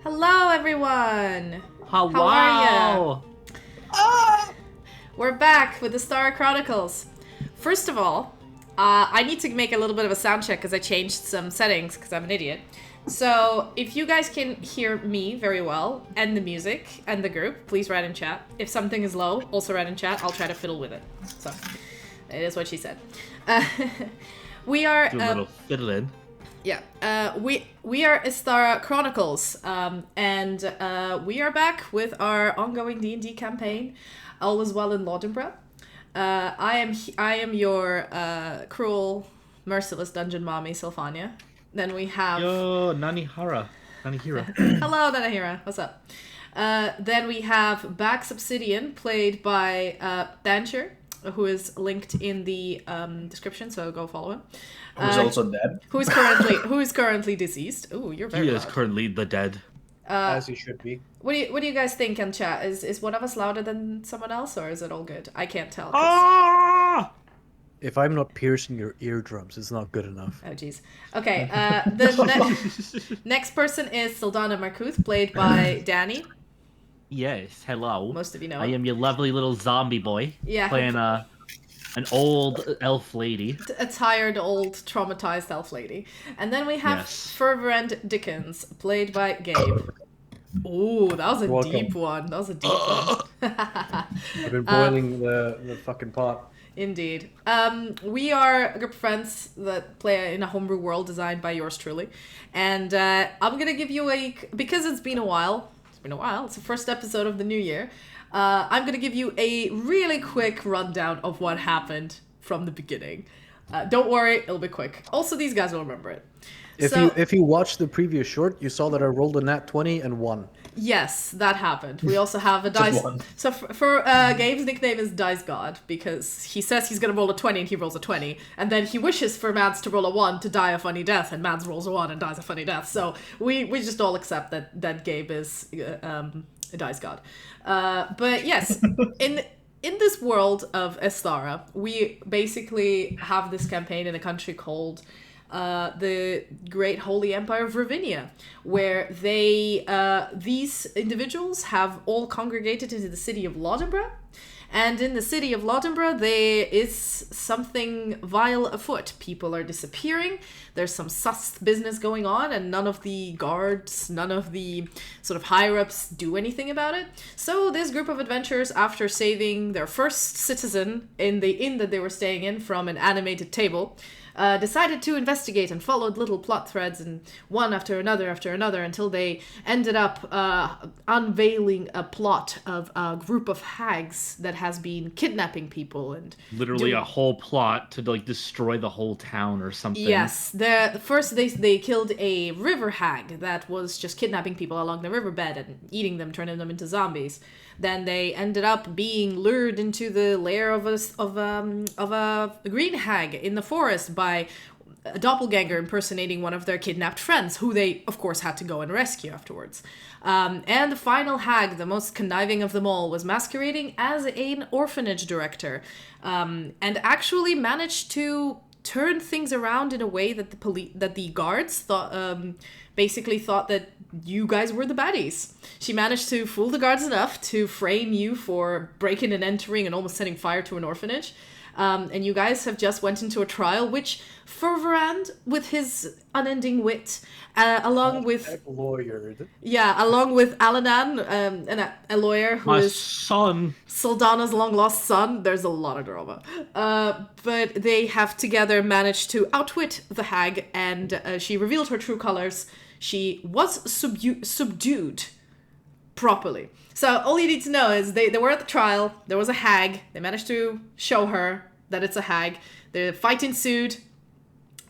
Hello, everyone! How are you? We're back with the Esthara Chronicles. First of all, I need to make a little bit of a sound check because I changed some settings because I'm an idiot. So, if you guys can hear me very well, and the music, and the group, please write in chat. If something is low, also write in chat. I'll try to fiddle with it. So, it is what she said. We are... Do a little fiddling. Yeah, we are Esthara Chronicles, and we are back with our ongoing D&D campaign, All Is Well in Laudenborough. I am your cruel, merciless dungeon mommy, Sylfania. Then we have... Yo, Nanihira. Hello, Nanihira. What's up? Then we have Bax Obsidian, played by Thanture, who is linked in the description, so go follow him. Who's also dead. Who is currently deceased. Ooh, you're very loud. He is currently the dead. As he should be. What do you guys think in chat? Is one of us louder than someone else, or is it all good? I can't tell. If I'm not piercing your eardrums, it's not good enough. Oh, jeez. Okay, the next person is Sildana Markuth, played by Danny. Yes, hello. Most of you know. I am your lovely little zombie boy. Yeah. Playing an old elf lady. A tired, old, traumatized elf lady. And then we have Fervent Dickens, played by Gabe. Ooh, that was a deep one. I've been boiling the fucking pot. Indeed. We are a group of friends that play in a homebrew world designed by yours truly. And I'm going to give you because it's been a while, it's the first episode of the new year, I'm going to give you a really quick rundown of what happened from the beginning. Don't worry, it'll be quick. Also, these guys will remember it. If you watched the previous short, you saw that I rolled a nat 20 and won. Yes, that happened. We also have a dice. So for Gabe's nickname is Dice God because he says he's gonna roll a 20 and he rolls a 20, and then he wishes for Mads to roll a 1 to die a funny death, and Mads rolls a 1 and dies a funny death. So we just all accept that Gabe is a Dice God. But yes, in this world of Esthara, we basically have this campaign in a country called the Great Holy Empire of Ravinia, where these individuals have all congregated into the city of Laudenborough. And in the city of Laudenborough, there is something vile afoot. People are disappearing. There's some sus business going on, and none of the guards, none of the sort of higher-ups do anything about it. So this group of adventurers, after saving their first citizen in the inn that they were staying in from an animated table, decided to investigate and followed little plot threads and one after another until they ended up unveiling a plot of a group of hags that has been kidnapping people and literally a whole plot to like destroy the whole town or something. Yes, first they killed a river hag that was just kidnapping people along the riverbed and eating them, turning them into zombies. Then they ended up being lured into the lair of a green hag in the forest by a doppelganger impersonating one of their kidnapped friends, who they, of course, had to go and rescue afterwards. And the final hag, the most conniving of them all, was masquerading as an orphanage director, and actually managed to turn things around in a way that the guards basically thought that you guys were the baddies. She managed to fool the guards enough to frame you for breaking and entering and almost setting fire to an orphanage. And you guys have just went into a trial, which Ferverand, with his unending wit, along with Alanan, a lawyer who is son, Saldana's long-lost son. There's a lot of drama. But they have together managed to outwit the hag, and she revealed her true colors. She was subdued properly. So all you need to know is they were at the trial. There was a hag. They managed to show her that it's a hag. The fight ensued.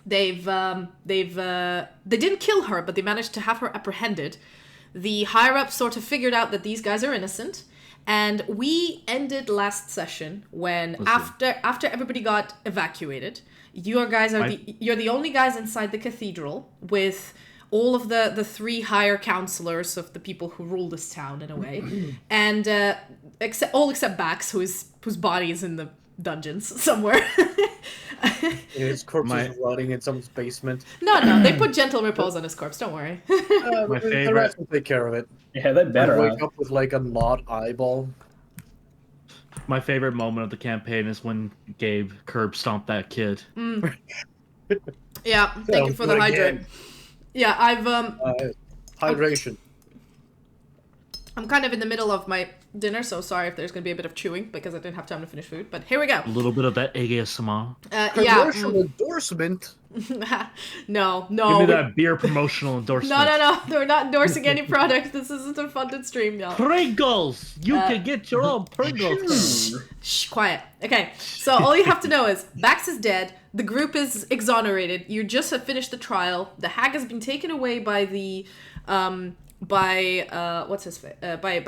They didn't kill her, but they managed to have her apprehended. The higher ups sort of figured out that these guys are innocent, and we ended last session when after everybody got evacuated, you're the only guys inside the cathedral with all of the three higher counselors of the people who rule this town in a way, and except Bax, whose body is in the dungeons somewhere. His corpse is rotting in someone's basement. No, they put gentle repose on his corpse. Don't worry. My favorite. The rest will take care of it. Yeah, they better wake up with like a gnawed eyeball. My favorite moment of the campaign is when Gabe curb stomped that kid. Yeah, thank you for the hydrate. Yeah, I've hydration. I'm kind of in the middle of my dinner, so sorry if there's going to be a bit of chewing because I didn't have time to finish food. But here we go. A little bit of that ASMR. Commercial endorsement. No. Give me that beer promotional endorsement. No. We're not endorsing any product. This isn't a funded stream, y'all. Pringles! You can get your own Pringles. Shh, quiet. Okay, so all you have to know is Bax is dead. The group is exonerated. You just have finished the trial. The hag has been taken away by the by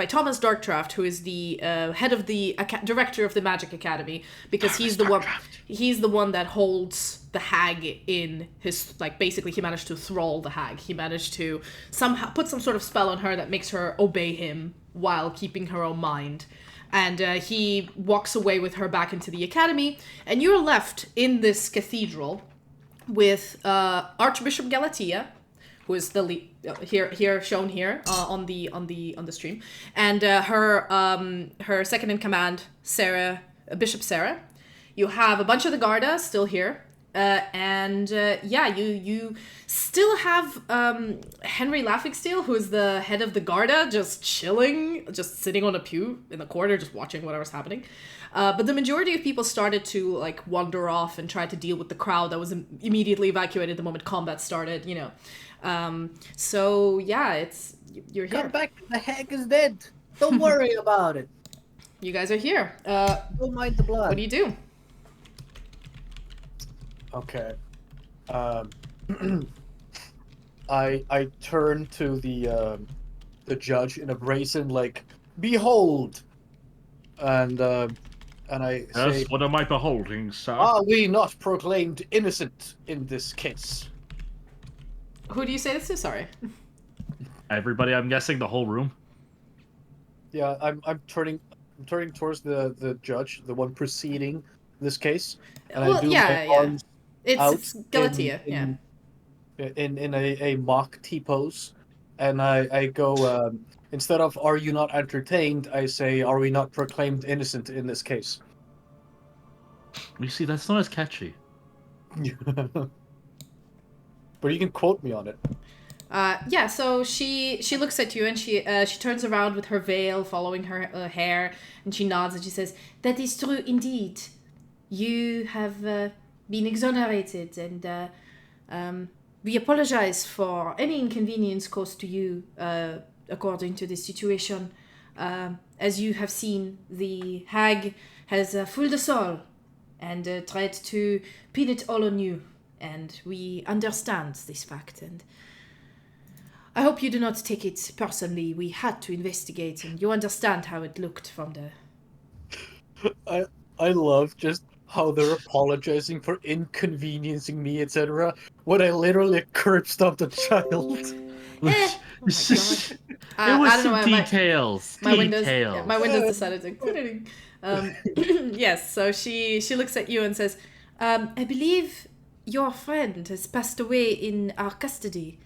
Thomas Darkdraft, who is the head of the director of the Magic Academy, because he's the one that holds the hag in his, like, basically he managed to thrall the hag. He managed to somehow put some sort of spell on her that makes her obey him while keeping her own mind. And he walks away with her back into the academy, and you're left in this cathedral with Archbishop Galatea, who is the here shown here on the stream, and her second in command, Bishop Sarah. You have a bunch of the Garda still here, and you still have Henry Laughingsteel, who is the head of the Garda, just chilling, just sitting on a pew in the corner, just watching whatever's happening. But the majority of people started to like wander off and try to deal with the crowd that was immediately evacuated the moment combat started. You know. So yeah, you're here. Come back, the hag is dead. Don't worry about it. You guys are here. Don't mind the blood. What do you do? Okay. I turn to the judge in a brazen like, behold, and I say, yes, what am I beholding, sir? Are we not proclaimed innocent in this case? Who do you say this to? Sorry. Everybody, I'm guessing the whole room. Yeah, I'm turning towards the judge, the one preceding this case, and I do my arms out. It's Galatea, in a mock T-pose, and I go, instead of "Are you not entertained?" I say, "Are we not proclaimed innocent in this case?" You see, that's not as catchy. But you can quote me on it. So she looks at you and she turns around with her veil following her hair, and she nods and she says, "That is true indeed. You have been exonerated, and we apologize for any inconvenience caused to you according to this situation. As you have seen, the hag has fooled us all and tried to pin it all on you, and we understand this fact, and I hope you do not take it personally. We had to investigate, and you understand how it looked from the... I love just how they're apologizing for inconveniencing me, etc. When I literally curb stomped a child. Oh it was some details. My Windows decided to... yes, so she looks at you and says, I believe your friend has passed away in our custody.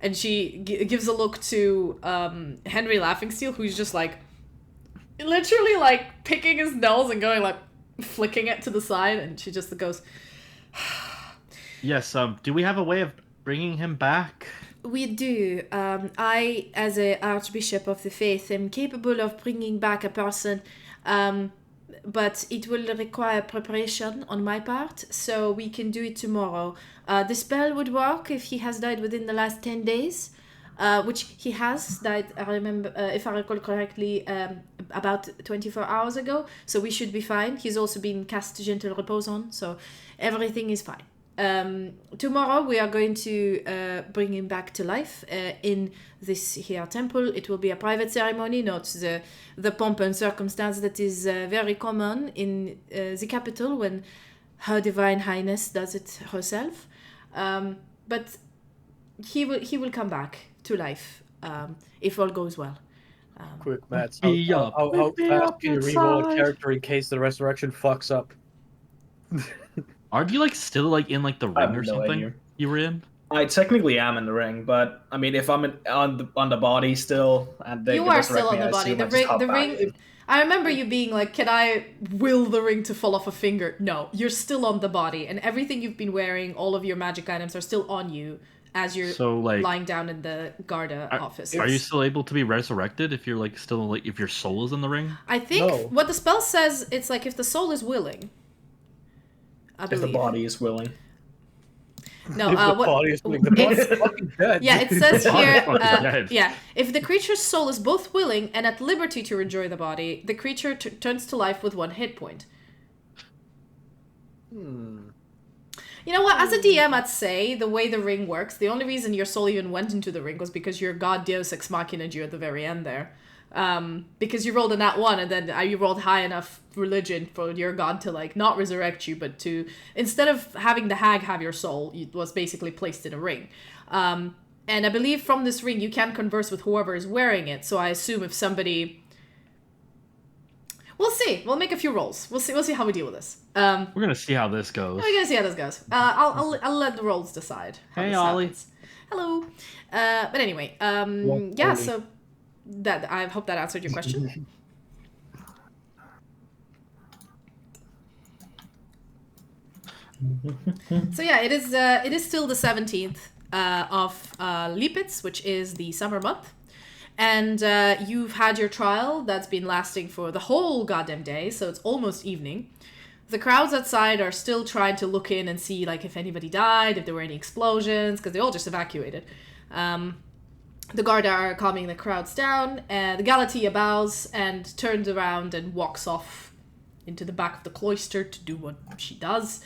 And she gives a look to Henry Laughingsteel, who's just like, literally like picking his nose and going like, flicking it to the side, and she just goes, yes, do we have a way of bringing him back? We do. I, as a Archbishop of the Faith, am capable of bringing back a person, but it will require preparation on my part, so we can do it tomorrow. The spell would work if he has died within the last 10 days, which he has died, I remember, if I recall correctly, about 24 hours ago, so we should be fine. He's also been cast Gentle Repose on, so everything is fine. Tomorrow we are going to bring him back to life in this here temple. It will be a private ceremony, not the pomp and circumstance that is very common in the capital when Her Divine Highness does it herself. But he will come back to life if all goes well. Quick, Matt. How fast can you reroll a character in case the resurrection fucks up? Aren't you like still like in like the ring or something? Idea. You were in? I technically am in the ring, but I mean, if I'm on the body still, and they you are still on the body. The ring. I remember you being like, "Can I will the ring to fall off a finger?" No, you're still on the body, and everything you've been wearing, all of your magic items, are still on you as you're lying down in the Garda office. Are you still able to be resurrected if you're like still like if your soul is in the ring? I think what the spell says, it's like if the soul is willing. I believe. If the body is willing. No, if the body is willing, the body is fucking dead. Yeah, it says here. Yeah, if the creature's soul is both willing and at liberty to enjoy the body, the creature turns to life with 1 hit point. You know what? As a DM, I'd say the way the ring works, the only reason your soul even went into the ring was because your god Deus Ex Machina'd you at the very end there. Because you rolled a nat 1 and then you rolled high enough religion for your god to like not resurrect you, but to, instead of having the hag have your soul, it was basically placed in a ring. And I believe from this ring you can converse with whoever is wearing it, so I assume if somebody... We'll see. We'll make a few rolls. We'll see how we deal with this. We're gonna see how this goes. We're gonna see how this goes. I'll let the rolls decide. Hey, Ollie. Happens. Hello. But anyway, yeah. So that I hope that answered your question. So yeah, it is still the 17th of Lipitz, which is the summer month. And you've had your trial that's been lasting for the whole goddamn day, so it's almost evening. The crowds outside are still trying to look in and see like if anybody died, if there were any explosions, because they all just evacuated. The guard are calming the crowds down, and the Galatea bows and turns around and walks off into the back of the cloister to do what she does.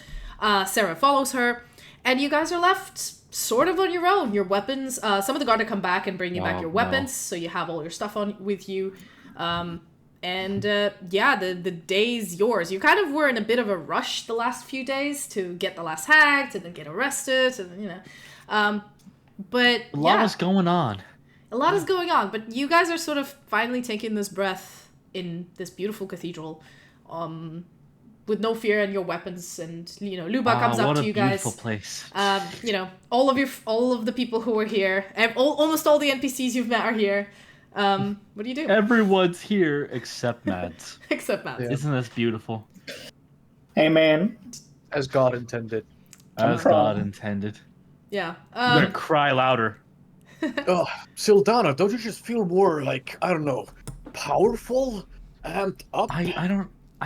Sarah follows her, and you guys are left sort of on your own. Your weapons, some of the guard come back and bring you back your weapons, so you have all your stuff on with you. And yeah, the day's yours. You kind of were in a bit of a rush the last few days to get the last hag, to then get arrested, and you know. But a lot was going on. A lot is going on, but you guys are sort of finally taking this breath in this beautiful cathedral, with no fear in your weapons, and you know Luba comes up to you guys. What a beautiful place. You know, all of the people who were here, almost all the NPCs you've met are here. What do you do? Everyone's here except Mads. Except Mads. Yeah. Isn't this beautiful? Hey man, as God intended. As God intended. Yeah. I'm gonna cry louder. Oh, Sildana, don't you just feel more like, I don't know, powerful, amped up? I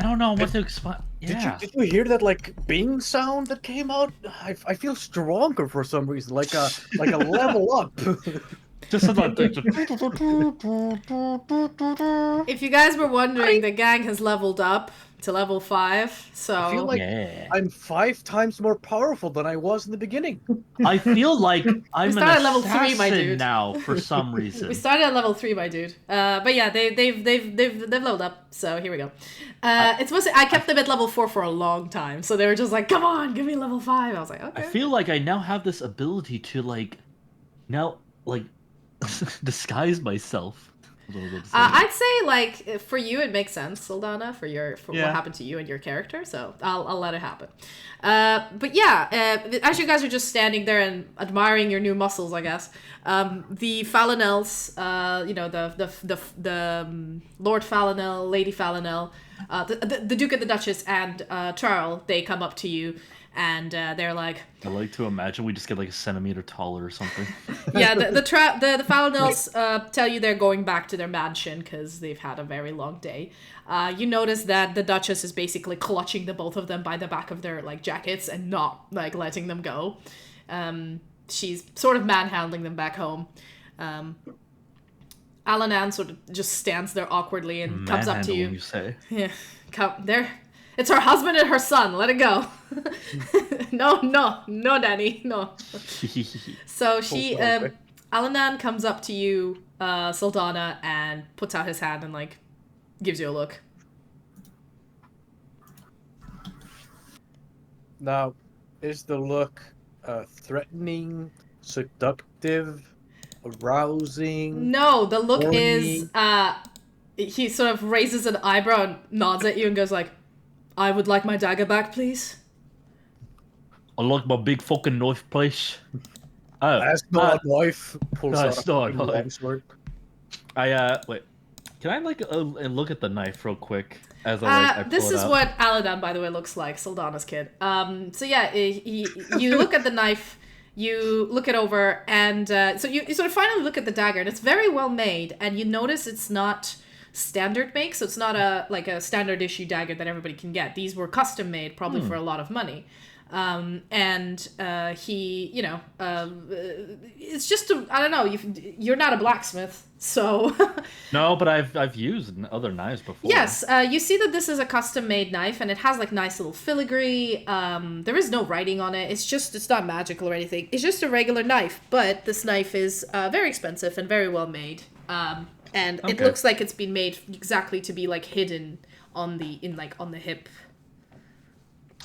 don't know what to explain. Yeah. Did you hear that like bing sound that came out? I feel stronger for some reason, like a level up. Just like If you guys were wondering, the gang has leveled up to level 5, so... I feel like yeah. I'm 5 times more powerful than I was in the beginning. I feel like I'm an started at level 3, my assassin dude. now for some reason. We started at level 3, my dude. But yeah, they've leveled up, so here we go. It's mostly, I kept them at level 4 for a long time, so they were just like, come on, give me level 5. I was like, okay. I feel like I now have this ability to disguise myself. I'd say, like, for you it makes sense, Sylfania, for Yeah. what happened to you and your character, so I'll let it happen. But yeah, as you guys are just standing there and admiring your new muscles, I guess, the Falinels, the Lord Falinel, Lady Falinel, the Duke and the Duchess, and Charles, they come up to you, and they're like... I like to imagine we just get like a centimeter taller or something. Yeah, the Falinels tell you they're going back to their mansion because they've had a very long day. You notice that the Duchess is basically clutching the both of them by the back of their like jackets and not like letting them go. She's sort of manhandling them back home. Alanan sort of just stands there awkwardly and comes up to you. You say. Yeah, come there. It's her husband and her son. Let it go. No, Danny, no. So she, Alanan comes up to you, Sylfania, and puts out his hand and like gives you a look. Now, is the look threatening, seductive, arousing? No, the look horny? is he sort of raises an eyebrow and nods at you and goes like, I would like my dagger back, please. I like my big fucking knife, please. Oh, That's not a knife. Pulls that's out not a fucking knife. longsword. wait. Can I look at the knife real quick as I pull this it is out? what Aladan, by the way, looks like, Sylfania's kid. So yeah, you look at the knife, you look it over, and so you sort of finally look at the dagger, and it's very well made, and you notice it's not standard make, so it's not a standard issue dagger that everybody can get. These were custom made, probably for a lot of money. It's just I don't know. You're not a blacksmith, so. No, but I've used other knives before. Yes, you see that this is a custom-made knife, and it has like nice little filigree. There is no writing on it. It's not magical or anything. It's just a regular knife, but this knife is very expensive and very well made. And it looks like it's been made exactly to be like hidden on the hip.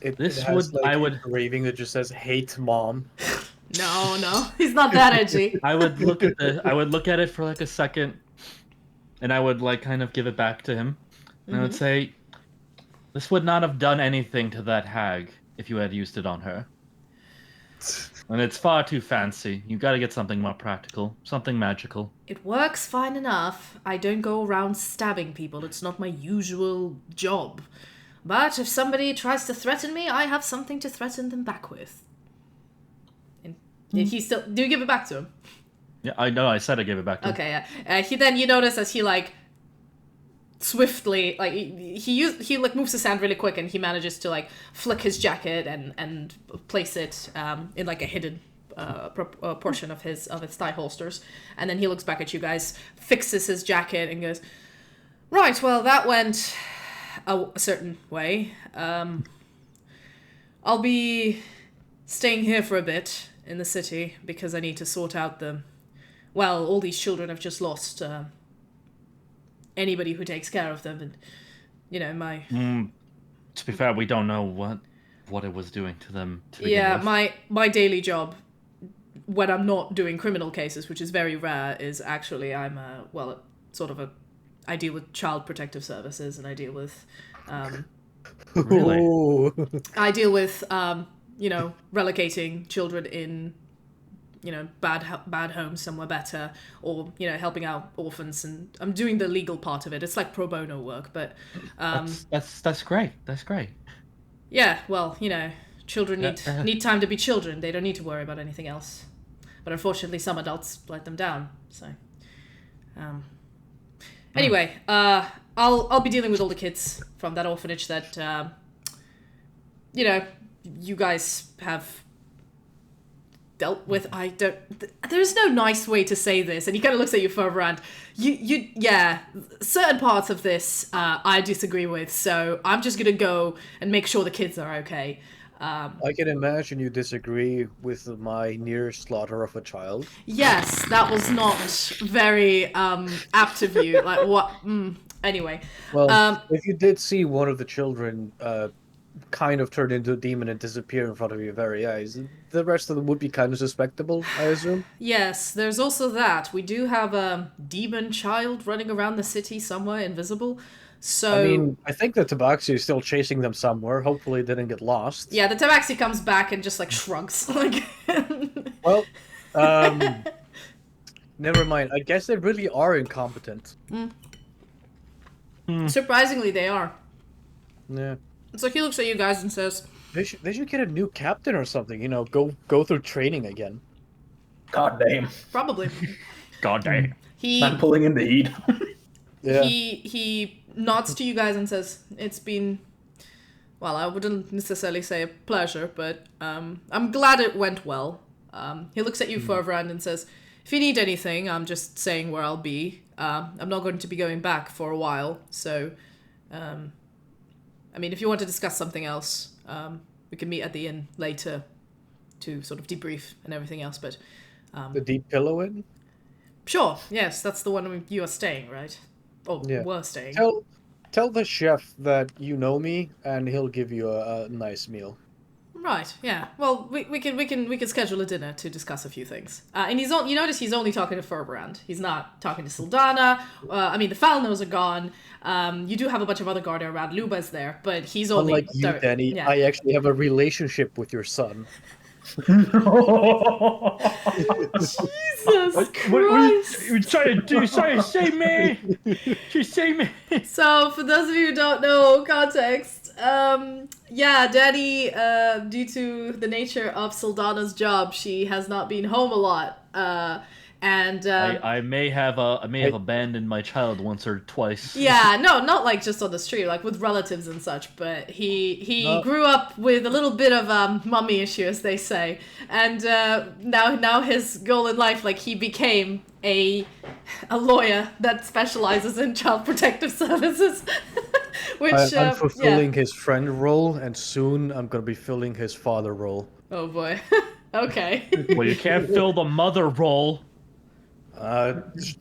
It has, like, a engraving that just says "Hate Mom." No, he's not that edgy. I would look at it for like a second, and I would like kind of give it back to him, and I would say, "This would not have done anything to that hag if you had used it on her. And it's far too fancy. You got to get something more practical, something magical." It works fine enough. I don't go around stabbing people. It's not my usual job. But if somebody tries to threaten me, I have something to threaten them back with. And he still... Do you give it back to him? Yeah, I know. I said I gave it back to him. Okay, yeah. You notice as he, like, swiftly, like, he like, moves his hand really quick, and he manages to, like, flick his jacket and place it in, like, a hidden portion of his thigh holsters. And then he looks back at you guys, fixes his jacket, and goes, right, well, that went a certain way. I'll be staying here for a bit in the city because I need to sort out all these children have just lost anybody who takes care of them, and To be fair, we don't know what it was doing to them. To begin with. my daily job when I'm not doing criminal cases, which is very rare, is actually I deal with child protective services, and I deal with Really? I deal with relocating children in bad homes somewhere better, or helping out orphans, and I'm doing the legal part of it. It's like pro bono work, but that's great. That's great. Yeah, well, children need time to be children. They don't need to worry about anything else. But unfortunately, some adults let them down. So, anyway, I'll be dealing with all the kids from that orphanage that you guys have dealt with. There's no nice way to say this, and he kind of looks at you further around. Certain parts of this I disagree with, so I'm just gonna go and make sure the kids are okay. I can imagine you disagree with my near slaughter of a child. Yes, that was not very apt of you. Like, what? Anyway. Well, if you did see one of the children kind of turn into a demon and disappear in front of your very eyes, the rest of them would be kind of suspectable, I assume? Yes, there's also that. We do have a demon child running around the city somewhere, invisible. So, I mean, I think the Tabaxi is still chasing them somewhere. Hopefully it didn't get lost. Yeah, the Tabaxi comes back and just, like, shrugs. Like... Well, never mind. I guess they really are incompetent. Surprisingly, they are. Yeah. So he looks at you guys and says... They should get a new captain or something, go through training again. God damn. Probably. God damn. I'm pulling in the heat. Yeah. He nods to you guys and says, it's been, well, I wouldn't necessarily say a pleasure, but I'm glad it went well. He looks at you further around and says, if you need anything, I'm just saying where I'll be. I'm not going to be going back for a while, so, I mean, if you want to discuss something else, we can meet at the inn later to sort of debrief and everything else, but... The Deep Pillow Inn? Sure, yes, that's the one you are staying, right? Or were staying. Tell the chef that you know me, and he'll give you a nice meal. Right. Yeah. Well, we can schedule a dinner to discuss a few things. And you notice he's only talking to Furbrand. He's not talking to Sildana. I mean, the Falnos are gone. You do have a bunch of other Garda around. Luba's there, but he's only. Unlike you, Danny, yeah. I actually have a relationship with your son. Jesus Christ! You trying to save me? You save me. So, for those of you who don't know context, Danny, due to the nature of Sildana's job, she has not been home a lot. I may have abandoned my child once or twice. Yeah, no, not like just on the street, like with relatives and such. But he grew up with a little bit of mummy issue, as they say, and now his goal in life, like he became a lawyer that specializes in child protective services. Which I'm fulfilling his friend role, and soon I'm gonna be filling his father role. Oh boy. Okay. Well, you can't fill the mother role.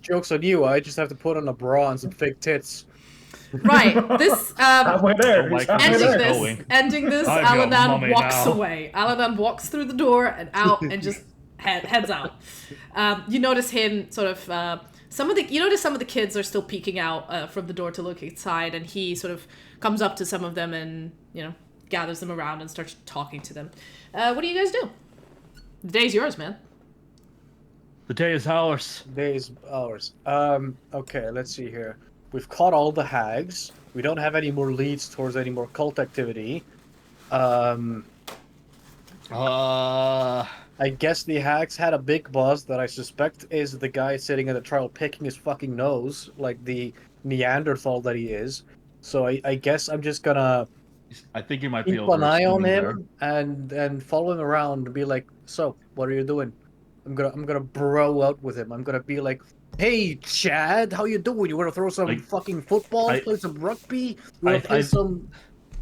Joke's on you. I just have to put on a bra and some fake tits. Right. This Halfway there. ending this, Alanan walks away. Alanan walks through the door and out and just heads out. You notice him sort of some of the kids are still peeking out from the door to look inside, and he sort of comes up to some of them and gathers them around and starts talking to them. What do you guys do? The day's yours, man. The day is ours. The day is ours. Okay, let's see here. We've caught all the hags. We don't have any more leads towards any more cult activity. I guess the hags had a big boss that I suspect is the guy sitting at the trial picking his fucking nose, like the Neanderthal that he is. So I guess I'm just gonna... I think you might be keep an eye on him and follow him around and be like, so, what are you doing? I'm gonna bro out with him. I'm gonna be like, hey Chad, how you doing? You wanna throw some fucking football, play some rugby? You wanna play some...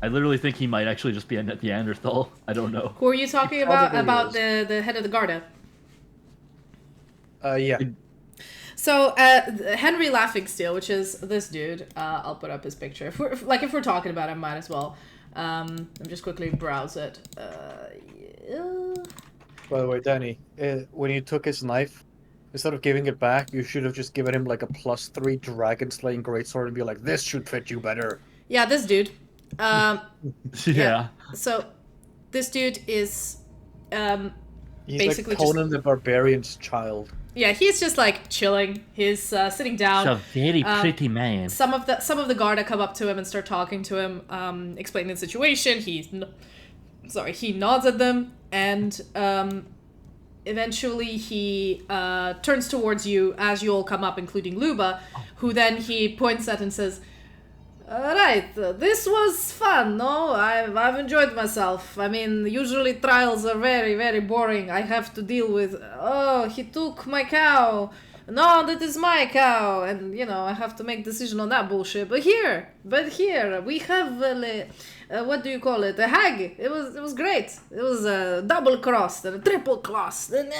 I literally think he might actually just be a Neanderthal. I don't know. Who are you talking about? About the head of the Garda? Yeah. So, Henry Laughingsteel, which is this dude, I'll put up his picture. If we're talking about him, might as well. I'm just quickly browse it. By the way, Danny, when you took his knife, instead of giving it back, you should have just given him like a +3 dragon slaying greatsword and be like, this should fit you better. Yeah, this dude. Yeah. So, this dude is He's basically like Conan the Barbarian's child. Yeah, he's just like chilling. He's sitting down. He's a very pretty man. Some of the Garda come up to him and start talking to him, explaining the situation. He nods at them, and eventually he turns towards you as you all come up, including Luba, who then he points at and says, Alright, this was fun, no? I've enjoyed myself. I mean, usually trials are very, very boring. I have to deal with, oh, he took my cow. No, that is my cow. And, I have to make decision on that bullshit. But here, we have, what do you call it? A hag. It was great. It was a double crossed and a triple crossed and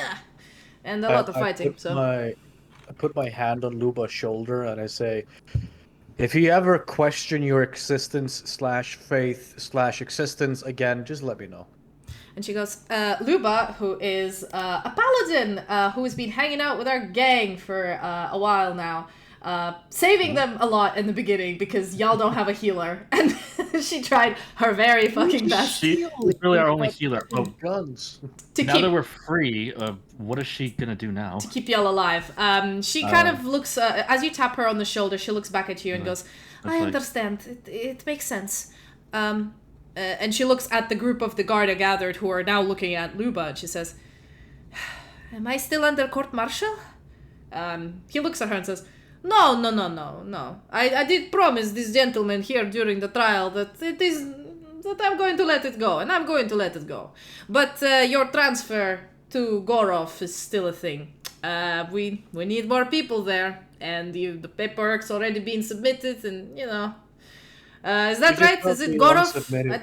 a lot of fighting. I put my hand on Luba's shoulder and I say, if you ever question your existence/faith/existence again, just let me know. And she goes, Luba, who is a paladin who has been hanging out with our gang for a while now, saving them a lot in the beginning because y'all don't have a healer. And she tried her very fucking best. She's really our only healer. Oh, guns. Now that we're free, what is she gonna do now? To keep y'all alive. She kind of looks, as you tap her on the shoulder, she looks back at you and goes, I understand. It makes sense. And she looks at the group of the Garda gathered who are now looking at Luba and she says, am I still under court-martial? He looks at her and says, No. I did promise this gentleman here during the trial that I'm going to let it go, and I'm going to let it go. But your transfer to Gorov is still a thing. We need more people there, and the paperwork's already been submitted, and is that right? Is it Gorov?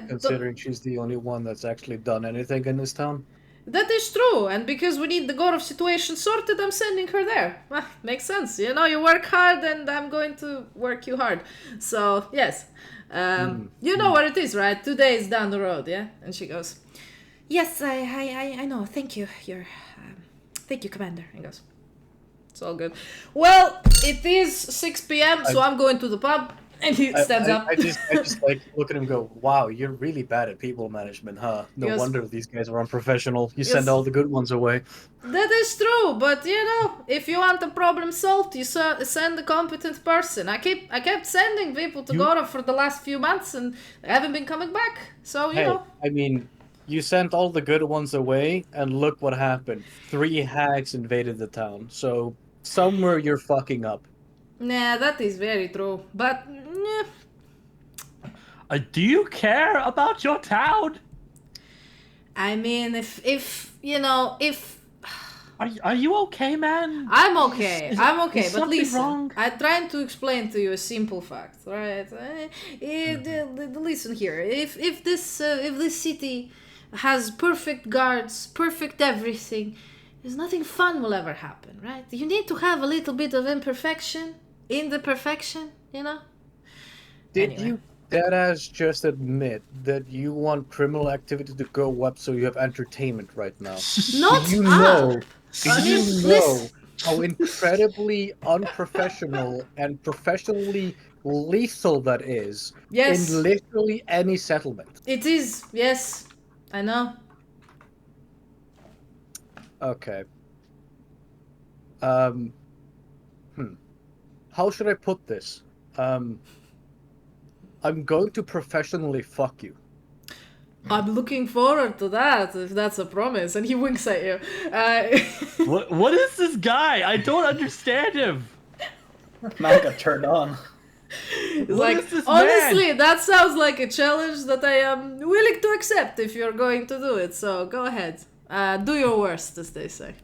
Considering she's the only one that's actually done anything in this town. That is true, and because we need the Gorov situation sorted, I'm sending her there. Makes sense. You work hard, and I'm going to work you hard. So, yes. You know where it is, right? 2 days down the road, yeah? And she goes, yes, I know. Thank you. Thank you, Commander. And goes, it's all good. Well, it is 6 p.m., so I'm going to the pub. And he stands up. I just like look at him and go, wow, you're really bad at people management, huh? No wonder these guys are unprofessional. You send all the good ones away. That is true, but if you want a problem solved, you send a competent person. I kept sending people to Gorov for the last few months and they haven't been coming back. So, I mean, you sent all the good ones away and look what happened. 3 hags invaded the town. So somewhere you're fucking up. Nah, that is very true. But do you care about your town? I mean, if Are you okay, man? I'm okay. I'm okay. But listen, wrong? I'm trying to explain to you a simple fact, right? Listen here. If this city has perfect guards, perfect everything, there's nothing fun will ever happen, right? You need to have a little bit of imperfection in the perfection, Did you deadass just admit that you want criminal activity to go up so you have entertainment right now? Not you know how incredibly unprofessional and professionally lethal that is in literally any settlement? It is, yes. I know. Okay. How should I put this? I'm going to professionally fuck you. I'm looking forward to that, if that's a promise. And he winks at you. What is this guy? I don't understand him. Man got turned on. He's like, honestly, that sounds like a challenge that I am willing to accept if you're going to do it. So go ahead. Do your worst, as they say.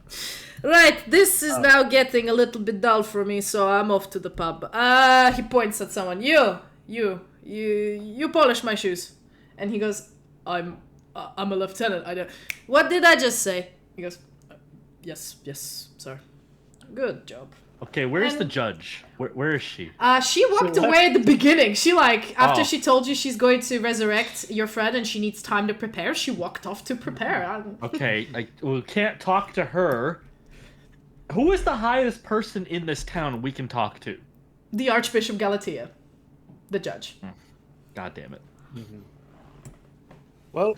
Right, this is now getting a little bit dull for me, so I'm off to the pub. He points at someone. You polish my shoes. And he goes, I'm a lieutenant. I don't. What did I just say? He goes, yes, sir. Good job. Okay, where's the judge? Where is she? She walked away at the beginning. She after she told you she's going to resurrect your friend and she needs time to prepare, she walked off to prepare. Okay, we can't talk to her. Who is the highest person in this town we can talk to? The Archbishop Galatea, the judge. God damn it. Mm-hmm. Well,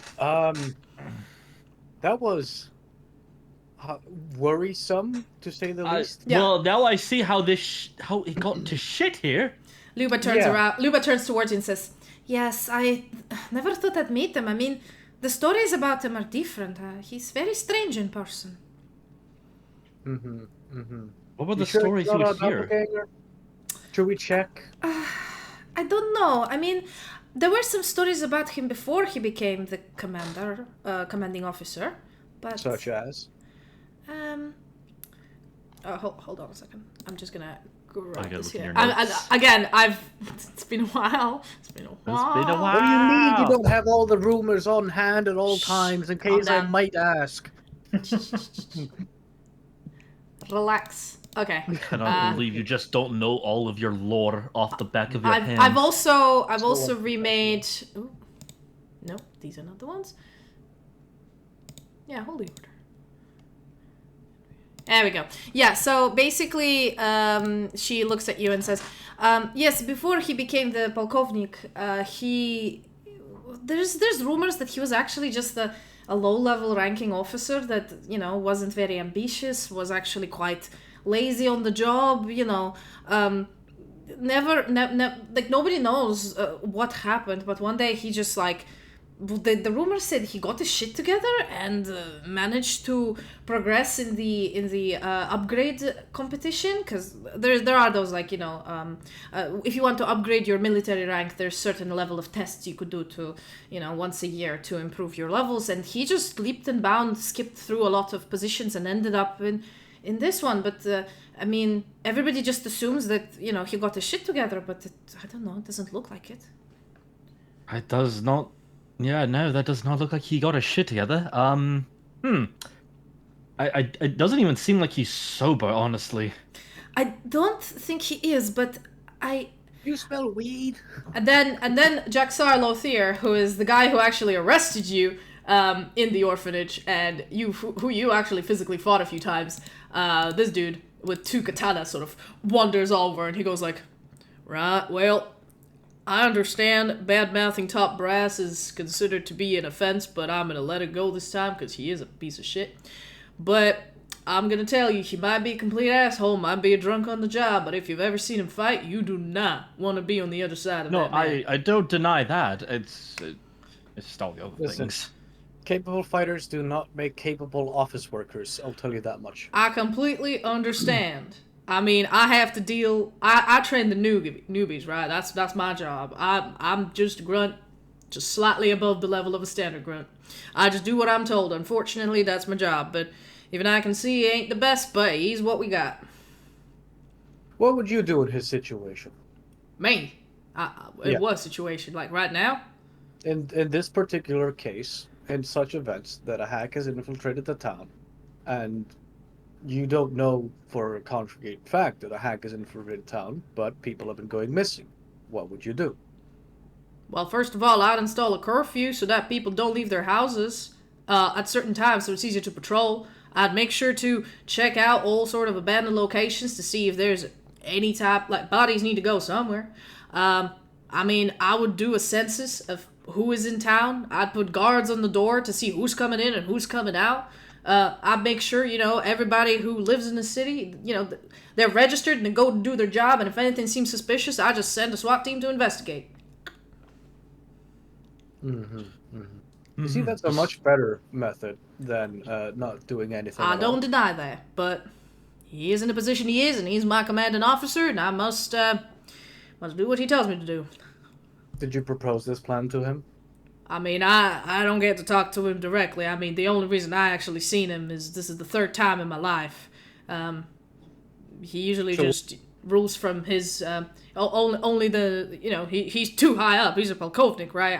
that was worrisome, to say the least. Yeah. Well, now I see how how it got to shit here. Luba turns around. Luba turns towards you and says, "Yes, I never thought I'd meet him. I mean, the stories about him are different. He's very strange in person." What were the stories you would hear? Should we check? I don't know. I mean, there were some stories about him before he became the commanding officer, but Such as? Hold on a second. I'm just gonna grab gotta this look in here. your notes. Again, it's been a while. It's been a while. What do you mean you don't have all the rumors on hand at all times in case I down. might ask? Relax. Okay. I cannot believe you just don't know all of your lore off the back of your hand. I've also remade. Ooh, no, these are not the ones. Yeah, Holy Order. There we go. Yeah, so basically, she looks at you and says, yes, before he became the polkovnik, there's rumors that he was actually just a low-level ranking officer that, wasn't very ambitious, was actually quite lazy on the job, nobody knows what happened, but one day he just the rumor said he got his shit together and managed to progress in the upgrade competition, because there are those if you want to upgrade your military rank, there's certain level of tests you could do to once a year to improve your levels, and he just leaped and bound, skipped through a lot of positions and ended up in this one. But I mean, everybody just assumes that he got his shit together, but I don't know, it doesn't look like it. It does not. Yeah, no, that does not look like he got his shit together. It doesn't even seem like he's sober, honestly. I don't think he is, but You smell weed? And then Jaxar Lothier, who is the guy who actually arrested you in the orphanage, and who you actually physically fought a few times, this dude with 2 katanas sort of wanders over, and he goes like, right, well, I understand bad-mouthing top brass is considered to be an offense, but I'm gonna let it go this time because he is a piece of shit. But I'm gonna tell you, he might be a complete asshole, might be a drunk on the job, but if you've ever seen him fight, you do not want to be on the other side of that man. No, I don't deny that. It's just all the other things. Capable fighters do not make capable office workers, I'll tell you that much. I completely understand. I mean, I have to deal. I train the newbies, right? That's my job. I'm just a grunt, just slightly above the level of a standard grunt. I just do what I'm told. Unfortunately, that's my job. But even I can see he ain't the best, but he's what we got. What would you do in his situation? Me? In what situation? Like right now? In this particular case, in such events that a hack has infiltrated the town, and you don't know for a concrete fact that a hack has infiltrated town, but people have been going missing. What would you do? Well, first of all, I'd install a curfew so that people don't leave their houses at certain times so it's easier to patrol. I'd make sure to check out all sort of abandoned locations to see if there's any type, bodies need to go somewhere. I mean, I would do a census of who is in town. I'd put guards on the door to see who's coming in and who's coming out. I'd make sure, everybody who lives in the city, they're registered and they go to do their job, and if anything seems suspicious, I just send a SWAT team to investigate. You see, that's a much better method than not doing anything I at don't all. deny that, but he is in the position he is, and he's my commanding officer, and I must do what he tells me to do. Did you propose this plan to him? I mean, I don't get to talk to him directly. I mean, the only reason I actually seen him is this is the 3rd time in my life. He usually just rules from his only the he's too high up. He's a polkovnik, right?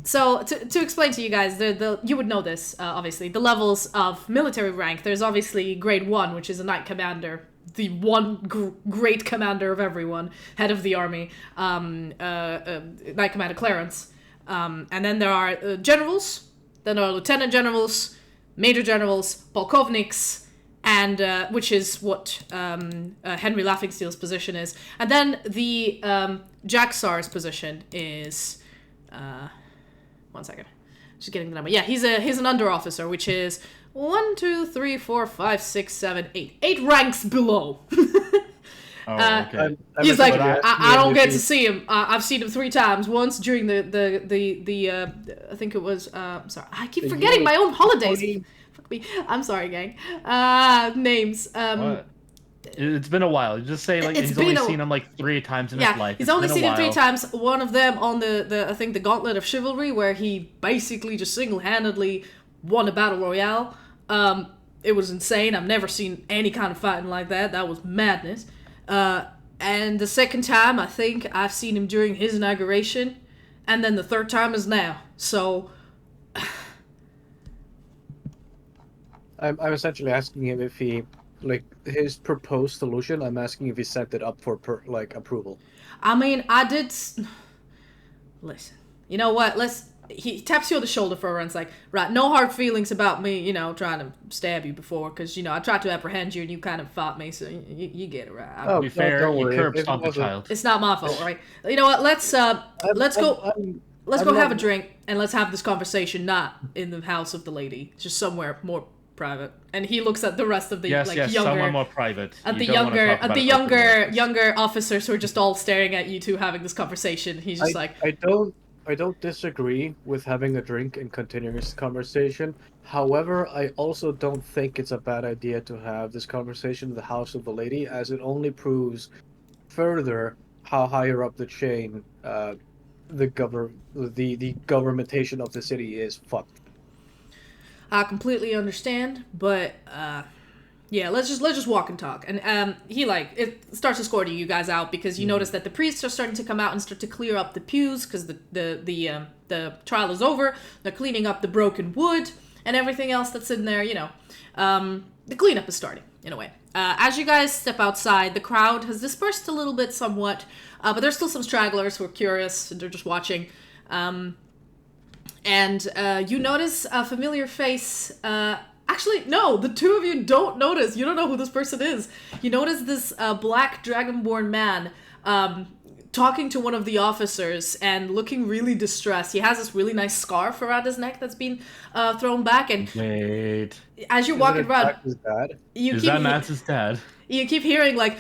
So to explain to you guys, you would know this obviously. The levels of military rank. There's obviously grade 1, which is a knight commander. The one great commander of everyone, head of the army, Knight Commander Clarence. And then there are generals, then there are lieutenant generals, major generals, polkovniks, and which is what Henry Laughingsteel's position is. And then the Jaxar's position is... one second. Just getting the number. Yeah, he's an under officer, which is 1, 2, 3, 4, 5, 6, 7, 8. 8 ranks below. Okay. He's like, I don't get to see him. I've seen him 3 times. Once during the I think it was, sorry, I keep forgetting my own holidays. Fuck me. I'm sorry, gang. Names. What? It's been a while. Just say like he's only seen him like 3 times in his life. He's only seen him 3 times. One of them on the I think the Gauntlet of Chivalry, where he basically just single-handedly won a battle royale. It was insane. I've never seen any kind of fighting like that. That was madness. And the second time, I think I've seen him during his inauguration, and then the third time is now. So I'm essentially asking him if he, like, his proposed solution, I'm asking if he set it up for, approval. I mean, I did... Listen, you know what? He taps you on the shoulder for a run. It's like, right, no hard feelings about me, you know, trying to stab you before, because, you know, I tried to apprehend you and you kind of fought me, so you get it right. To be fair, you curb stomped the child. It's not my fault, right? You know what? Let's go have a drink and let's have this conversation not in the house of the lady, just somewhere more private. And he looks at the rest of the younger, somewhere more private. At the younger officers who are just all staring at you two having this conversation. He's just I don't disagree with having a drink and continuing this conversation. However, I also don't think it's a bad idea to have this conversation in the house of the lady, as it only proves further how higher up the chain the governmentation of the city is fucked. I completely understand, but yeah, let's just walk and talk. And it starts escorting you guys out because you notice that the priests are starting to come out and start to clear up the pews because the trial is over. They're cleaning up the broken wood and everything else that's in there. You know, the cleanup is starting in a way. As you guys step outside, the crowd has dispersed a little bit somewhat, but there's still some stragglers who are curious and they're just watching. And you notice a familiar face. Actually, no, the two of you don't notice. You don't know who this person is. You notice this black dragonborn man talking to one of the officers and looking really distressed. He has this really nice scarf around his neck that's been thrown back. And wait, as you're walking around, is that Matt's dad? You keep hearing like,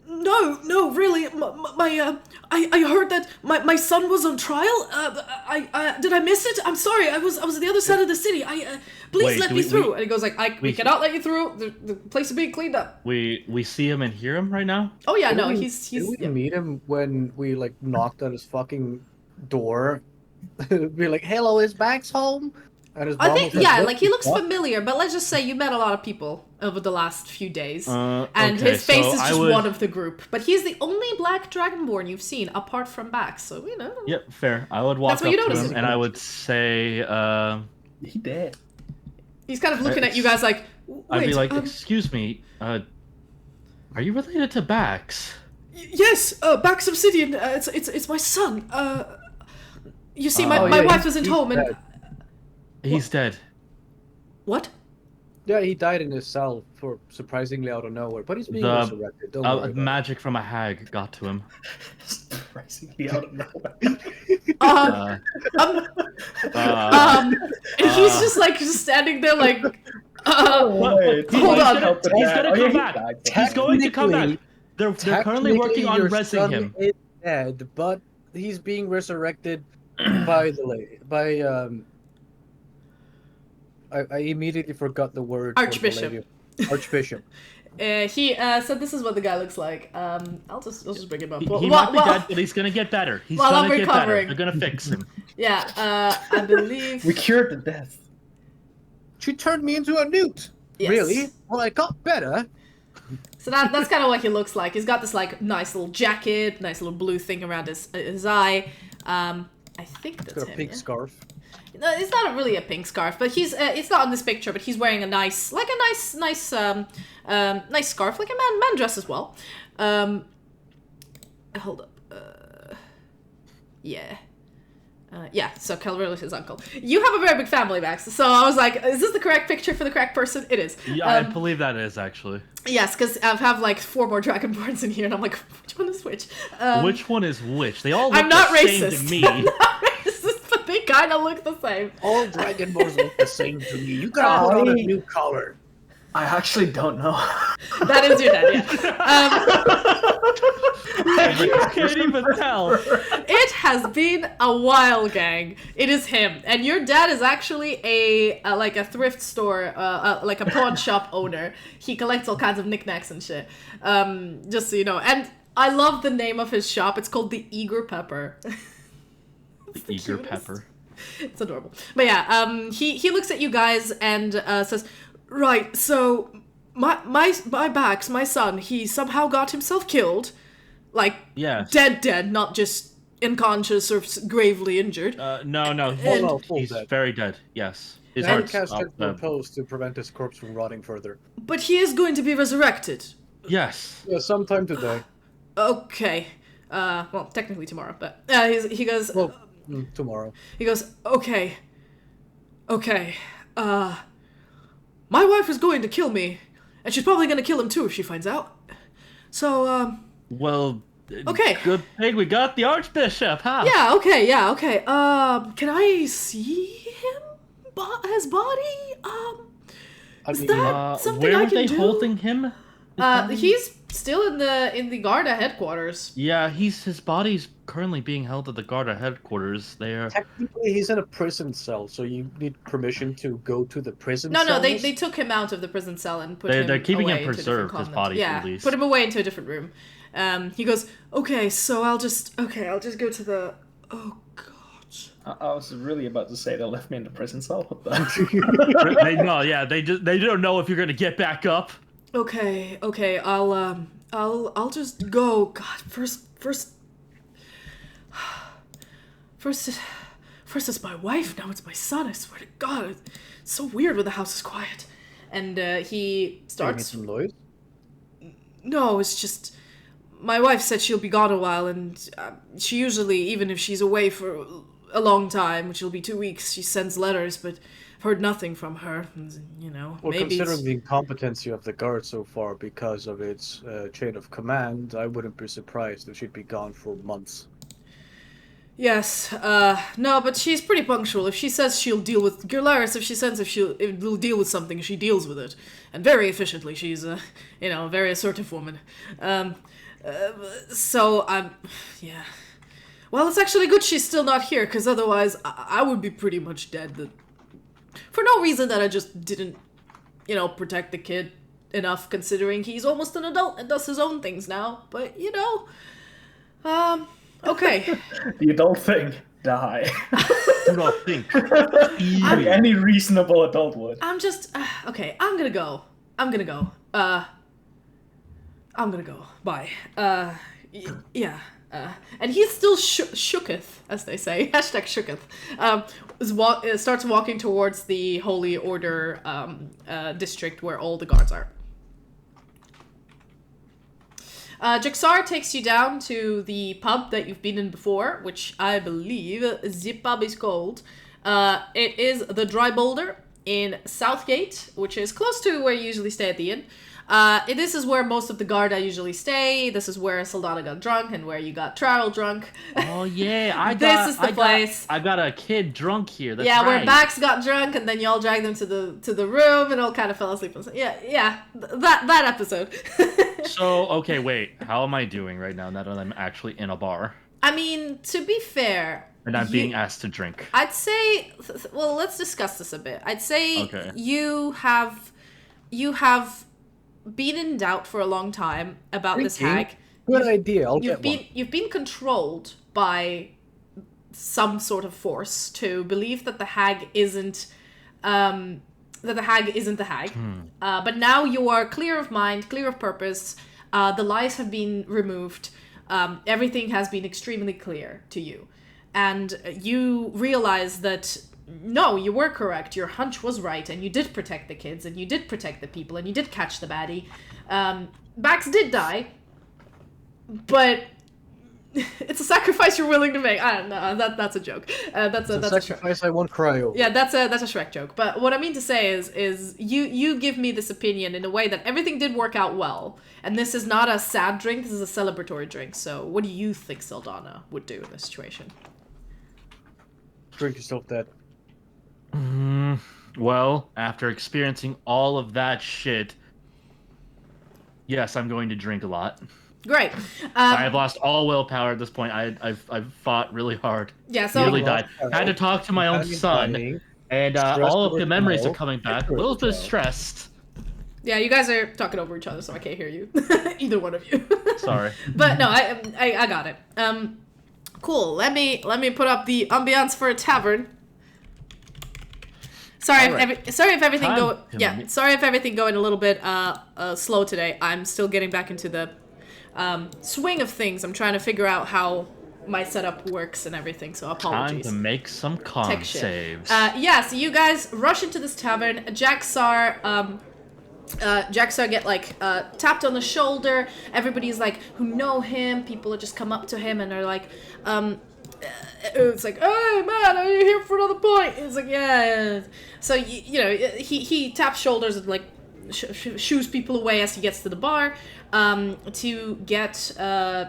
no, really, I heard that my son was on trial. Did I miss it? I'm sorry. I was at the other side of the city. Please let me through. And he goes like, we cannot let you through. The place is being cleaned up. We see him and hear him right now. Oh yeah, he's. Did we meet him when we like knocked on his fucking door? Be like, hello, is Max home? I think, like he looks familiar, but let's just say you met a lot of people over the last few days, and his face is just one of the group. But he's the only black dragonborn you've seen apart from Bax, so you know. Yep, fair. I would walk up to him and I would say, he dead. He's kind of looking at you guys like. I'd be like, excuse me, are you related to Bax? Yes, Bax Obsidian. It's my son. You see, my wife isn't home and. Dead. He's dead. What? Yeah, he died in his cell for surprisingly out of nowhere, but he's being resurrected. Don't worry. Magic from a hag got to him. Surprisingly out of nowhere. And he's just standing there like. Hold on. He's gonna come back. He's going to come back. They're currently working on resing him. Is dead, but he's being resurrected by the lady. I immediately forgot the word. Archbishop. Archbishop. He said this is what the guy looks like. I'll just bring him up. He might be dead, but he's gonna get better. He's gonna get better. They're gonna fix him. Yeah, I believe... We cured the death. She turned me into a newt. Yes. Really? Well, I got better. So that's kind of what he looks like. He's got this like nice little jacket, nice little blue thing around his eye. I think that's him. He's got a pink scarf. No, it's not really a pink scarf, but he's it's not in this picture, but he's wearing a nice scarf, like a man dress as well. Hold up. So Calvary is his uncle. You have a very big family, Max, so I was like, is this the correct picture for the correct person? It is. Yeah, I believe that is, actually. Yes, because I have like 4 more Dragonborns in here, and I'm like, which one is which? Which one is which? They all look I'm not the racist. same to me. I'm not racist, but they kind of look the same. All Dragonborns look the same to me. You gotta put on a new color. I actually don't know. That is your dad, yeah. You can't even tell. It has been a while, gang. It is him, and your dad is actually a like a thrift store, like a pawn shop owner. He collects all kinds of knickknacks and shit. Just so you know, and I love the name of his shop. It's called the Eager Pepper. The Eager Pepper. It's adorable. But yeah, he looks at you guys and says, "Right, so my Bax, my son, he somehow got himself killed, like Yes. dead, not just unconscious or gravely injured. No, he's dead. very dead. Yes, his And heart's cast up, Repose to prevent his corpse from rotting further. But he is going to be resurrected. Yes. Yeah, sometime today. Okay. Well, technically tomorrow, but he goes. Well, tomorrow. He goes, okay, my wife is going to kill me, and she's probably going to kill him too if she finds out. So, Well. Okay. Good thing we got the Archbishop, huh? Yeah, okay. Can I see him? His body? Is that something where I are can they do? holding him? He's still in the Garda headquarters. Yeah, his body's currently being held at the Garda headquarters there. Technically, he's in a prison cell, so you need permission to go to the prison No, cell. they took him out of the prison cell and put him They're keeping away him into a different preserved, his convent. body, yeah, at least. put him away into a different room. He goes, okay, so I'll just go to the... Oh, God. I was really about to say they left me in the prison cell. What the? They don't know if you're gonna get back up. Okay, I'll just go. God, first it's my wife, now it's my son. I swear to God, it's so weird when the house is quiet. And he starts. Some noise? No, it's just my wife said she'll be gone a while, and she usually, even if she's away for a long time, which will be 2 weeks, she sends letters, but I've heard nothing from her. And, Well, maybe considering the incompetency of the guard so far because of its chain of command, I wouldn't be surprised if she'd be gone for months. Yes, no, but she's pretty punctual. If she says she'll deal with Gerlaris, if she'll deal with something, she deals with it, and very efficiently. She's a very assertive woman. Yeah. Well, it's actually good she's still not here, because otherwise I would be pretty much dead. For no reason that I just didn't, protect the kid enough, considering he's almost an adult and does his own things now. But okay. The adult thing, die. Do not think. Like any reasonable adult would. I'm just okay. I'm gonna go. Bye. Yeah. And he's still shooketh, as they say. #shooketh. Starts walking towards the Holy Order district where all the guards are. Jaxar takes you down to the pub that you've been in before, which I believe the pub is called. It is the Dry Boulder in Southgate, which is close to where you usually stay at the inn. This is where most of the Garda usually stay. This is where Saldana got drunk and where you got Trowel drunk. Oh yeah, This is the place. I got a kid drunk here. That's yeah, where right. Bax got drunk and then you all dragged them to the room and all kind of fell asleep. Yeah, that episode. So okay, wait. How am I doing right now? Now that I'm actually in a bar I mean, to be fair, and I'm being asked to drink. I'd say. Well, let's discuss this a bit. I'd say Okay. you have been in doubt for a long time about this hag. Good idea. I'll get one. You've been controlled by some sort of force to believe that the hag isn't the hag. But now you are clear of mind, clear of purpose. The lies have been removed. Everything has been extremely clear to you, and you realize that no, you were correct. Your hunch was right, and you did protect the kids, and you did protect the people, and you did catch the baddie. Bax did die, but it's a sacrifice you're willing to make. I don't know. That's a joke. That's a sacrifice I won't cry over. Yeah, that's a Shrek joke. But what I mean to say is you give me this opinion in a way that everything did work out well, and this is not a sad drink. This is a celebratory drink. So, what do you think Saldana would do in this situation? Drink yourself dead. Well, after experiencing all of that shit, yes, I'm going to drink a lot. Great. I've lost all willpower at this point. I've fought really hard. Yeah, so Nearly died. Had to talk to my own son, and all of the memories are coming back. A little bit stressed. yeah, you guys are talking over each other, so I can't hear you. Either one of you. Sorry. But no, I got it. Cool. Let me put up the ambiance for a tavern. Sorry if everything going a little bit slow today. I'm still getting back into the swing of things. I'm trying to figure out how my setup works and everything, so apologies. Time to make some con saves. Yeah, so you guys rush into this tavern. Jaxar get like tapped on the shoulder. Everybody's like who know him. People just come up to him and they're like, it's like, hey man, are you here for another point? It's like, yeah. So you know, he taps shoulders and like shoos people away as he gets to the bar to get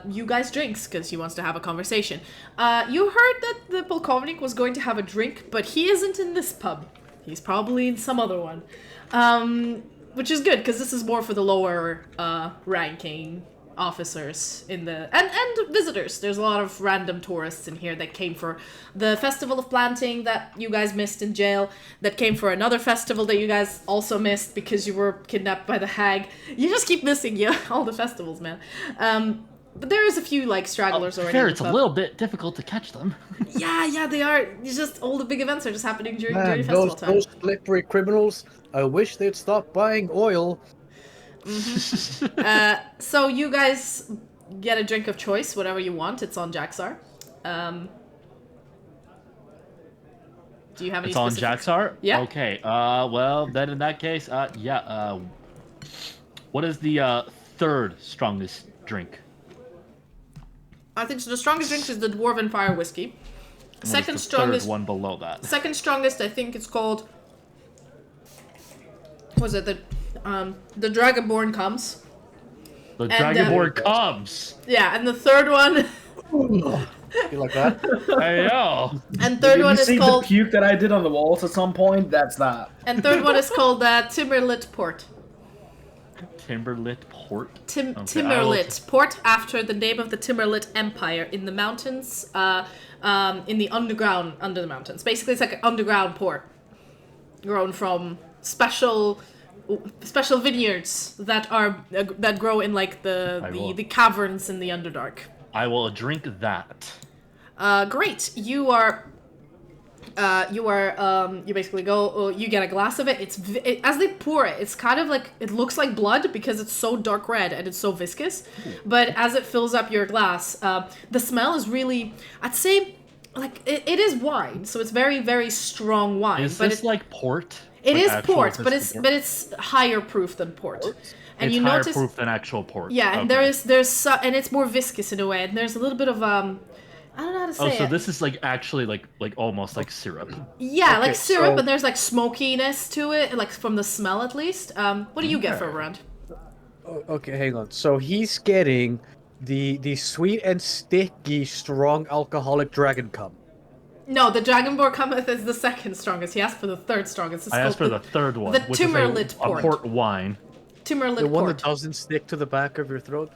you guys drinks because he wants to have a conversation. You heard that the polkovnik was going to have a drink, but he isn't in this pub. He's probably in some other one. Which is good, because this is more for the lower ranking officers in the... And visitors. There's a lot of random tourists in here that came for the Festival of Planting that you guys missed in jail, that came for another festival that you guys also missed because you were kidnapped by the hag. You just keep missing all the festivals, man. But there is a few, like, stragglers already. Fair, it's a little bit difficult to catch them. Yeah, they are. It's just all the big events are just happening during festival time. Those slippery criminals. I wish they'd stop buying oil. Mm-hmm. So you guys get a drink of choice, whatever you want. It's on Jaxar. Do you have any? It's on Jaxar? Yeah. Okay. Well, then in that case, yeah. What is the third strongest drink? I think the strongest drink is the Dwarven Fire Whiskey. Second strongest. Third one below that. Second strongest, I think it's called. Was it the Dragonborn Comes? The Dragonborn Comes. Yeah, and the third one. You like that? I know. And third one is called. The puke that I did on the walls at some point? That's that. And third one is called Timberlit Port. Timberlit Port? Timberlit Port, after the name of the Timberlit Empire in the mountains, in the underground, under the mountains. Basically, it's like an underground port, grown from special vineyards that grow in like the caverns in the Underdark. I will drink that. Great. You basically go, you get a glass of it. As they pour it, it's kind of like, it looks like blood because it's so dark red and it's so viscous. But as it fills up your glass, the smell is really, I'd say, like, it is wine. So it's very, very strong wine. Is this like port? It is port, but it's higher proof than port. And it's you higher notice, proof than actual port. Yeah, and there's and it's more viscous in a way, and there's a little bit of I don't know how to say it. Oh, so this is like actually like almost like syrup. Yeah, okay, like syrup, and there's like smokiness to it, like from the smell at least. What do you get for a round? Okay, hang on. So he's getting the sweet and sticky, strong alcoholic dragon cum. No, the Dragonborn cometh is the second strongest. He asked for the third strongest. I asked for the third one, the which Timberlit is a port wine. Timberlit the one port. that doesn't stick to the back of your throat.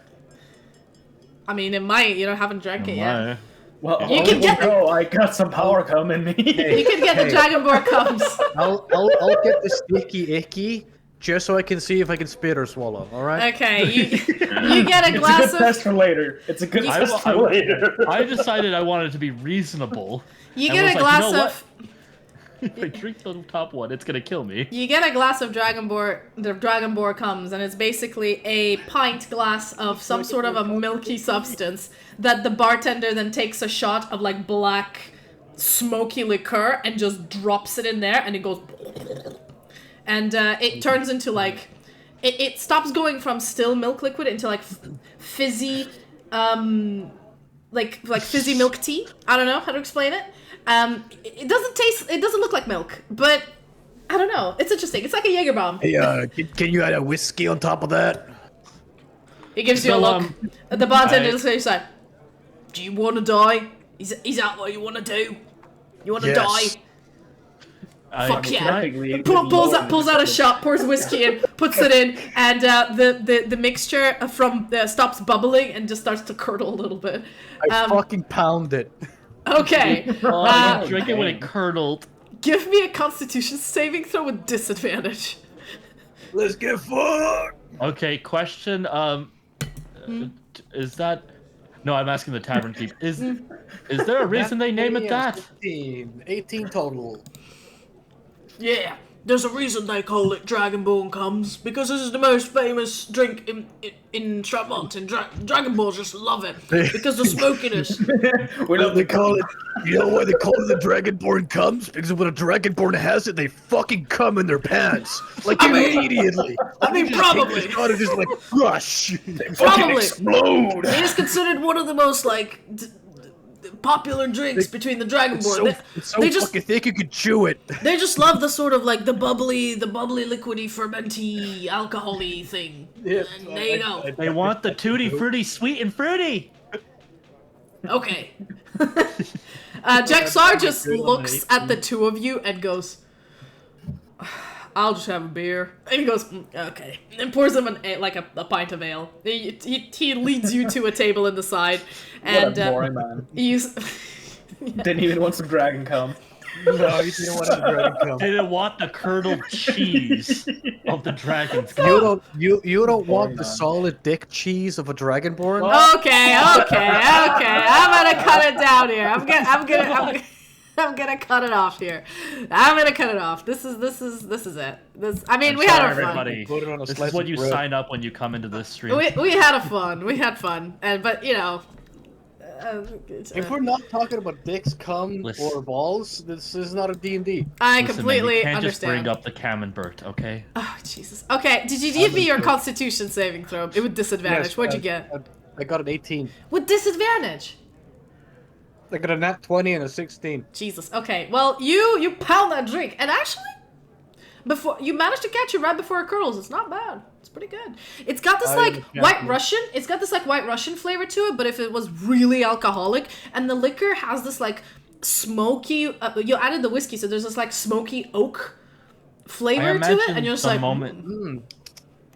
I mean, it might. You haven't drank it yet. Well, you can get. I got some power cum in me. You can get the Dragonborn comes. I'll get the sticky icky just so I can see if I can spit or swallow. All right. Okay, you get a glass It's a good test for later. It's a good test for later. I decided I wanted to be reasonable. You get a glass of. If I drink the top one, it's gonna kill me. You get a glass of Dragonborn. The Dragonborn comes, and it's basically a pint glass of some sort of a milky substance that the bartender then takes a shot of like black, smoky liqueur and just drops it in there, and it goes, and it turns into like, it stops going from still milk liquid into like fizzy, like fizzy milk tea. I don't know how to explain it. It doesn't look like milk, but I don't know. It's interesting. It's like a Jaeger bomb. Hey, can you add a whiskey on top of that? He gives you a look. The bartender says, "Do you want to die? Is that what you want to do? You want to die?" Fuck yeah! Pulls out a shot, pours whiskey in, puts it in, and the mixture stops bubbling and just starts to curdle a little bit. I fucking pound it. Okay. Drink it when it curdled. Give me a Constitution saving throw with disadvantage. Let's get fucked. Okay, question. Is that? No, I'm asking the tavern keep. Is there a reason they name it that? 18 total. Yeah, there's a reason they call it Dragonborn Comes, because this is the most famous drink in Trapmont, and Dragonborns just love it, because the smokiness. They call it, you know why they call it the Dragonborn Comes? Because when a Dragonborn has it, they fucking come in their pants. Like, immediately. Probably. It's gotta just, like, rush. They Probably. explode. It is considered one of the most, like, popular drinks between the Dragonborn. It's so fucking thick you could chew it. They just love the sort of like the bubbly, liquidy, fermenty, alcohol-y thing. Yeah, and there you go. They want the tutti frutti, sweet and fruity. Okay. Jaxar just looks at the two of you and goes, I'll just have a beer. And he goes, okay. And pours him a pint of ale. He leads you to a table in the side. And, what a boring man. Yeah. Didn't even want some dragon cum. No, you didn't want the dragon cum. They didn't want the curdled cheese of the dragon's You don't want the solid dick cheese of a Dragonborn? Okay. I'm gonna cut it down here. I'm gonna cut it off here. I'm gonna cut it off. This is it. We had our fun. Everybody. This is what you sign up when you come into this stream. We had fun. But you know. If we're not talking about dicks, cum, or balls, this is not a D&D. I completely man, you can't understand. just bring up the Camembert, okay? Oh, Jesus. Okay, did you give me your Constitution saving throw? It with disadvantage. Yes, What'd you get? I got an 18. With disadvantage? I got a nat 20 and a 16. Jesus. Okay, well, you pound that drink, and actually, before you managed to catch it right before it curdles. It's not bad. It's pretty good. It's got this white Russian. It's got this like white Russian flavor to it. But if it was really alcoholic, and the liquor has this like smoky. You added the whiskey, so there's this like smoky oak flavor to it, and you're just like,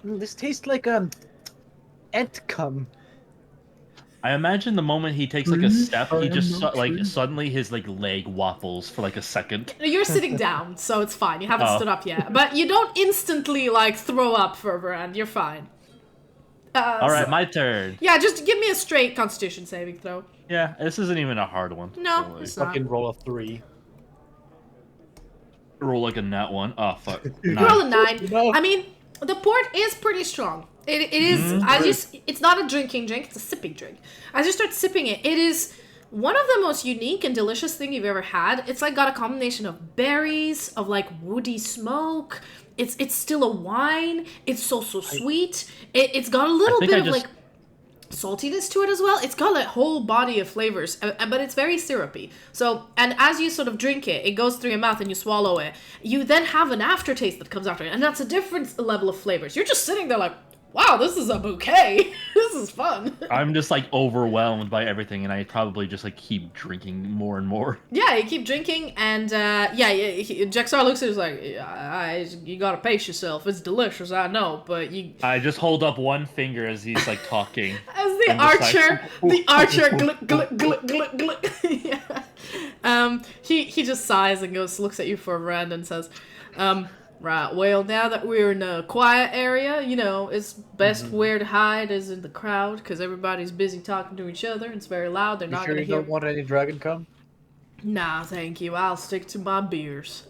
this tastes like ant cum. I imagine the moment he takes like a step, he just suddenly his like leg waffles for like a second. You're sitting down, so it's fine. You haven't stood up yet, but you don't instantly like throw up, Ferberand. You're fine. All right, my turn. Yeah, just give me a straight Constitution saving throw. Yeah, this isn't even a hard one. No, it's not. Fucking roll a 3. Roll like a nat 1. Oh fuck. Roll a 9. No. I mean, the port is pretty strong. It is. It's not a drinking drink. It's a sipping drink. As you start sipping it, it is one of the most unique and delicious thing you've ever had. It's like got a combination of berries, of like woody smoke. It's still a wine. It's so sweet. It's got a little bit of like saltiness to it as well. It's got a whole body of flavors, but it's very syrupy. So, and as you sort of drink it, it goes through your mouth and you swallow it. You then have an aftertaste that comes after it, and that's a different level of flavors. You're just sitting there like, wow, this is a bouquet. This is fun. I'm just like overwhelmed by everything, and I probably just like keep drinking more and more. Yeah, you keep drinking, and Jaxar looks at it like, you gotta pace yourself. It's delicious, I know, but you. I just hold up one finger as he's like talking. As the archer, gluck gluck gluck gluck gluck. Yeah. He just sighs and looks at you for a rand and says, right, well, now that we're in a quiet area, you know, it's best where to hide is in the crowd, because everybody's busy talking to each other, and it's very loud, they're not going to hear... You don't want any dragon cum? Nah, thank you, I'll stick to my beers.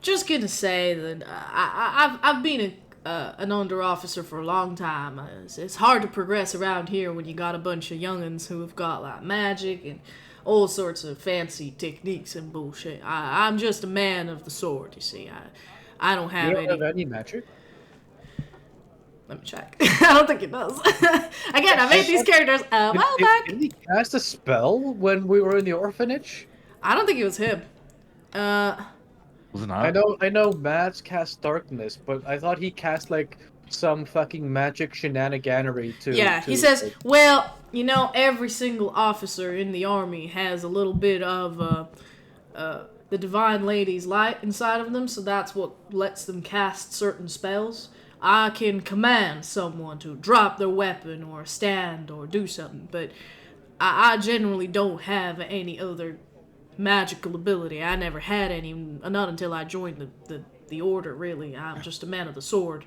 Just gonna say that I've been an under officer for a long time. It's hard to progress around here when you got a bunch of young'uns who have got, like, magic and all sorts of fancy techniques and bullshit. I'm just a man of the sword, you see. I don't have any... You don't have any magic? Let me check. I don't think it does. Again, I made these characters a while back. Did he cast a spell when we were in the orphanage? I don't think it was him. Was it not? I know Mads cast darkness, but I thought he cast like some fucking magic shenaniganery too. Yeah, he says, well, you know, every single officer in the army has a little bit of the Divine Lady's light inside of them, so that's what lets them cast certain spells. I can command someone to drop their weapon or stand or do something, but I generally don't have any other magical ability. I never had any, not until I joined the order, really. I'm just a man of the sword.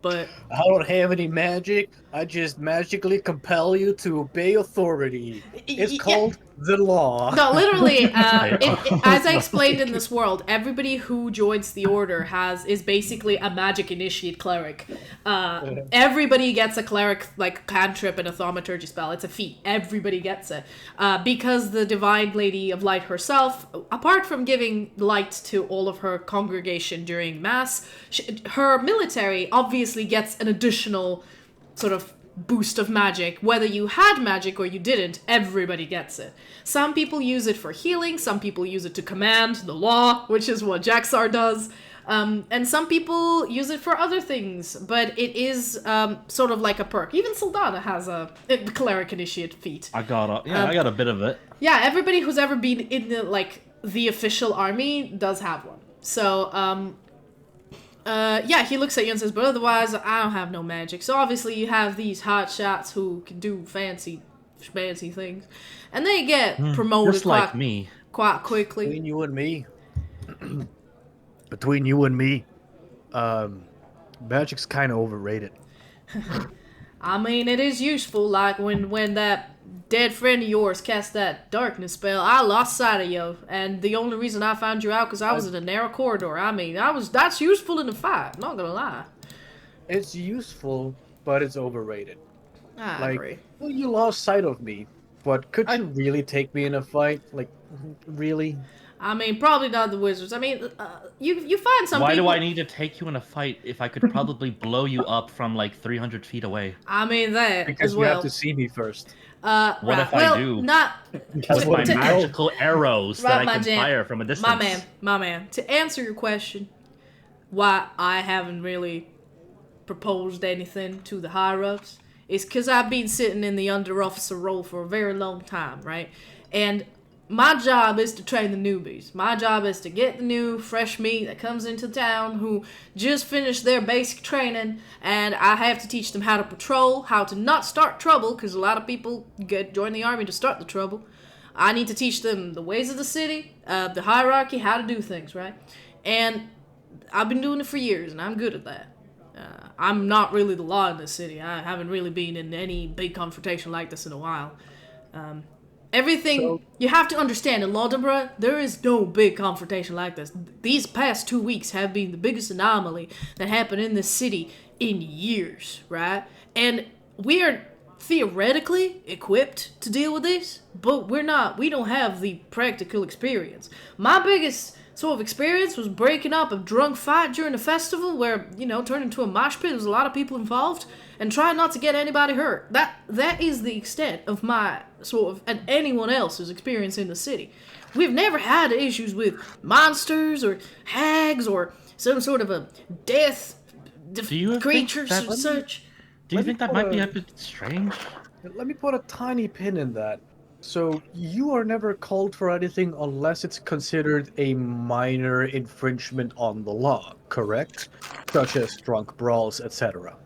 But I don't have any magic. I just magically compel you to obey authority. It's called the law. no, literally, as I explained in this world, everybody who joins the order is basically a magic initiate cleric. Everybody gets a cleric like cantrip and a thaumaturgy spell. It's a feat. Everybody gets it because the Divine Lady of Light herself, apart from giving light to all of her congregation during mass, her military obviously gets an additional sort of boost of magic. Whether you had magic or you didn't, everybody gets it. Some people use it for healing, some people use it to command the law, which is what Jaxar does, and some people use it for other things, but it is sort of like a perk. Even Saldana has a cleric initiate feat. I got a bit of it. Yeah, everybody who's ever been in the official army does have one. So, yeah, he looks at you and says, but otherwise, I don't have no magic. So obviously you have these hot shots who can do fancy things. And they get promoted just like me. Quite quickly. Between you and me, magic's kind of overrated. I mean, it is useful, like when that dead friend of yours cast that darkness spell, I lost sight of you, and the only reason I found you out because I was in a narrow corridor. I mean, that's useful in the fight, not gonna lie. It's useful, but it's overrated. I agree. Well, you lost sight of me, but could you really take me in a fight? Like, really? I mean, probably not the wizards. I mean, you find some Why people... do I need to take you in a fight if I could probably blow you up from like 300 feet away? I mean, that because as well. You have to see me first. What if I do? Not with my magical arrows that I can fire from a distance. My man. To answer your question, why I haven't really proposed anything to the higher-ups is because I've been sitting in the under-officer role for a very long time, right? And my job is to train the newbies. My job is to get the new, fresh meat that comes into town who just finished their basic training, and I have to teach them how to patrol, how to not start trouble, because a lot of people join the army to start the trouble. I need to teach them the ways of the city, the hierarchy, how to do things, right? And I've been doing it for years, and I'm good at that. I'm not really the law in this city. I haven't really been in any big confrontation like this in a while. You have to understand, in Lodebra, there is no big confrontation like this. These past 2 weeks have been the biggest anomaly that happened in this city in years, right? And we are theoretically equipped to deal with this, but we don't have the practical experience. My biggest sort of experience was breaking up a drunk fight during a festival where, turned into a mosh pit. There was a lot of people involved, and trying not to get anybody hurt. That is the extent of my sort of, and anyone else's experience in the city. We've never had issues with monsters or hags or some sort of a death creatures or such. Do you think that might be a bit strange? Let me put a tiny pin in that. So, you are never called for anything unless it's considered a minor infringement on the law, correct? Such as drunk brawls, etc.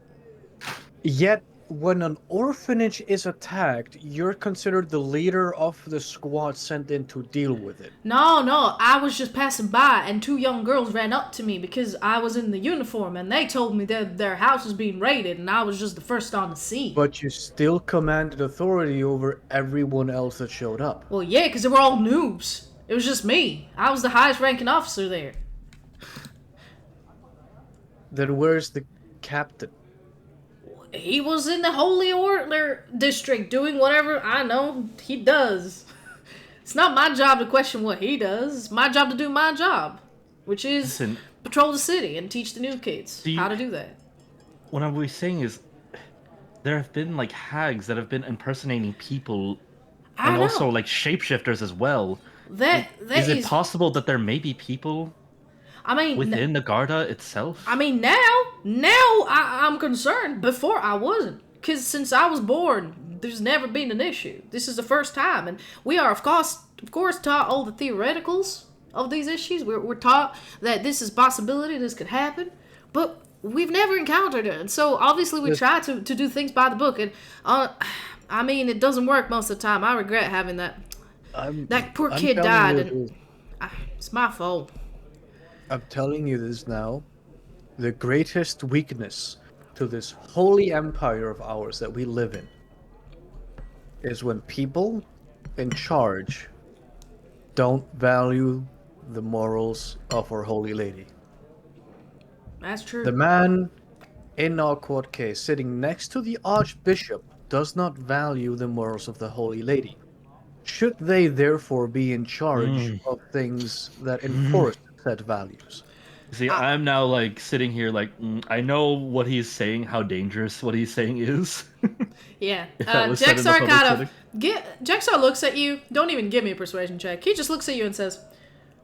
Yet, when an orphanage is attacked, you're considered the leader of the squad sent in to deal with it. No, I was just passing by, and 2 young girls ran up to me because I was in the uniform, and they told me that their house was being raided, and I was just the first on the scene. But you still commanded authority over everyone else that showed up. Well, yeah, because they were all noobs. It was just me. I was the highest ranking officer there. Then where's the captain? He was in the Holy Order district doing whatever I know he does. It's not my job to question what he does. It's my job to do my job, which is patrol the city and teach the new kids how to do that. What I was saying is, there have been hags that have been impersonating people, and also shapeshifters as well. Is it possible that there may be people? Within the Garda itself? I mean, now I'm concerned. Before I wasn't. Because since I was born, there's never been an issue. This is the first time, and we are, of course, taught all the theoreticals of these issues. We're taught that this is a possibility, this could happen, but we've never encountered it. And so, obviously, we try to do things by the book, and I mean, it doesn't work most of the time. I regret having that. That poor kid died, and it's my fault. I'm telling you this now. The greatest weakness to this holy empire of ours that we live in is when people in charge don't value the morals of our holy lady. That's true. The man in our court case sitting next to the archbishop does not value the morals of the holy lady. Should they therefore be in charge of things that enforce said values? See, I'm now like sitting here like I know what he's saying, how dangerous what he's saying is. Yeah. Jexar Jexar looks at you. Don't even give me a persuasion check. He just looks at you and says,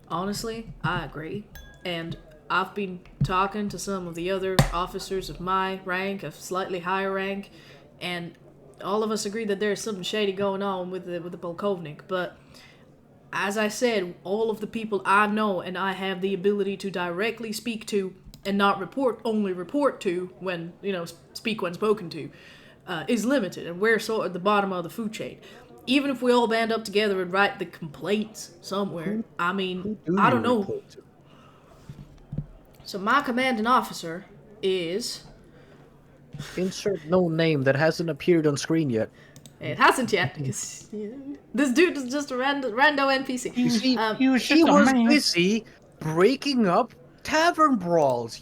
"Honestly, I agree. And I've been talking to some of the other officers of my rank, of slightly higher rank, and all of us agree that there's something shady going on with the Polkovnik. But as I said, all of the people I know and I have the ability to directly speak to and not only report to when, speak when spoken to, is limited. And we're sort of at the bottom of the food chain. Even if we all band up together and write the complaints somewhere, I don't know. So my commanding officer is... Insert no name that hasn't appeared on screen yet. It hasn't yet, because this dude is just a rando NPC. You see, he was busy breaking up tavern brawls.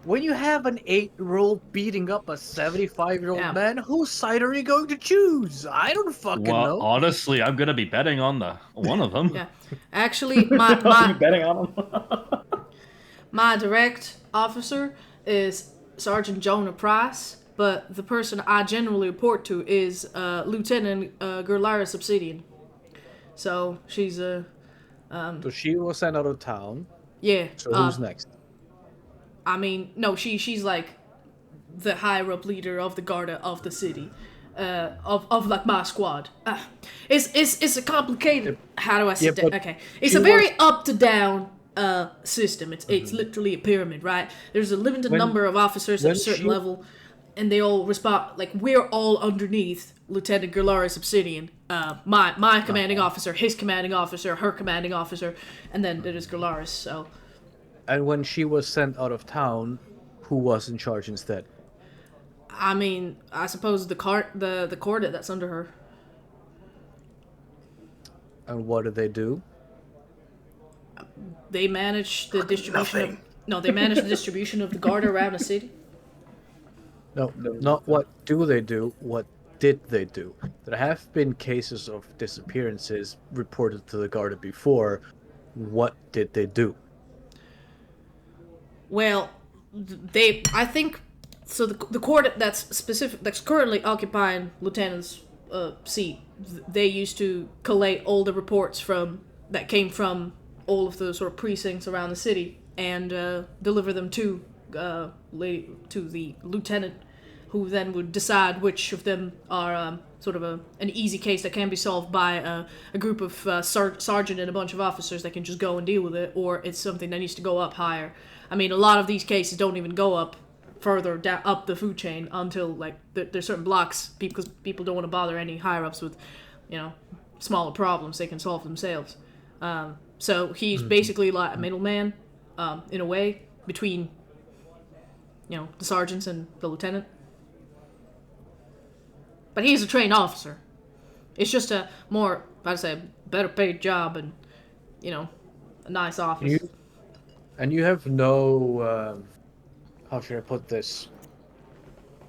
When you have an 8-year-old beating up a 75-year-old man, whose side are you going to choose? I don't fucking know. Honestly, I'm going to be betting on one of them. Yeah. Actually, my betting on them. my direct officer is Sergeant Jonah Price, but the person I generally report to is Lieutenant Gerlaris Obsidian. So she's a... So she was sent out of town. Yeah. So who's next? No, she's like the higher up leader of the Garda of the city. Of like my squad. It's a complicated... How do I say that? Okay. It's a very up-to-down system. It's literally a pyramid, right? There's a limited number of officers at a certain level, and they all respond. Like, we're all underneath Lieutenant Gerlaris Obsidian, my commanding officer, his commanding officer, her commanding officer, and then there's Gerlaris. So, and when she was sent out of town, who was in charge instead? I suppose the coordinate that's under her. And what did they do? They manage the distribution. They manage the distribution of the Garda around the city. No, not what do they do. What did they do? There have been cases of disappearances reported to the Garda before. What did they do? Well, I think, so the coordinate that's currently occupying Lieutenant's seat, they used to collate all the reports that came from all of the sort of precincts around the city and deliver them to the lieutenant, who then would decide which of them are sort of an easy case that can be solved by a group of sergeant and a bunch of officers that can just go and deal with it, or it's something that needs to go up higher. A lot of these cases don't even go up further down up the food chain until like there's certain blocks because people don't want to bother any higher ups with smaller problems they can solve themselves. So he's basically like a middleman, in a way, between, the sergeants and the lieutenant. But he's a trained officer. It's just a more, better paid job and, a nice office. And you have no, how should I put this?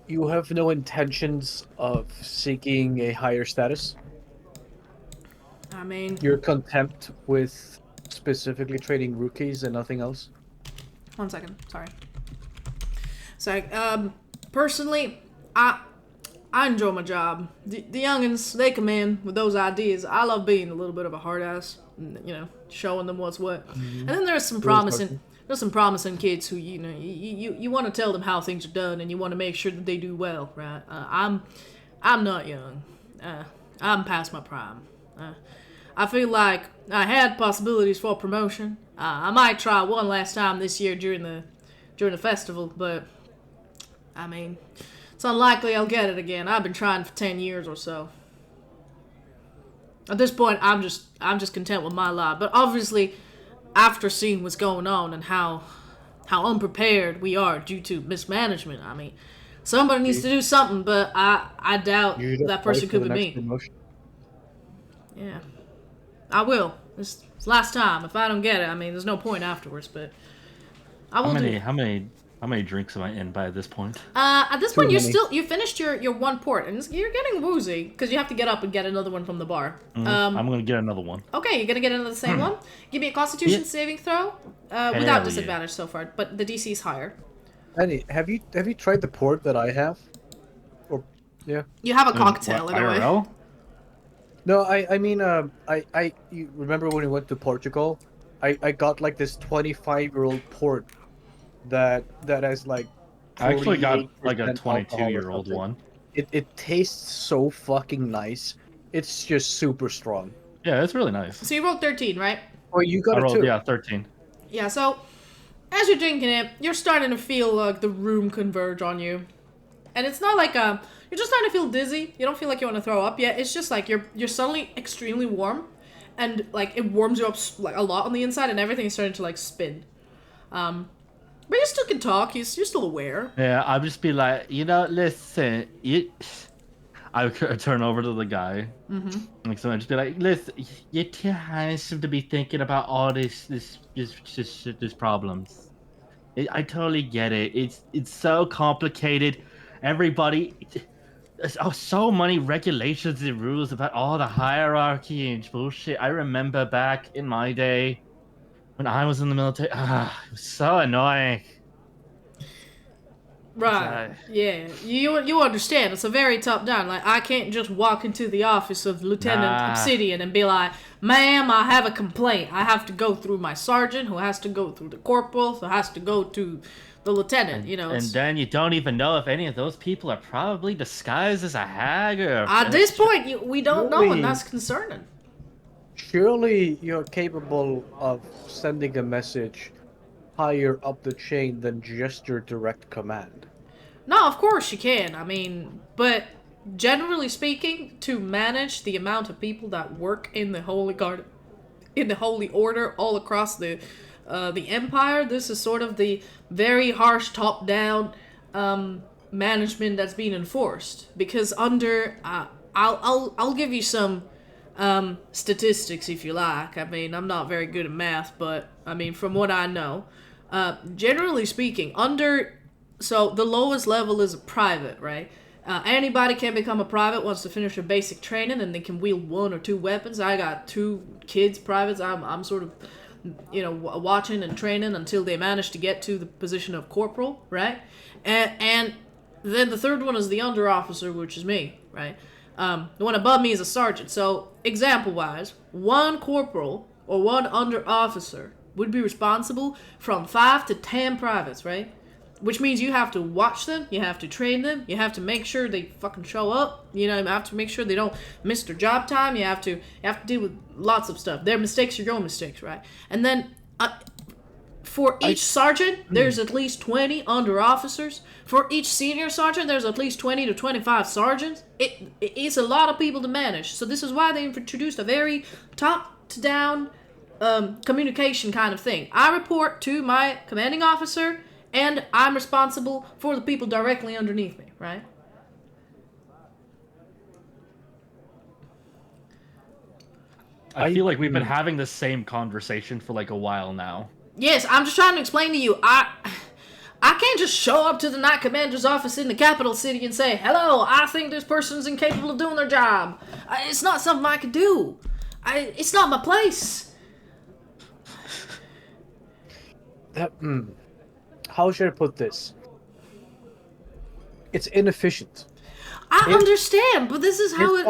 You have no intentions of seeking a higher status? You're content with specifically training rookies and nothing else? 1 second, sorry. So, personally, I enjoy my job. The youngins, they come in with those ideas. I love being a little bit of a hard ass, showing them what's what. Mm-hmm. And then there's some promising kids who, you want to tell them how things are done and you want to make sure that they do well, right? I'm not young. I'm past my prime. I feel like I had possibilities for promotion. I might try one last time this year during the festival, but I mean, it's unlikely I'll get it again. I've been trying for 10 years or so. At this point, I'm just content with my lot. But obviously, after seeing what's going on and how unprepared we are due to mismanagement, I mean, somebody needs to do something. But I doubt that person could be me. Promotion. Yeah, I will. It's last time. If I don't get it, I mean, there's no point afterwards. But I will do. How many drinks am I in by this point? At this point, you finished your one port, and you're getting woozy because you have to get up and get another one from the bar. I'm gonna get another one. Okay, you're gonna get another same one. Give me a Constitution saving throw, without disadvantage so far, but the DC is higher. Annie, have you tried the port that I have? Or yeah. You have a cocktail in a way. IRL? No, I mean, you remember when we went to Portugal? I got like this 25-year-old port that has like. I actually got like a 22-year-old one. It tastes so fucking nice. It's just super strong. Yeah, it's really nice. So you rolled 13, right? Oh, you got it too. Yeah, 13. Yeah. So as you're drinking it, you're starting to feel like the room converge on you, and it's not like you're just starting to feel dizzy. You don't feel like you want to throw up yet. It's just like you're suddenly extremely warm, and like it warms you up like a lot on the inside, and everything is starting to like spin. But you still can talk. You're still aware. Yeah, I'll just be like, listen, I would turn over to the guy. Mm-hmm. Like, so I'd just be like, listen, you're too handsome to be thinking about all this problems. I totally get it. It's so complicated. Everybody, so many regulations and rules about all the hierarchy and bullshit. I remember back in my day when I was in the military. It was so annoying. Right. Yeah. You understand. It's a very top down. Like, I can't just walk into the office of Lieutenant Obsidian and be like, ma'am, I have a complaint. I have to go through my sergeant, who has to go through the corporal, who has to go to the lieutenant, And then you don't even know if any of those people are probably disguised as a hag or... At this point, we don't know, and that's concerning. Surely you're capable of sending a message higher up the chain than just your direct command. No, of course you can. I mean, but generally speaking, to manage the amount of people that work in the Holy Guard, in the Holy Order all across the Empire, this is sort of the very harsh top-down management that's being enforced. Because under, I'll give you some statistics if you like. I mean, I'm not very good at math, but I mean, from what I know, generally speaking, so the lowest level is a private, right? Anybody can become a private once they finish their basic training, and they can wield 1 or 2 weapons. I got 2 kids privates. I'm sort of, watching and training until they manage to get to the position of corporal, right? And then the third one is the under officer, which is me, right? The one above me is a sergeant. So, example-wise, 1 corporal or 1 under officer would be responsible from 5 to 10 privates, right? Which means you have to watch them, you have to train them, you have to make sure they fucking show up, you have to make sure they don't miss their job time, you have to deal with lots of stuff. Their mistakes are your mistakes, right? And then for each sergeant, there's at least 20 under officers. For each senior sergeant, there's at least 20 to 25 sergeants. It's a lot of people to manage. So this is why they introduced a very top-to-down communication kind of thing. I report to my commanding officer, and I'm responsible for the people directly underneath me, right? I feel like we've been having the same conversation for like a while now. Yes, I'm just trying to explain to you, I can't just show up to the Knight Commander's office in the capital city and say, hello, I think this person's incapable of doing their job. It's not something I could do. It's not my place. How should I put this? It's inefficient. I understand, but this is how If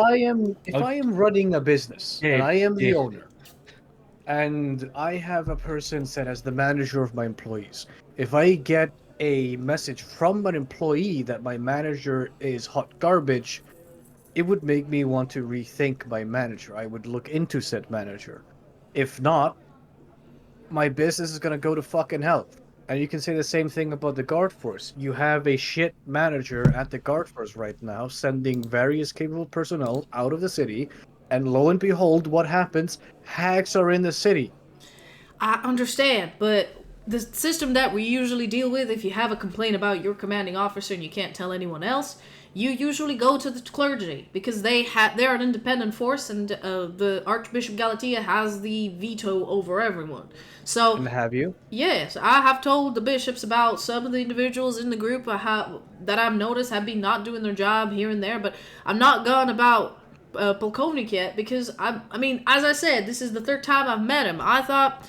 I am running a business and I am the owner, and I have a person set as the manager of my employees, if I get a message from an employee that my manager is hot garbage, it would make me want to rethink my manager. I would look into said manager. If not, my business is gonna go to fucking hell. And you can say the same thing about the guard force. You have a shit manager at the guard force right now, sending various capable personnel out of the city, and lo and behold, what happens? Hags are in the city. I understand, but the system that we usually deal with, if you have a complaint about your commanding officer and you can't tell anyone else, you usually go to the clergy because they're an independent force, and the Archbishop Galatea has the veto over everyone. So, And have you? yes, I have told the bishops about some of the individuals in the group that I've noticed have been not doing their job here and there, but I'm not gone about Polkovnik yet because, I mean, as I said, this is the third time I've met him. I thought,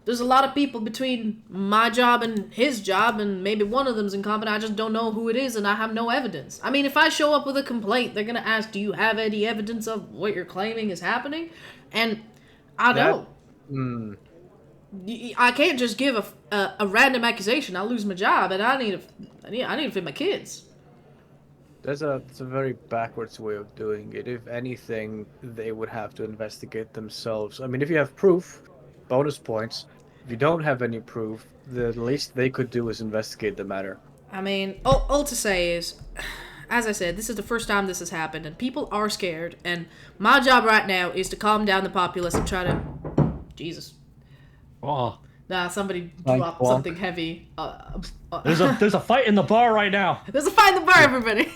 there's a lot of people between my job and his job, and maybe one of them's incompetent. I just don't know who it is, and I have no evidence. I mean, if I show up with a complaint, they're going to ask, do you have any evidence of what you're claiming is happening? And I don't. I can't just give a random accusation. I'll lose my job, and I need to feed my kids. It's a very backwards way of doing it. If anything, they would have to investigate themselves. I mean, if you have proof, bonus points. If you don't have any proof, the least they could do is investigate the matter. I mean, all to say is, as I said, this is the first time this has happened, and people are scared, and my job right now is to calm down the populace and try to... Jesus. Oh. Nah, somebody dropped something heavy. There's a fight in the bar right now. There's a fight in the bar, everybody.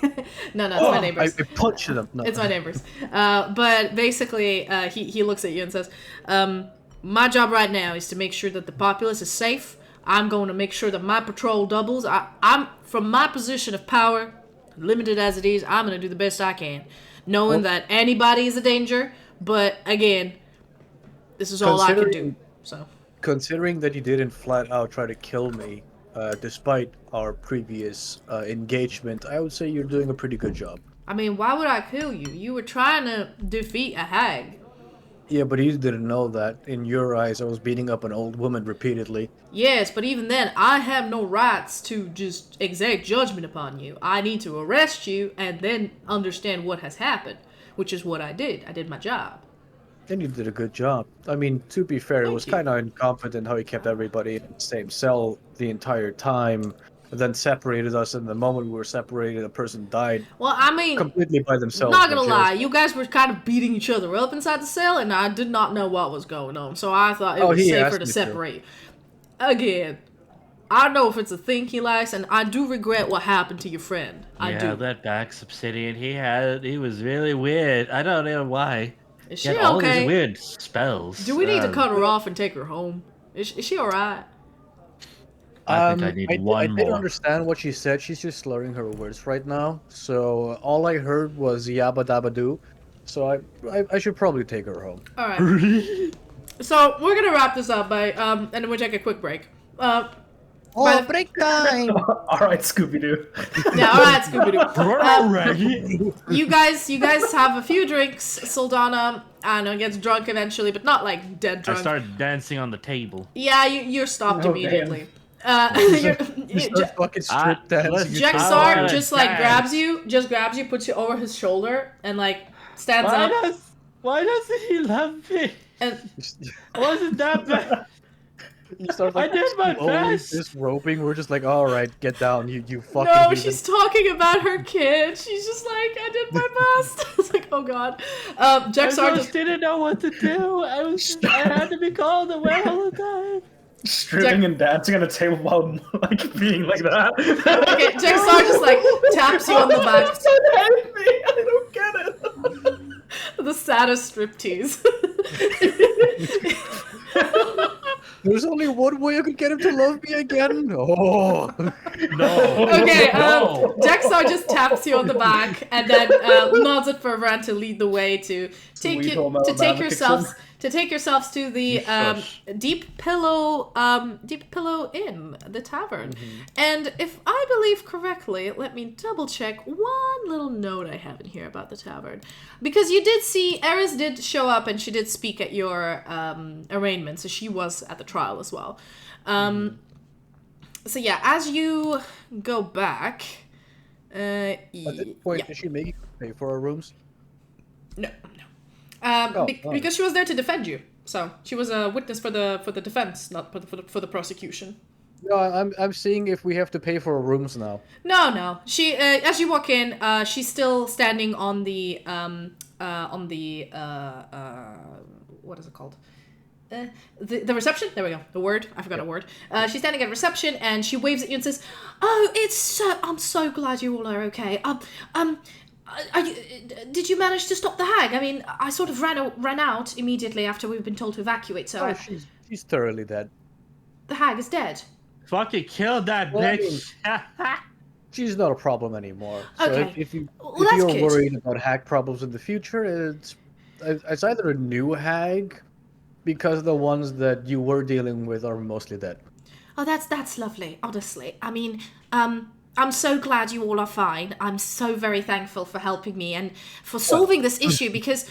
no, it's my neighbors. I punched them. No. It's my neighbors. But basically, he looks at you and says, my job right now is to make sure that the populace is safe. I'm going to make sure that my patrol doubles. I'm from my position of power, limited as it is, I'm going to do the best I can, knowing that anybody is a danger. But again, this is all I can do. So, considering that you didn't flat out try to kill me, despite our previous engagement, I would say you're doing a pretty good job. I mean, why would I kill you? You were trying to defeat a hag. Yeah, but you didn't know that. In your eyes, I was beating up an old woman repeatedly. Yes, but even then, I have no rights to just exact judgment upon you. I need to arrest you and then understand what has happened, which is what I did. I did my job. And you did a good job. I mean, to be fair, it was kind of incompetent how he kept everybody in the same cell the entire time, and then separated us, and the moment we were separated, a person died. Well, I mean, completely by themselves. Not gonna lie, you guys were kind of beating each other up inside the cell, and I did not know what was going on, so I thought it was safer to separate. Again, I don't know if it's a thing he likes, and I do regret what happened to your friend. I do. Yeah, that back obsidian he was really weird. I don't know why. Is she okay? All these weird spells. Do we need to cut her off and take her home? Is she alright? I think I need one more. I did understand what she said. She's just slurring her words right now. So all I heard was yabba dabba doo. So I should probably take her home. All right. So we're gonna wrap this up by and then we'll take a quick break. Break time! Alright, Scooby-Doo. Yeah, alright, Scooby-Doo. You guys have a few drinks. Saldana, I don't know, gets drunk eventually, but not like dead drunk. I started dancing on the table. Yeah, you're stopped immediately. Fucking strip dancing. Jexar just like grabs you, puts you over his shoulder, and like stands up. Why doesn't he love me? And wasn't that bad? You start like, I did my best. This roping, we're just like, all right, get down, you fucking. No, she's talking about her kid. She's just like, I did my best. It's like, oh god. Jexar just didn't know what to do. I had to be called away all the time. Stripping and dancing on a table while like being like that. Okay, Jexar just like taps you on the back. Help me! I don't get it. The saddest striptease. There's only one way I could get him to love me again. Oh no. Okay, no. Jexar just taps you on the back and then nods at Fervran to lead the way to take yourselves to the Deep Pillow Inn, the tavern. Mm-hmm. And if I believe correctly, let me double check one little note I have in here about the tavern, because you did see Eris did show up and she did speak at your arraignment, so she was at the trial as well. So yeah, as you go back, at this point, is she making pay for our rooms? No. Oh, Because she was there to defend you. So she was a witness for the defense, not for the prosecution. No, I'm seeing if we have to pay for our rooms now. No. She as you walk in, she's still standing on the what is it called? The reception. There we go. The word. I forgot a word. She's standing at reception and she waves at you and says, "Oh, I'm so glad you all are okay. Did you manage to stop the hag? I mean, I sort of ran out immediately after we've been told to evacuate. So she's thoroughly dead. The hag is dead. Fucking killed that bitch. She's not a problem anymore. Okay. So if you're good. worried about hag problems in the future, it's either a new hag, because the ones that you were dealing with are mostly dead. Oh, that's lovely. Honestly, I mean, I'm so glad you all are fine. I'm so very thankful for helping me and for solving this issue because,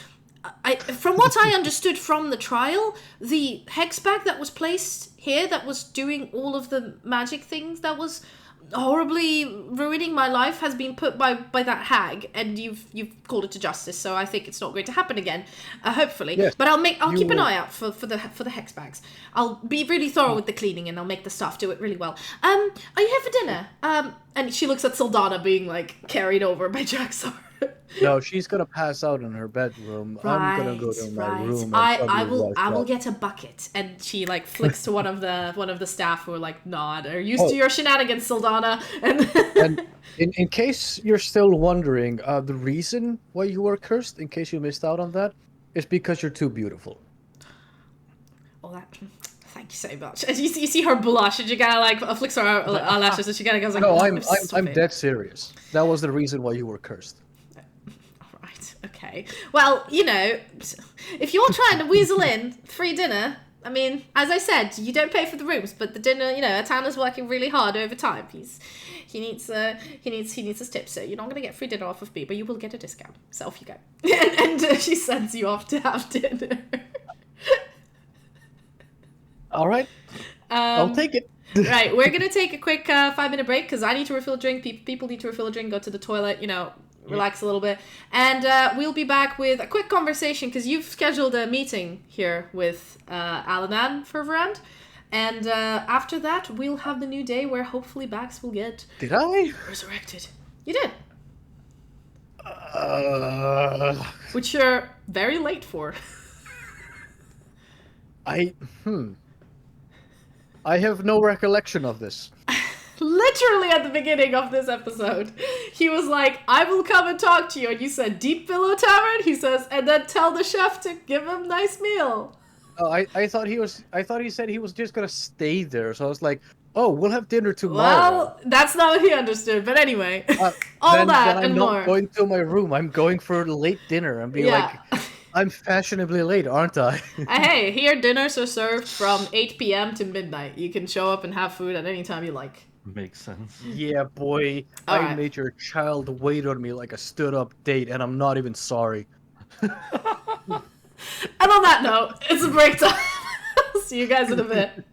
from what I understood from the trial, the hex bag that was placed here that was doing all of the magic things that was horribly ruining my life has been put by that hag, and you've called it to justice. So I think it's not going to happen again, hopefully. Yes, but I'll keep an eye out for the hex bags. I'll be really thorough with the cleaning, and I'll make the staff do it really well. Are you here for dinner? And she looks at Sylfania being like carried over by Jaxar. No, she's gonna pass out in her bedroom. I'm gonna go to my room. I will get a bucket, and she like flicks to one of the staff who are like, nod. Are used to your shenanigans, Sylfania. And in case you're still wondering, the reason why you were cursed, in case you missed out on that, is because you're too beautiful. Thank you so much. And you see her blush, and she kind of like flicks her eyelashes, and she kind of goes like, "No, I'm dead serious. That was the reason why you were cursed." Okay. Well, if you're trying to weasel in free dinner, I mean, as I said, you don't pay for the rooms, but the dinner, Atana's working really hard over time. He needs his tips, so you're not gonna get free dinner off of me, but you will get a discount. So off you go. and she sends you off to have dinner. All right. I'll take it. Right, we're gonna take a quick 5-minute break because I need to refill a drink. People need to refill a drink, go to the toilet, relax a little bit, and we'll be back with a quick conversation because you've scheduled a meeting here with Alanan for Varand, and after that we'll have the new day where hopefully Bax will get resurrected. You did, which you're very late for. I have no recollection of this. Literally at the beginning of this episode, he was like, "I will come and talk to you," and you said, "Deep Billow Tavern." He says, and then tell the chef to give him a nice meal. Oh, I thought he said he was just gonna stay there. So I was like, "Oh, we'll have dinner tomorrow." Well, that's not what he understood. But anyway, all that and more. I'm not going to my room. I'm going for a late dinner and be like, "I'm fashionably late, aren't I?" Hey, here dinners are served from 8 p.m. to midnight. You can show up and have food at any time you like. Makes sense. Yeah, boy. I made your child wait on me like a stood-up date, and I'm not even sorry. And on that note, it's a break time. See you guys in a bit.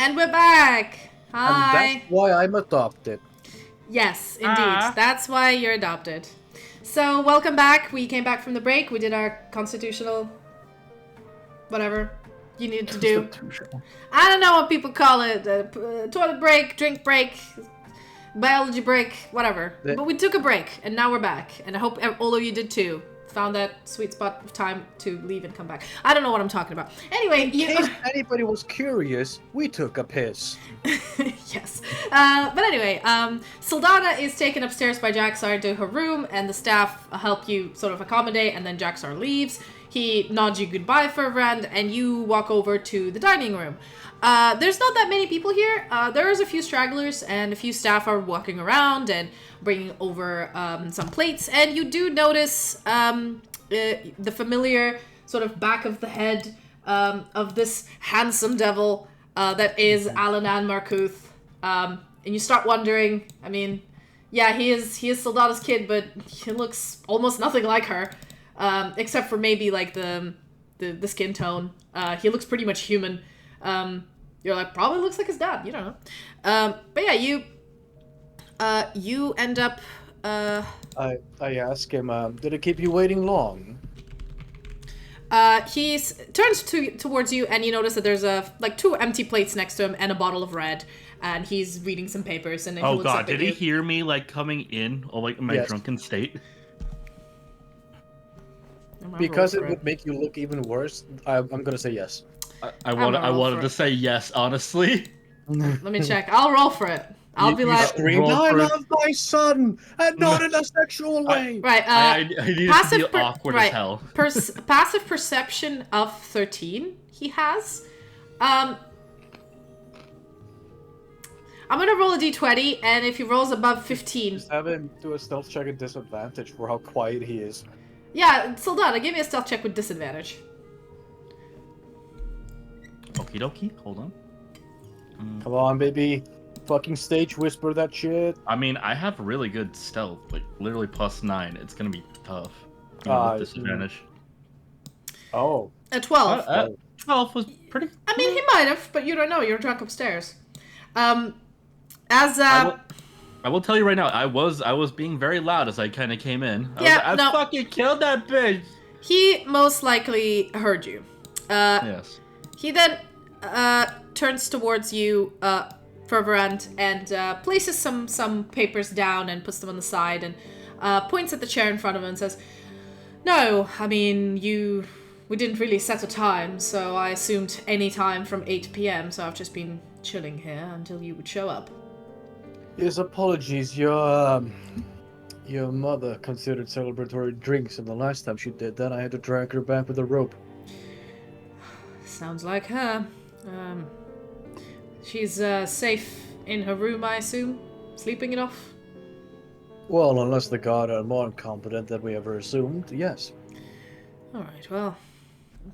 And we're back! And Hi! that's why I'm adopted. Yes, indeed. That's why you're adopted. So, welcome back. We came back from the break. We did our constitutional... whatever you needed to do. I don't know what people call it. Toilet break, drink break, biology break, whatever. But we took a break, and now we're back. And I hope all of you did too. Found that sweet spot of time to leave and come back. I don't know what I'm talking about. Anyway, in case anybody was curious, we took a piss. Yes. But anyway, Sylfania is taken upstairs by Jaxar to her room, and the staff help you sort of accommodate, and then Jaxar leaves. He nods you goodbye for a round, and you walk over to the dining room. There's not that many people here. There's a few stragglers, and a few staff are walking around and bringing over some plates. And you do notice the familiar sort of back of the head of this handsome devil that is Alanan Markuth. And you start wondering, I mean, yeah, he is Sylfania's kid, but he looks almost nothing like her. Except for maybe like the skin tone. He looks pretty much human. You're like, probably looks like his dad. You don't know. But yeah, you end up. I ask him, did it keep you waiting long? He turns towards you, and you notice that there's like 2 empty plates next to him and a bottle of red, and he's reading some papers. And then he looks up did at he you. hear me like coming in, or like in my drunken state? Because it would make you look even worse, I'm gonna say yes. I wanted to say yes, honestly. Let me check. I'll roll for it. I'll be like, I love my son, and not in a sexual way. Right. I need it to be awkward as hell. Passive perception of 13. He has. I'm gonna roll a d20, and if he rolls above 15, Just have him do a stealth check at disadvantage for how quiet he is. Yeah, Sylfania, give me a stealth check with disadvantage. Okie dokie, hold on. Come on, baby. Fucking stage whisper that shit. I mean, I have really good stealth, like literally +9. It's gonna be tough. With disadvantage. Oh. A 12. 12 was pretty. I mean, he might have, but you don't know. You're drunk upstairs. I will tell you right now, I was being very loud as I kind of came in. I fucking killed that bitch. He most likely heard you. Yes. He then turns towards you further and places some papers down and puts them on the side and points at the chair in front of him and says, "No, I mean, we didn't really set a time, so I assumed any time from 8 p.m., so I've just been chilling here until you would show up." Yes, apologies. Your mother considered celebratory drinks, and the last time she did that, I had to drag her back with a rope. Sounds like her. She's safe in her room, I assume? Sleeping it off? Well, unless the god are more incompetent than we ever assumed, yes. Alright, well,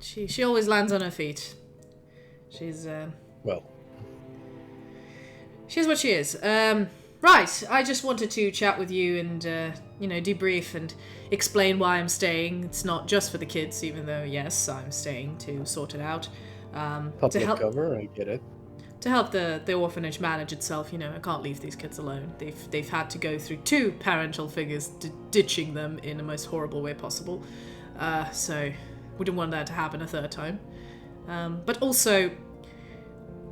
she always lands on her feet. She's, Well. She's what she is. Right, I just wanted to chat with you and, debrief and explain why I'm staying. It's not just for the kids, even though, yes, I'm staying to sort it out. Public cover, I get it. To help the orphanage manage itself, I can't leave these kids alone. They've had to go through 2 parental figures ditching them in the most horrible way possible. So, wouldn't want that to happen a 3rd time. But also,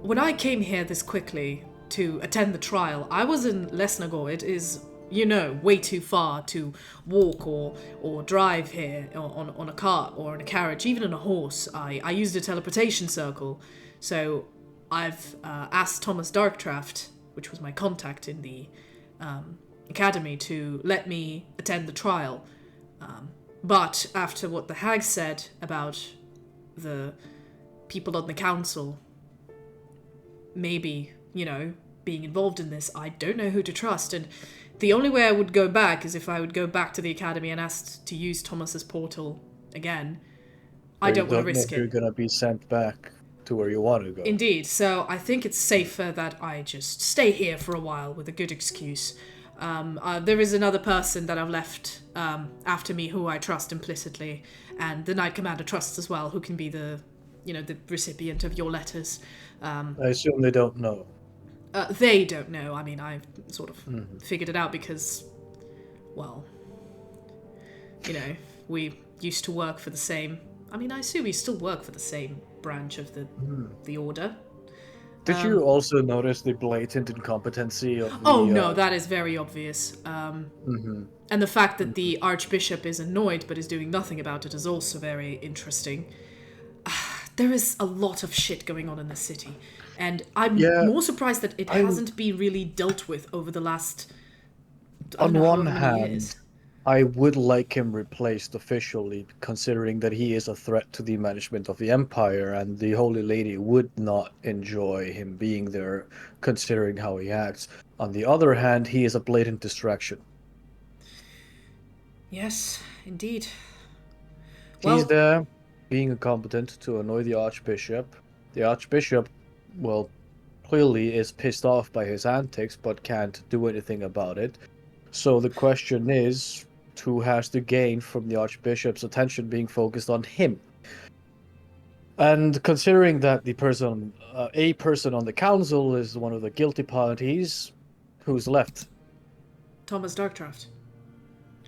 when I came here this quickly to attend the trial, I was in Lesnagor. It is, way too far to walk or drive here on a cart or in a carriage, even on a horse. I used a teleportation circle, so I've asked Thomas Darkdraft, which was my contact in the academy, to let me attend the trial. But after what the hag said about the people on the council, maybe, being involved in this, I don't know who to trust, and the only way I would go back is if I would go back to the academy and ask to use Thomas's portal again. I don't want to risk it. You're gonna be sent back to where you want to go. Indeed, so I think it's safer that I just stay here for a while with a good excuse. There is another person that I've left after me who I trust implicitly, and the Knight Commander trusts as well, who can be the the recipient of your letters. I assume they don't know. They don't know. I mean, I've sort of figured it out because, well, we used to work for the same... I mean, I assume we still work for the same branch of the Order. Did you also notice the blatant incompetency of the... Oh, no, that is very obvious. And the fact that the Archbishop is annoyed but is doing nothing about it is also very interesting. There is a lot of shit going on in the city. And I'm more surprised that it hasn't been really dealt with over the last... On one hand, I would like him replaced officially, considering that he is a threat to the management of the Empire, and the Holy Lady would not enjoy him being there, considering how he acts. On the other hand, he is a blatant distraction. Yes, indeed. He's there, being incompetent to annoy the Archbishop. The Archbishop, well, clearly is pissed off by his antics, but can't do anything about it. So the question is, who has to gain from the Archbishop's attention being focused on him? And considering that a person on the council is one of the guilty parties, who's left? Thomas Darkdraft.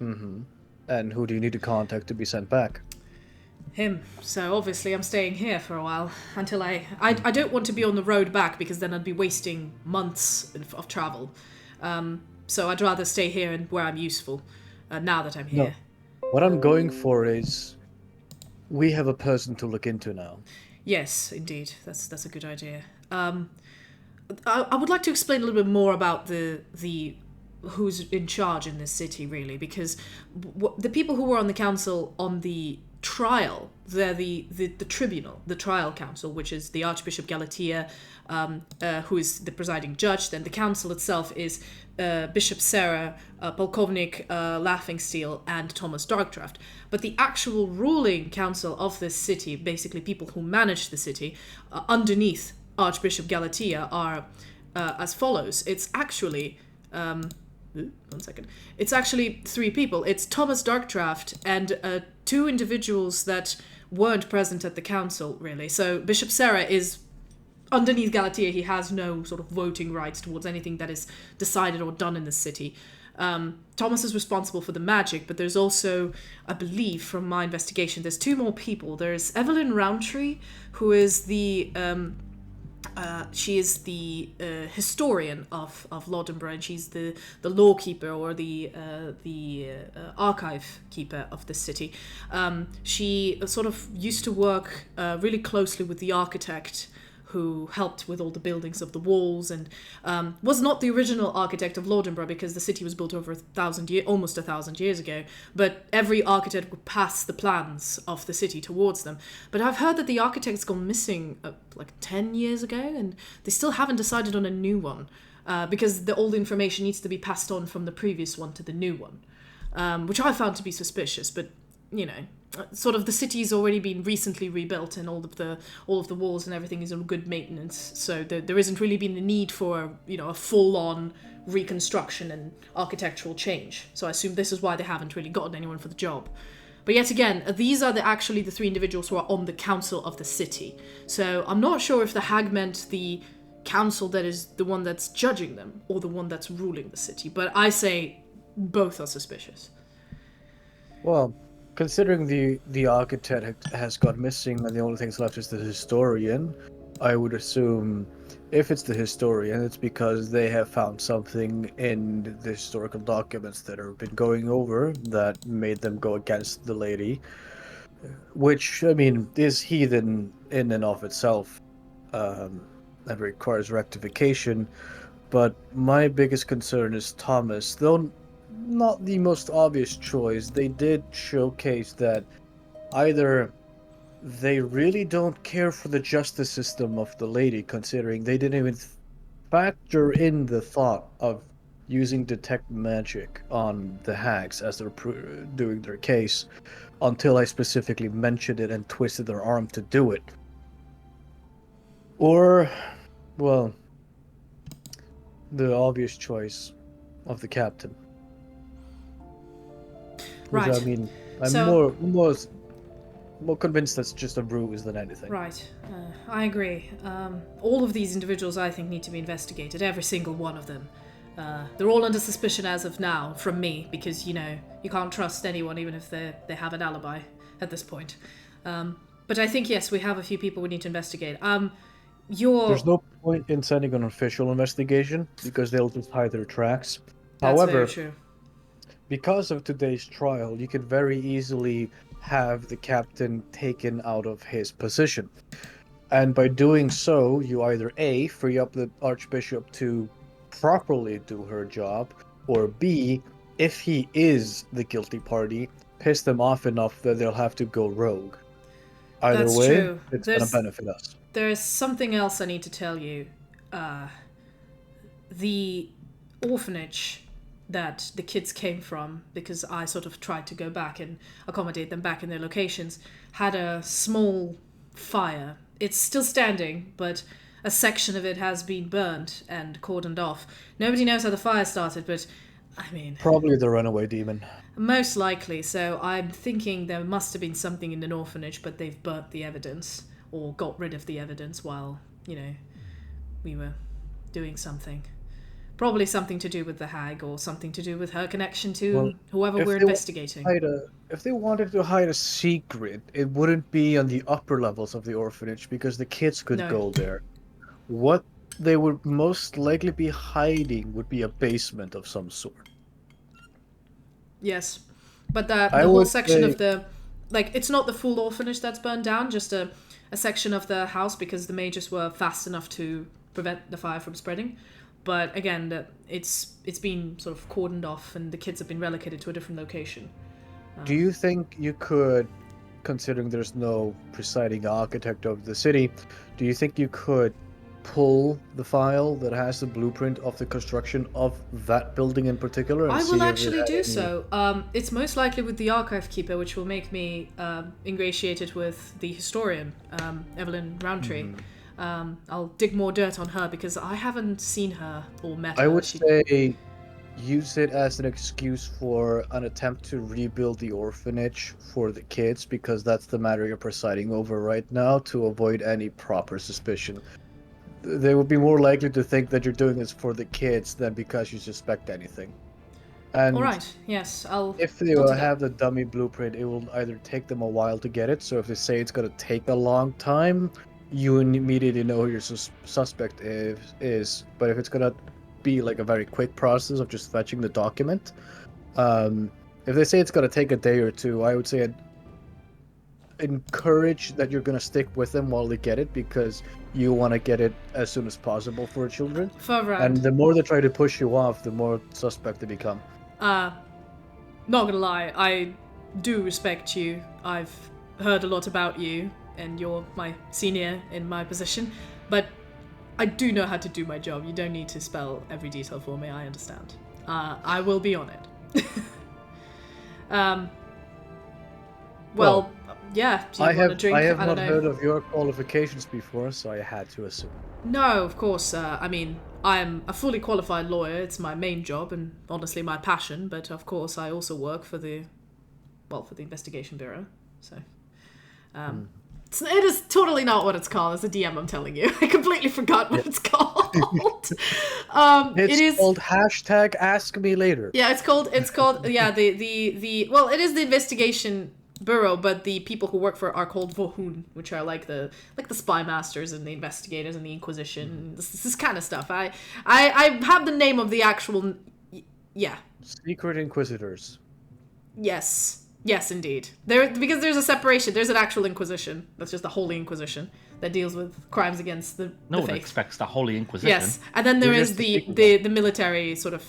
And who do you need to contact to be sent back? Him. So obviously I'm staying here for a while until I don't want to be on the road back because then I'd be wasting months of travel. So I'd rather stay here and where I'm useful. Now that I'm here. No. What I'm going for is, we have a person to look into now. Yes, indeed. That's a good idea. I would like to explain a little bit more about the who's in charge in this city, really, because the people who were on the council on the trial, they're the tribunal, the trial council, which is the Archbishop Galatea, who is the presiding judge. Then the council itself is Bishop Sarah, Polkovnik Laughingsteel, and Thomas Darkdraft. But the actual ruling council of this city, basically people who manage the city, underneath Archbishop Galatea, are as follows. It's actually... one second. It's actually 3 people. It's Thomas Darkdraft and 2 individuals that weren't present at the council, really. So Bishop Sarah is underneath Galatea. He has no sort of voting rights towards anything that is decided or done in the city. Thomas is responsible for the magic, but there's also, I believe, from my investigation, there's 2 more people. There's Evelyn Roundtree, who is the... she is the historian of Lodenborough, and she's the law keeper or the archive keeper of the city. She sort of used to work really closely with the architect who helped with all the buildings of the walls, and was not the original architect of Lodenborough because the city was built over almost 1,000 years ago. But every architect would pass the plans of the city towards them. But I've heard that the architect's gone missing like 10 years ago, and they still haven't decided on a new one because the old information needs to be passed on from the previous one to the new one, which I found to be suspicious. But sort of the city's already been recently rebuilt, and all of the walls and everything is in good maintenance, so there isn't really been the need for a full-on reconstruction and architectural change. So I assume this is why they haven't really gotten anyone for the job. But yet again, these are actually the 3 individuals who are on the council of the city. So I'm not sure if the hag meant the council that is the one that's judging them or the one that's ruling the city, but I say both are suspicious. Well, considering the architect has gone missing and the only things left is the historian, I would assume if it's the historian, it's because they have found something in the historical documents that have been going over that made them go against the lady, which, I mean, is heathen in and of itself, and requires rectification. But my biggest concern is Thomas, though not the most obvious choice. They did showcase that either they really don't care for the justice system of the lady, considering they didn't even factor in the thought of using detect magic on the hags as they're doing their case, until I specifically mentioned it and twisted their arm to do it. Or, well, the obvious choice of the captain. Right. Which, I mean, I'm more more convinced that's just a ruse than anything. Right. I agree. All of these individuals, I think, need to be investigated. Every single one of them. They're all under suspicion as of now from me because, you can't trust anyone even if they have an alibi at this point. But I think, yes, we have a few people we need to investigate. There's no point in sending an official investigation because they'll just hide their tracks. That's However, very true. Because of today's trial, you could very easily have the captain taken out of his position. And by doing so, you either A, free up the Archbishop to properly do her job, or B, if he is the guilty party, piss them off enough that they'll have to go rogue. Either That's way, true. it's going to benefit us. There's something else I need to tell you. The orphanage that the kids came from, because I sort of tried to go back and accommodate them back in their locations, had a small fire. It's still standing, but a section of it has been burnt and cordoned off. Nobody knows how the fire started, but I mean... Probably the runaway demon. Most likely, so I'm thinking there must have been something in an orphanage, but they've burnt the evidence, or got rid of the evidence while, we were doing something. Probably something to do with the hag, or something to do with her connection to whoever we're investigating. If they wanted to hide a secret, it wouldn't be on the upper levels of the orphanage, because the kids could go there. What they would most likely be hiding would be a basement of some sort. Yes, but the whole section of the... it's not the full orphanage that's burned down, just a section of the house, because the mages were fast enough to prevent the fire from spreading. But again, it's been sort of cordoned off, and the kids have been relocated to a different location. Do you think you could, considering there's no presiding architect of the city, do you think you could pull the file that has the blueprint of the construction of that building in particular? And I see will if actually it do had so. It's most likely with the archive keeper, which will make me ingratiated with the historian, Evelyn Roundtree. Mm-hmm. I'll dig more dirt on her because I haven't seen her or met her. I would say use it as an excuse for an attempt to rebuild the orphanage for the kids, because that's the matter you're presiding over right now, to avoid any proper suspicion. They would be more likely to think that you're doing this for the kids than because you suspect anything. And all right, yes, if they have the dummy blueprint, it will either take them a while to get it, so if they say it's going to take a long time, you immediately know who your suspect is. But if it's going to be like a very quick process of just fetching the document, if they say it's going to take a day or two, I would say encourage that you're going to stick with them while they get it, because you want to get it as soon as possible for your children. And the more they try to push you off, the more suspect they become. Not gonna lie, I do respect you. I've heard a lot about you, and you're my senior in my position, but I do know how to do my job. You don't need to spell every detail for me, I understand. I will be on it. Well, yeah, do you want a drink? I have not heard of your qualifications before, so I had to assume. No, of course. I mean, I'm a fully qualified lawyer. It's my main job and honestly my passion, but of course I also work for the investigation bureau, so... It is totally not what it's called. As a DM, I'm telling you. I completely forgot what it's called. It is called #AskMeLater. Yeah, it's called yeah, well, it is the investigation bureau, but the people who work for it are called Vohun, which are like the spy masters and the investigators and the Inquisition, this kind of stuff. I have the name of the actual Secret Inquisitors. Yes, indeed. Because there's a separation. There's an actual Inquisition. That's just the Holy Inquisition that deals with crimes against the No one faith. expects the Holy Inquisition. Yes, and then there is the military sort of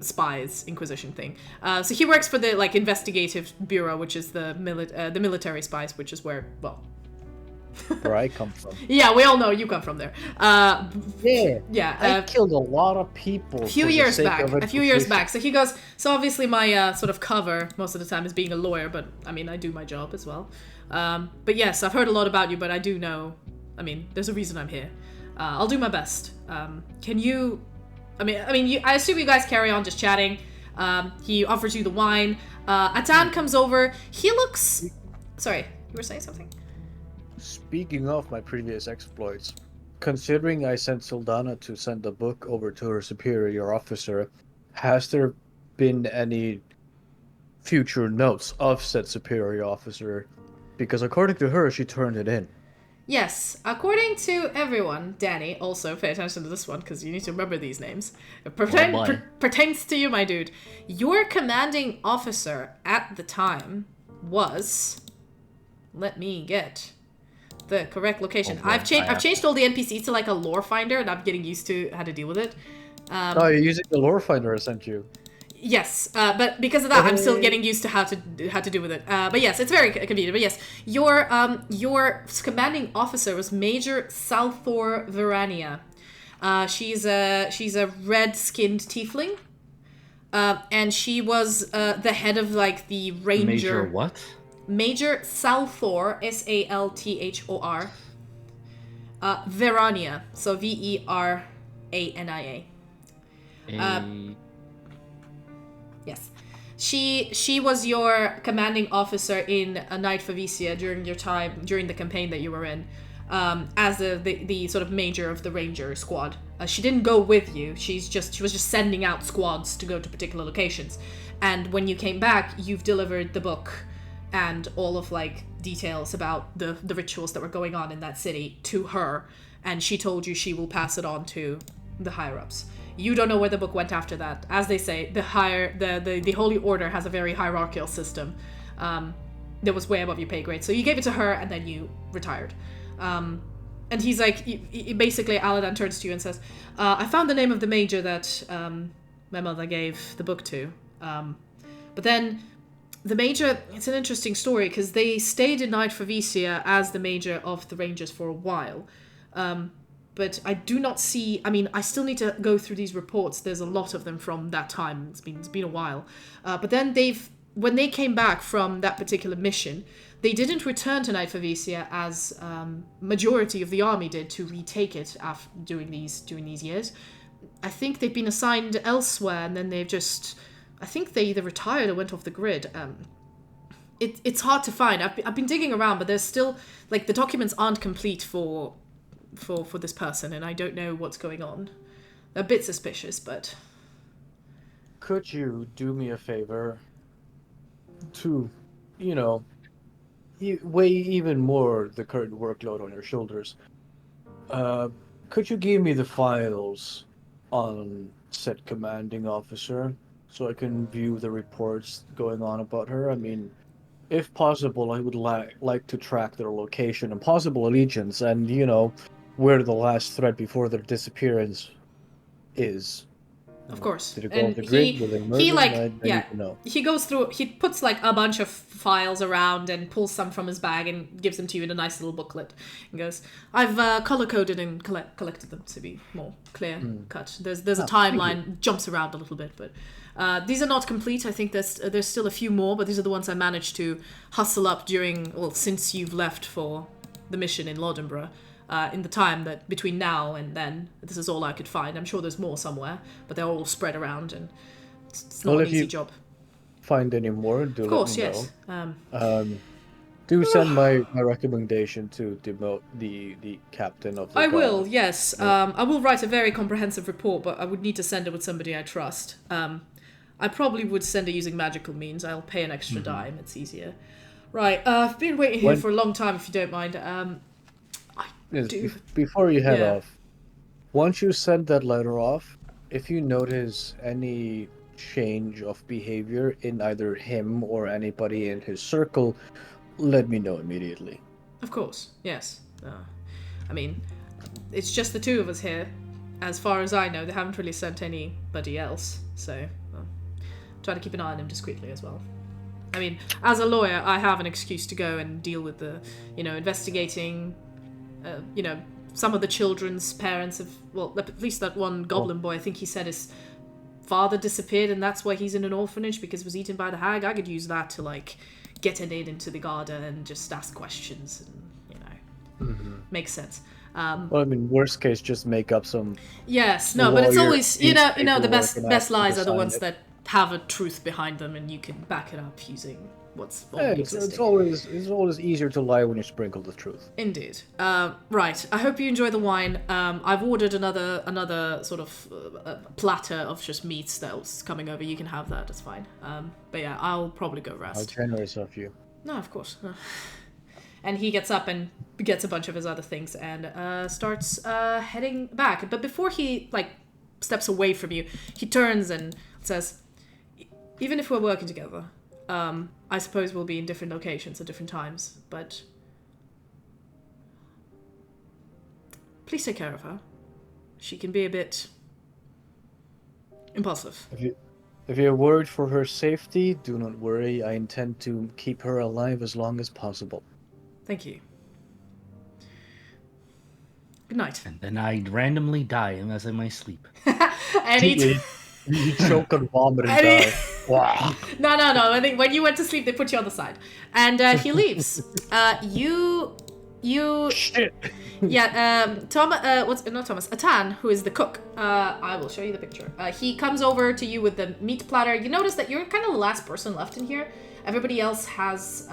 spies Inquisition thing. So he works for the investigative bureau, which is the military spies, which is where where I come from. Yeah, we all know you come from there. Yeah. I killed a lot of people. A few years back. So he goes. So obviously my sort of cover most of the time is being a lawyer, but I mean I do my job as well. But yes, I've heard a lot about you, but I do know. I mean, there's a reason I'm here. I'll do my best. Can you? I assume you guys carry on just chatting. He offers you the wine. Atan comes over. He looks. Sorry. You were saying something? Speaking of my previous exploits, considering I sent Sylfania to send the book over to her superior officer, has there been any future notes of said superior officer? Because according to her, she turned it in. Yes, according to everyone, Danny, also pay attention to this one because you need to remember these names. It pertains to you, my dude. Your commanding officer at the time was... Let me get the correct location. I've changed all the NPCs to like a lore finder, and I'm getting used to how to deal with it. Oh, you're using the lore finder I sent you. Yes, but because of that, I'm still getting used to how to deal with it. But yes, it's very convenient. But yes, your commanding officer was Major Sylfania Verania. She's a red-skinned tiefling, and she was the head of like the ranger. Major what? Major Sylfania, Salthor. Verania, so Verania. Yes. She was your commanding officer in Night Favisia during the campaign that you were in, as the sort of major of the ranger squad. She didn't go with you. She was just sending out squads to go to particular locations. And when you came back, you've delivered the book and all of like details about the rituals that were going on in that city to her, and she told you she will pass it on to the higher ups. You don't know where the book went after that. As they say, the Holy Order has a very hierarchical system that was way above your pay grade. So you gave it to her, and then you retired. And he's like, basically, Aladan turns to you and says, I found the name of the major that my mother gave the book to. But then the major, it's an interesting story, because they stayed in Night Favisia as the major of the Rangers for a while. But I do not see... I mean, I still need to go through these reports. There's a lot of them from that time. It's been a while. But then when they came back from that particular mission, they didn't return to Night Favisia as majority of the army did to retake it during these years. I think they've been assigned elsewhere, and then they've just... I think they either retired or went off the grid. It's hard to find. I've been digging around, but there's still... Like, the documents aren't complete for this person, and I don't know what's going on. They're a bit suspicious, but... Could you do me a favor to, weigh even more the current workload on your shoulders? Could you give me the files on said commanding officer so I can view the reports going on about her? I mean, if possible, I would like to track their location and possible allegiance, and, where the last threat before their disappearance is. Of course. Did it go off the grid? Were they murdered? He goes through, he puts like a bunch of files around and pulls some from his bag and gives them to you in a nice little booklet. And goes, I've color-coded and collected them to be more clear cut. There's a timeline, jumps around a little bit, but these are not complete. I think there's still a few more, but these are the ones I managed to hustle up since you've left for the mission in Lodenborough. In the time that between now and then, this is all I could find. I'm sure there's more somewhere, but they're all spread around, and it's not an easy job. Find any more? Do of course, let me know. Yes. Do send my recommendation to demote the captain of the I guard. will, yes. I will write a very comprehensive report, but I would need to send it with somebody I trust. I probably would send it using magical means. I'll pay an extra dime. It's easier. Right. I've been waiting here for a long time, if you don't mind. Before you head off, once you send that letter off, if you notice any change of behavior in either him or anybody in his circle, let me know immediately. Of course, yes. I mean, it's just the two of us here. As far as I know, they haven't really sent anybody else, so try to keep an eye on him discreetly as well. I mean, as a lawyer, I have an excuse to go and deal with the, investigating... some of the children's parents have, at least that one goblin boy, I think he said his father disappeared and that's why he's in an orphanage because he was eaten by the hag. I could use that to, get an aid into the garden and just ask questions and, makes sense. Worst case, just make up some... Yes, no, but it's always, the best lies are the ones that have a truth behind them and you can back it up using what's Yeah, already it's existing. always easier to lie when you sprinkle the truth. Indeed. Right. I hope you enjoy the wine. I've ordered another sort of platter of just meats that's coming over. You can have that. It's fine. But yeah, I'll probably go How rest. generous of you. No, of course. No. And he gets up and gets a bunch of his other things and starts heading back. But before he steps away from you, he turns and says, "Even if we're working together, I suppose we'll be in different locations at different times. But please take care of her. She can be a bit impulsive." If you're worried for her safety, do not worry. I intend to keep her alive as long as possible. Thank you. Good night. And then I'd randomly die as in my sleep. And You choke and vomit and And he- die. Wow. No. I think when you went to sleep, they put you on the side, and he leaves. You. Shit. Yeah. Not Thomas. Atan, who is the cook. I will show you the picture. He comes over to you with the meat platter. You notice that you're kind of the last person left in here. Everybody else has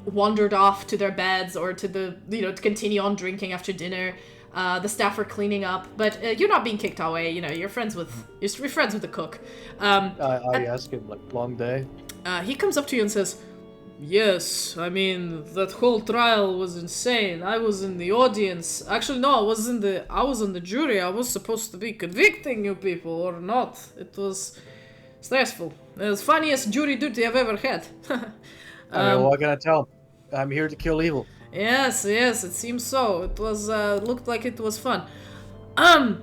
wandered off to their beds or to to continue on drinking after dinner. The staff are cleaning up, but you're not being kicked away. You're friends with the cook. I ask him, long day? He comes up to you and says, "Yes, I mean that whole trial was insane. I was in the audience. Actually, no, I was in the jury. I was supposed to be convicting you people or not. It was stressful. It was funniest jury duty I've ever had." What can I tell him? I'm here to kill evil. Yes, it seems so. It was looked like it was fun. And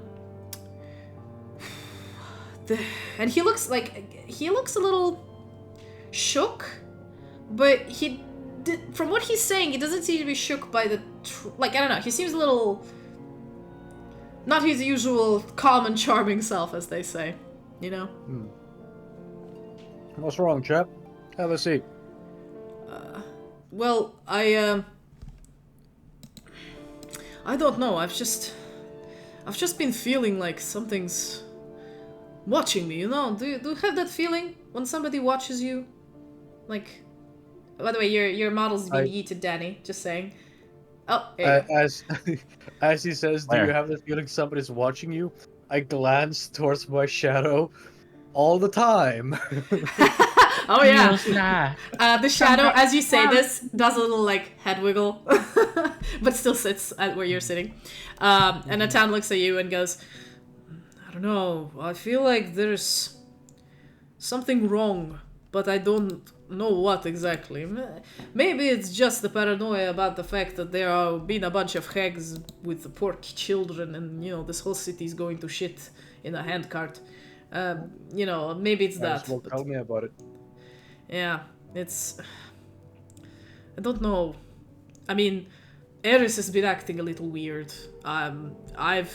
he looks a little shook, but from what he's saying, he doesn't seem to be shook by I don't know. He seems a little not his usual calm and charming self, as they say. What's wrong, chap? Have a seat. Well, I don't know. I've just been feeling like something's watching me. Do you have that feeling when somebody watches you? By the way, your model's being eaten, Danny. Just saying. Oh, as he says, do you have the feeling somebody's watching you? I glance towards my shadow all the time. Oh yeah. The shadow, as you say this, does a little head wiggle, but still sits at where you're sitting. And Atan looks at you and goes, "I don't know. I feel like there's something wrong, but I don't know what exactly. Maybe it's just the paranoia about the fact that there have been a bunch of hags with the poor children, and this whole city's going to shit in a handcart. Maybe it's that. Well, tell me about it." Yeah, it's... I don't know. I mean, Eris has been acting a little weird. I've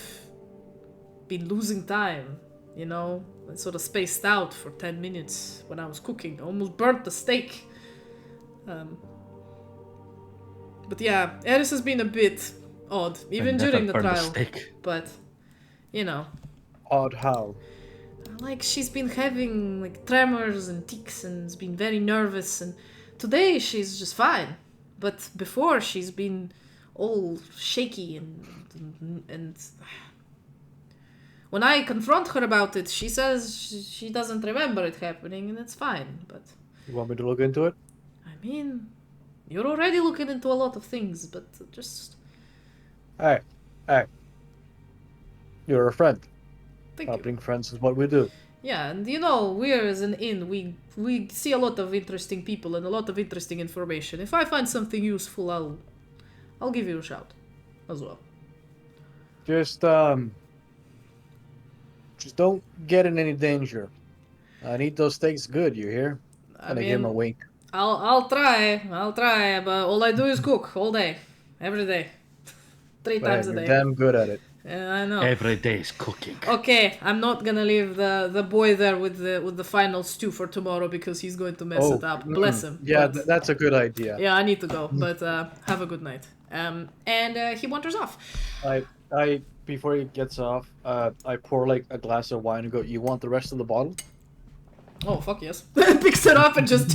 been losing time, I sort of spaced out for 10 minutes when I was cooking. I almost burnt the steak. But yeah, Eris has been a bit odd, even during the trial. But, Odd how? She's been having tremors and tics and has been very nervous, and today she's just fine. But before she's been all shaky and when I confront her about it, she says she doesn't remember it happening, and it's fine. But You want me to look into it? I mean, you're already looking into a lot of things, but just... Hey. You're a friend. Thank Helping you. friends is what we do. Yeah, and we're as an inn, we see a lot of interesting people and a lot of interesting information. If I find something useful, I'll give you a shout as well. Just don't get in any danger. And eat those steaks good, you hear? And I give him a wink. I'll try, but all I do is cook all day, every day, 3 times a You're day. damn good at it. Yeah, I know. Every day is cooking. Okay, I'm not gonna leave the boy there with the final stew for tomorrow because he's going to mess it up. Bless him. Yeah, but, that's a good idea. yeah, I need to go, but have a good night. And he wanders off. I before he gets off, I pour a glass of wine and go, "You want the rest of the bottle?" Oh fuck yes! Picks it up and just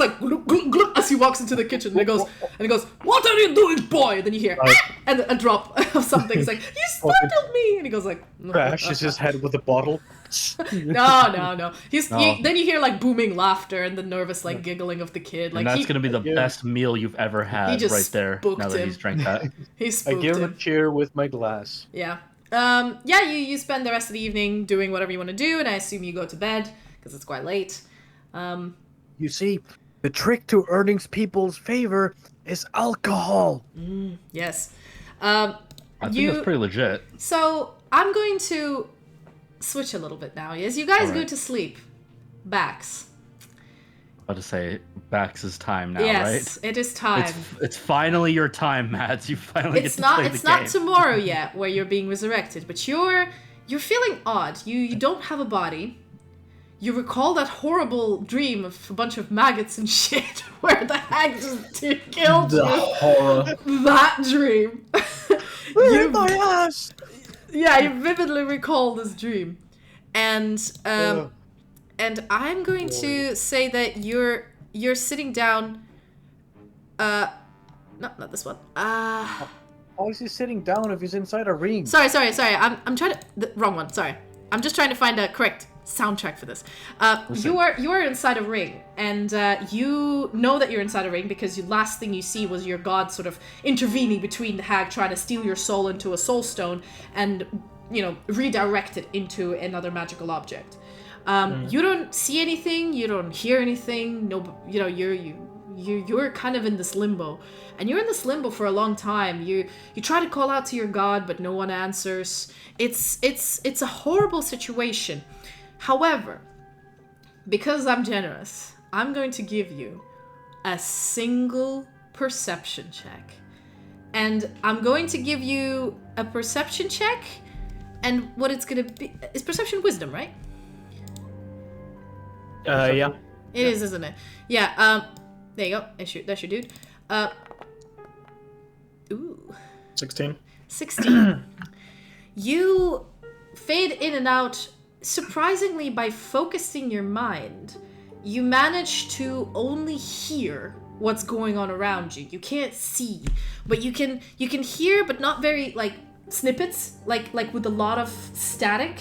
like glug, glug, glug, as he walks into the kitchen, and he goes, "What are you doing, boy?" And then you hear and a drop of something. It's like, "You startled me!" And he goes like, crashes his head with a bottle. No. Then you hear like booming laughter and the nervous like giggling of the kid. Like and that's gonna be the best meal you've ever had right there. Now that he's drank that, I give him a cheer with my glass. Yeah. You spend the rest of the evening doing whatever you want to do, and I assume you go to bed because it's quite late. You see, the trick to earning people's favor is alcohol. Yes. I think that's pretty legit. So I'm going to switch a little bit now. As you guys go to sleep, Bax. About to say, Bax's time now, yes, right? Yes, it is time. It's finally your time, Mads. You finally get to play the game. It's not tomorrow yet, where you're being resurrected, but you're feeling odd. You don't have a body. You recall that horrible dream of a bunch of maggots and shit, where the hag just killed you. The horror. That dream. Where my ass? Yeah, you vividly recall this dream, and I'm going to say that you're sitting down. Not this one. How is he sitting down if he's inside a ring? Sorry. I'm trying to the wrong one. Sorry. I'm just trying to find a correct soundtrack for this. You are inside a ring, and you know that you're inside a ring because the last thing you see was your god sort of intervening between the hag, trying to steal your soul into a soul stone and redirect it into another magical object. You don't see anything, you don't hear anything. No, you're kind of in this limbo, and you're in this limbo for a long time. You try to call out to your god, but no one answers. It's a horrible situation. However, because I'm generous, I'm going to give you a single perception check. And I'm going to give you a perception check, and what it's going to be is perception wisdom, right? Yeah. It is, isn't it? Yeah, there you go. That's your dude. Ooh. 16. 16. You fade in and out. Surprisingly, by focusing your mind, you manage to only hear what's going on around you. You can't see, but you can hear, but not very like snippets, like with a lot of static,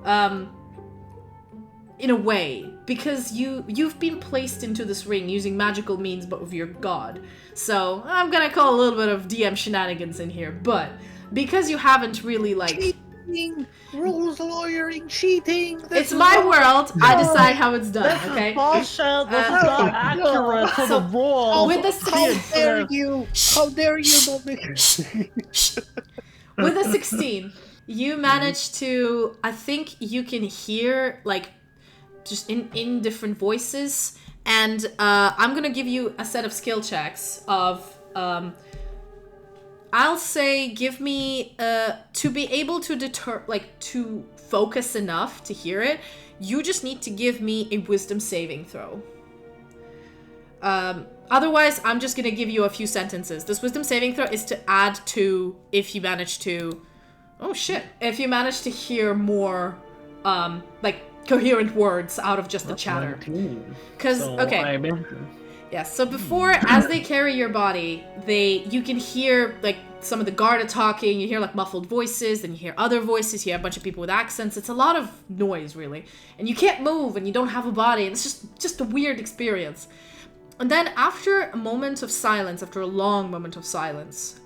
in a way, because you've been placed into this ring using magical means, but with your god. So I'm gonna call a little bit of DM shenanigans in here, but because you haven't really like. Rules lawyering, cheating. It's my world. I decide how it's done. Okay. Bullshit. This is not accurate to the rules. With the How dare you, Bobby? With a 16, you manage to. I think you can hear like just in different voices, and I'm gonna give you a set of skill checks of. I'll say give me, to be able to to focus enough to hear it, you just need to give me a wisdom saving throw. Otherwise, I'm just going to give you a few sentences. This wisdom saving throw is to add to if you manage to, if you manage to hear more, coherent words out of just the chatter. Because, Yes, so before, as they carry your body, you can hear, like, some of the guard are talking, you hear, like, muffled voices, then you hear other voices, you hear a bunch of people with accents. It's a lot of noise, really. And you can't move, and you don't have a body, and it's just a weird experience. And then after a moment of silence, after a long moment of silence,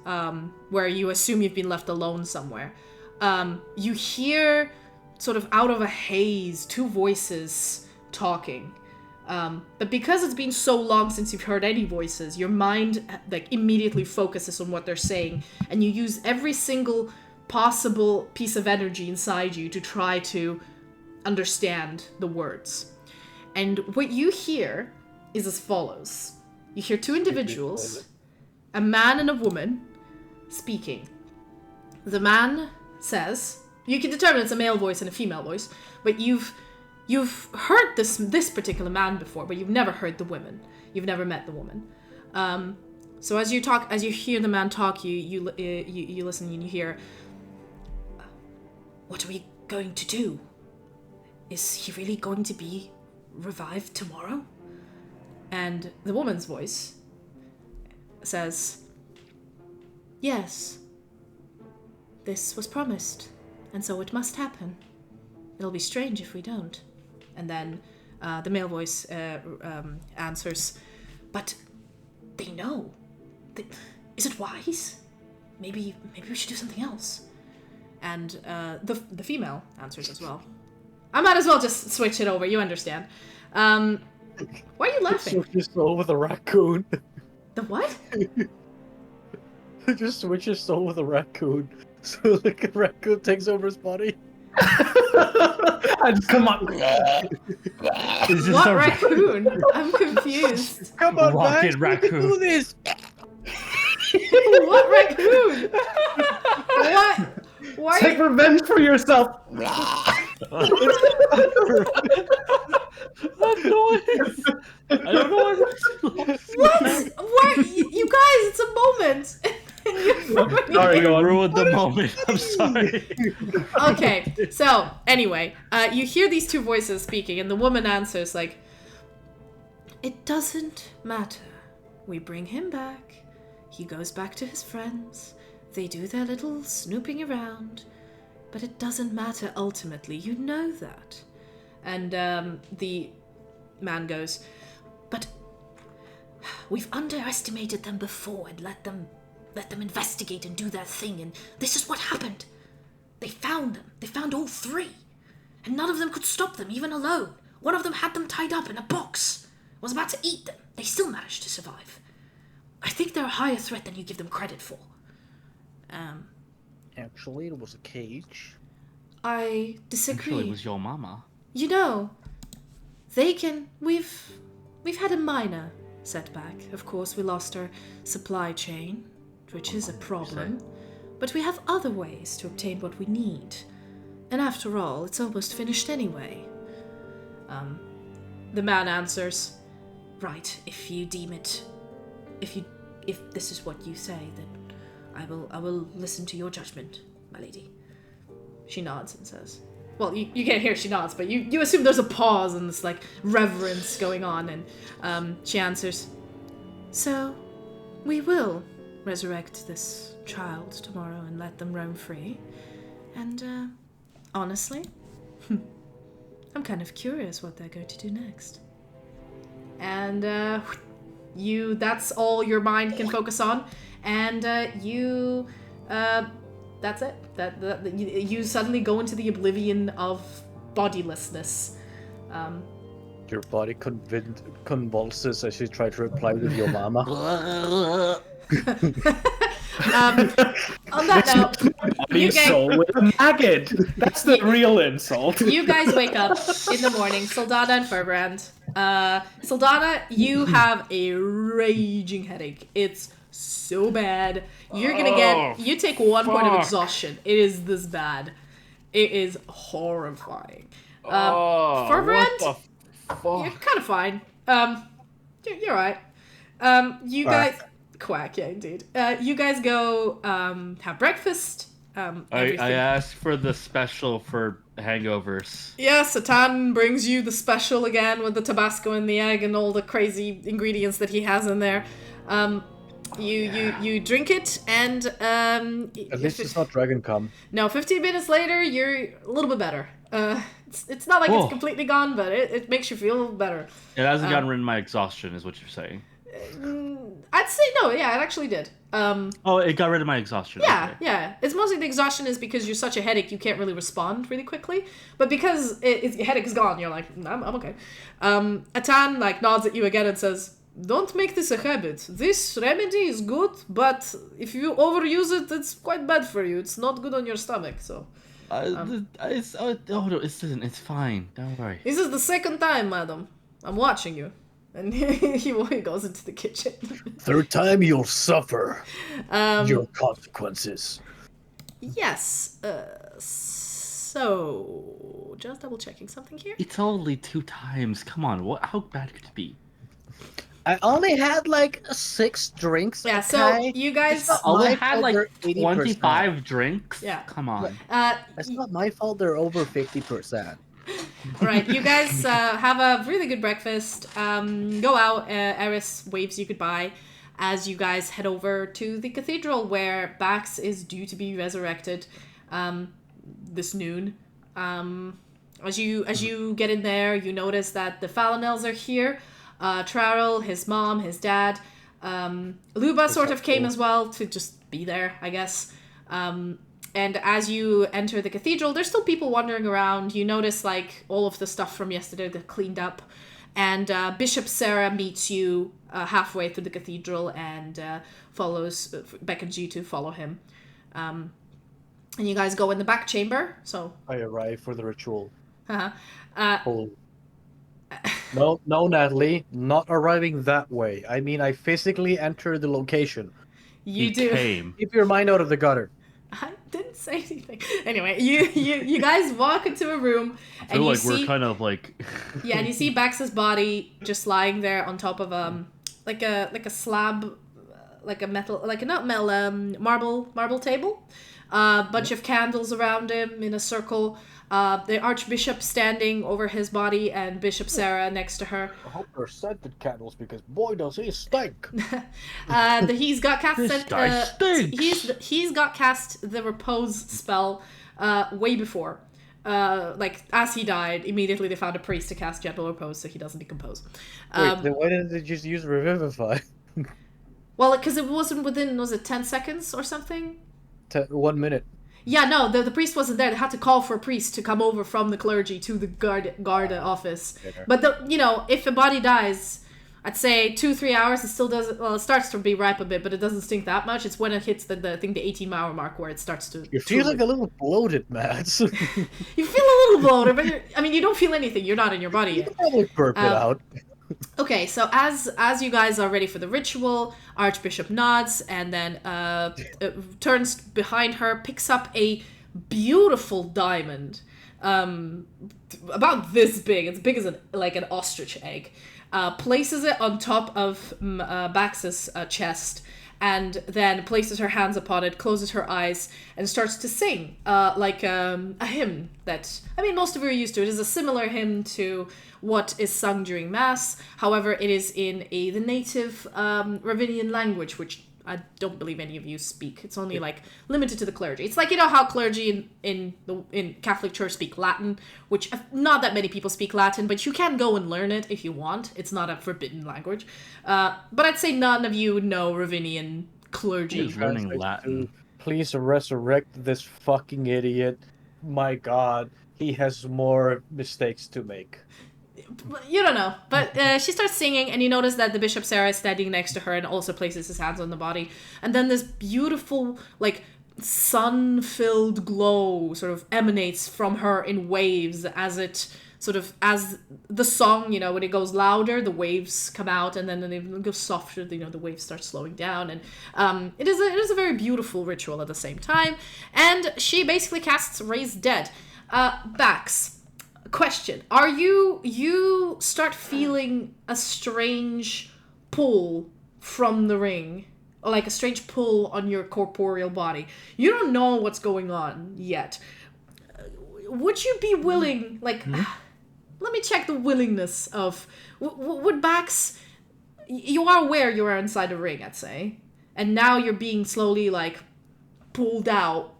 where you assume you've been left alone somewhere, you hear, sort of out of a haze, two voices talking. But because it's been so long since you've heard any voices, your mind like immediately focuses on what they're saying, and you use every single possible piece of energy inside you to try to understand the words. And what you hear is as follows. You hear two individuals, a man and a woman, speaking. The man says, you can determine it's a male voice and a female voice, but you've heard this particular man before, but you've never heard the women. You've never met the woman. So as you hear the man talk, you listen and you hear, what are we going to do? Is he really going to be revived tomorrow? And the woman's voice says, yes, this was promised, and so it must happen. It'll be strange if we don't. And then the male voice answers, but they know. Is it wise? Maybe we should do something else. And the female answers as well. I might as well just switch it over. You understand. Why are you laughing? Switch your soul with a raccoon. The what? Just switch your soul with a raccoon. So like a raccoon takes over his body. And come on. What raccoon? I'm confused. Come on, Rocket Max, we can do this. What raccoon? What? Why? Take revenge for yourself. That noise! I don't know What? What? You guys, it's a moment. Sorry, you ruined the moment. I'm sorry. Okay, so anyway, you hear these two voices speaking, and the woman answers like, it doesn't matter. We bring him back. He goes back to his friends. They do their little snooping around. But it doesn't matter ultimately. You know that. And the man goes, but we've underestimated them before and let them investigate and do their thing, and this is what happened. They found them. They found all three. And none of them could stop them, even alone. One of them had them tied up in a box. Was about to eat them. They still managed to survive. I think they're a higher threat than you give them credit for. Actually, it was a cage. I disagree. Actually, it was your mama. You know, we've had a minor setback. Of course, we lost our supply chain, which is a problem. But we have other ways to obtain what we need. And after all, it's almost finished anyway. The man answers, right, if you deem it, if this is what you say, then I will listen to your judgment, my lady. She nods and says, well, you can't hear she nods, but you assume there's a pause and this like reverence going on, and she answers, so we will resurrect this child tomorrow and let them roam free. And honestly, I'm kind of curious what they're going to do next. And that's all your mind can focus on, and that's it. You suddenly go into the oblivion of bodilessness. Your body convulses as you try to reply with your mama. On that note, you soul with a maggot. That's the real insult. You guys wake up in the morning, Saldana and Furbrand. Saldana, you have a raging headache. It's so bad. You're gonna you take 1 point of exhaustion. It is this bad. It is horrifying. Furbrand, you're kind of fine. You're right. You guys... Quack, yeah, indeed. You guys go have breakfast. I asked for the special for hangovers. Yes, Satan brings you the special again with the Tabasco and the egg and all the crazy ingredients that he has in there. You drink it, and at least it's not dragon cum. No, 15 minutes later, you're a little bit better. It's not like it's completely gone, but it makes you feel better. It hasn't gotten rid of my exhaustion, is what you're saying. I'd say no. Yeah, it actually did. It got rid of my exhaustion. Yeah, okay. yeah. It's mostly the exhaustion is because you're such a headache, you can't really respond really quickly. But because your headache is gone, you're like, I'm okay. Atan like nods at you again and says, "Don't make this a habit. This remedy is good, but if you overuse it, it's quite bad for you. It's not good on your stomach." So. It's fine. Don't worry. This is the second time, madam. I'm watching you. And he goes into the kitchen. Third time, you'll suffer your consequences. Yes. So, just double checking something here. It's only 2 times. Come on. How bad could it be? I only had like 6 drinks. Yeah. Okay? So you guys only had like 25 drinks. Yeah. Come on. It's not my fault. They're over 50%. All right, you guys have a really good breakfast. Go out. Eris waves you goodbye as you guys head over to the cathedral where Bax is due to be resurrected this noon. As you get in there, you notice that the Falinels are here. Trarrell, his mom, his dad. Luba sort of came as well to just be there, I guess. And as you enter the cathedral, there's still people wandering around. You notice, like, all of the stuff from yesterday got cleaned up. And Bishop Sarah meets you halfway through the cathedral and beckons you to follow him. And you guys go in the back chamber, so... I arrive for the ritual. Uh-huh. No, Natalie, not arriving that way. I mean, I physically enter the location. You do. Keep your mind out of the gutter. I didn't say anything. Anyway, you guys walk into a room I feel like we're kind of like yeah, and you see Bax's body just lying there on top of like a slab, like a metal, like a not metal, marble table. Bunch of candles around him in a circle. The Archbishop standing over his body and Bishop Sarah next to her. I hope they're scented candles because boy does he stink. He's got cast he's got cast the repose spell way before. Like as he died, immediately they found a priest to cast gentle repose so he doesn't decompose. Wait, then why didn't they just use revivify? Well, because it wasn't within, was it 10 seconds or something? 1 minute. Yeah, no, the priest wasn't there. They had to call for a priest to come over from the clergy to the guard office. Yeah. But if a body dies, I'd say 2-3 hours. It still doesn't. Well, it starts to be ripe a bit, but it doesn't stink that much. It's when it hits the 18-hour mark where it starts to. You feel like a little bloated, Matt. You feel a little bloated, but you don't feel anything. You're not in your body yet. You can probably burp it out. Okay, so as you guys are ready for the ritual, Archbishop nods and then turns behind her, picks up a beautiful diamond, about this big. It's big as an ostrich egg. Places it on top of Bax's chest, and then places her hands upon it, closes her eyes, and starts to sing a hymn that, most of you are used to. It is a similar hymn to what is sung during Mass. However, it is in the native Ravinian language, which I don't believe any of you speak. It's only limited to the clergy. It's like, how clergy in Catholic Church speak Latin, which not that many people speak Latin, but you can go and learn it if you want. It's not a forbidden language. But I'd say none of you know Ravinian clergy. He's learning Latin. Please resurrect this fucking idiot. My God, he has more mistakes to make. You don't know, but she starts singing, and you notice that the Bishop Sarah is standing next to her and also places his hands on the body. And then this beautiful, sun-filled glow sort of emanates from her in waves as the song, when it goes louder, the waves come out, and then it goes softer, the waves start slowing down. And it is a very beautiful ritual at the same time. And she basically casts Raise Dead. Bax. Question: are you start feeling a strange pull from the ring, or a strange pull on your corporeal body? You don't know what's going on yet. Would you be willing, let me check the willingness of would Bax? You are aware you are inside a ring, I'd say, and now you're being slowly pulled out.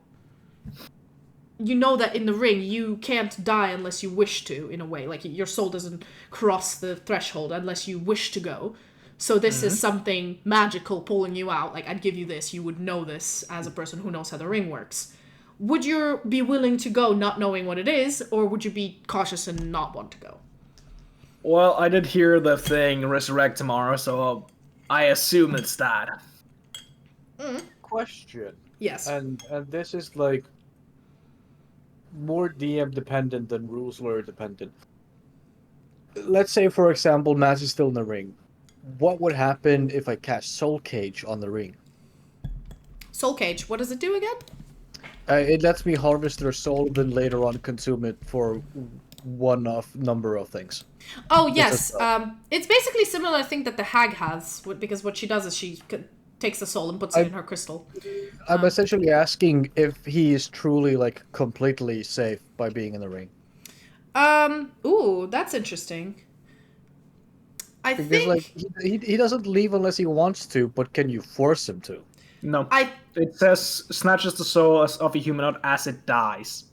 You know that in the ring you can't die unless you wish to, in a way. Your soul doesn't cross the threshold unless you wish to go. So this is something magical pulling you out. I'd give you this, you would know this as a person who knows how the ring works. Would you be willing to go not knowing what it is, or would you be cautious and not want to go? Well, I did hear the thing resurrect tomorrow, so I assume it's that. Question. Yes. And this is more DM dependent than rules lawyer dependent. Let's say, for example, Matt is still in the ring. What would happen if I cast Soul Cage on the ring? Soul Cage, what does it do again? It lets me harvest their soul, then later on consume it for one of number of things. Oh, yes. It's basically similar, I think, that the hag has, because what she does is she takes the soul and puts it in her crystal. I'm essentially asking if he is truly completely safe by being in the ring. Ooh, that's interesting. Because think like he doesn't leave unless he wants to, but can you force him to? No. It says snatches the soul of a humanoid as it dies.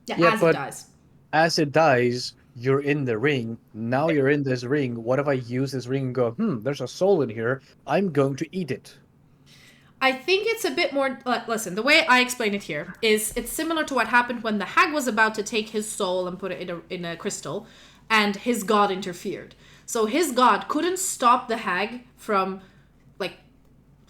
Yeah, as but it dies. as it dies, you're in the ring. Now you're in this ring. What if I use this ring and go, there's a soul in here. I'm going to eat it. I think it's a bit more. Listen, the way I explain it here is it's similar to what happened when the hag was about to take his soul and put it in a crystal, and his god interfered. So his god couldn't stop the hag from, like,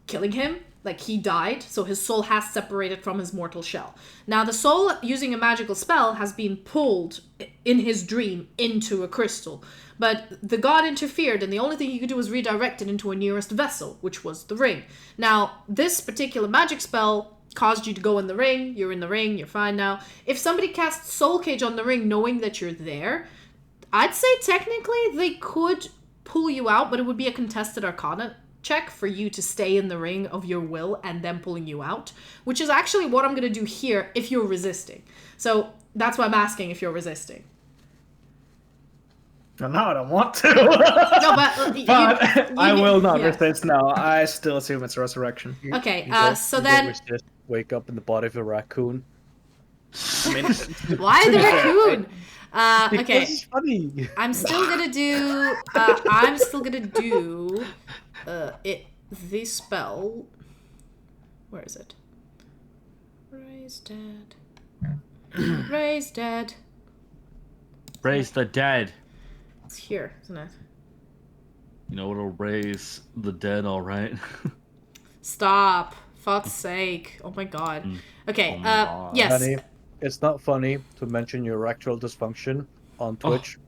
killing him. Like, he died, so his soul has separated from his mortal shell. Now, the soul, using a magical spell, has been pulled in his dream into a crystal. But the god interfered, and the only thing he could do was redirect it into a nearest vessel, which was the ring. Now, this particular magic spell caused you to go in the ring. You're in the ring, you're fine now. If somebody casts Soul Cage on the ring knowing that you're there, I'd say technically they could pull you out, but it would be a contested arcana check for you to stay in the ring of your will and them pulling you out, which is actually what I'm going to do here if you're resisting. So that's why I'm asking if you're resisting. Well, now I don't want to. No, but I will not resist now. I still assume it's resurrection. Okay, so You then... resist, wake up in the body of a raccoon. I mean, why the raccoon? Okay. It's funny. I'm still gonna do the spell. Where is it? Raise dead. Raise dead. Raise the dead. It's here, isn't it? You know what'll raise the dead, all right? Stop. Fuck's sake. Oh my god. Okay, Oh my God. yes. Honey, it's not funny to mention your erectile dysfunction on Twitch.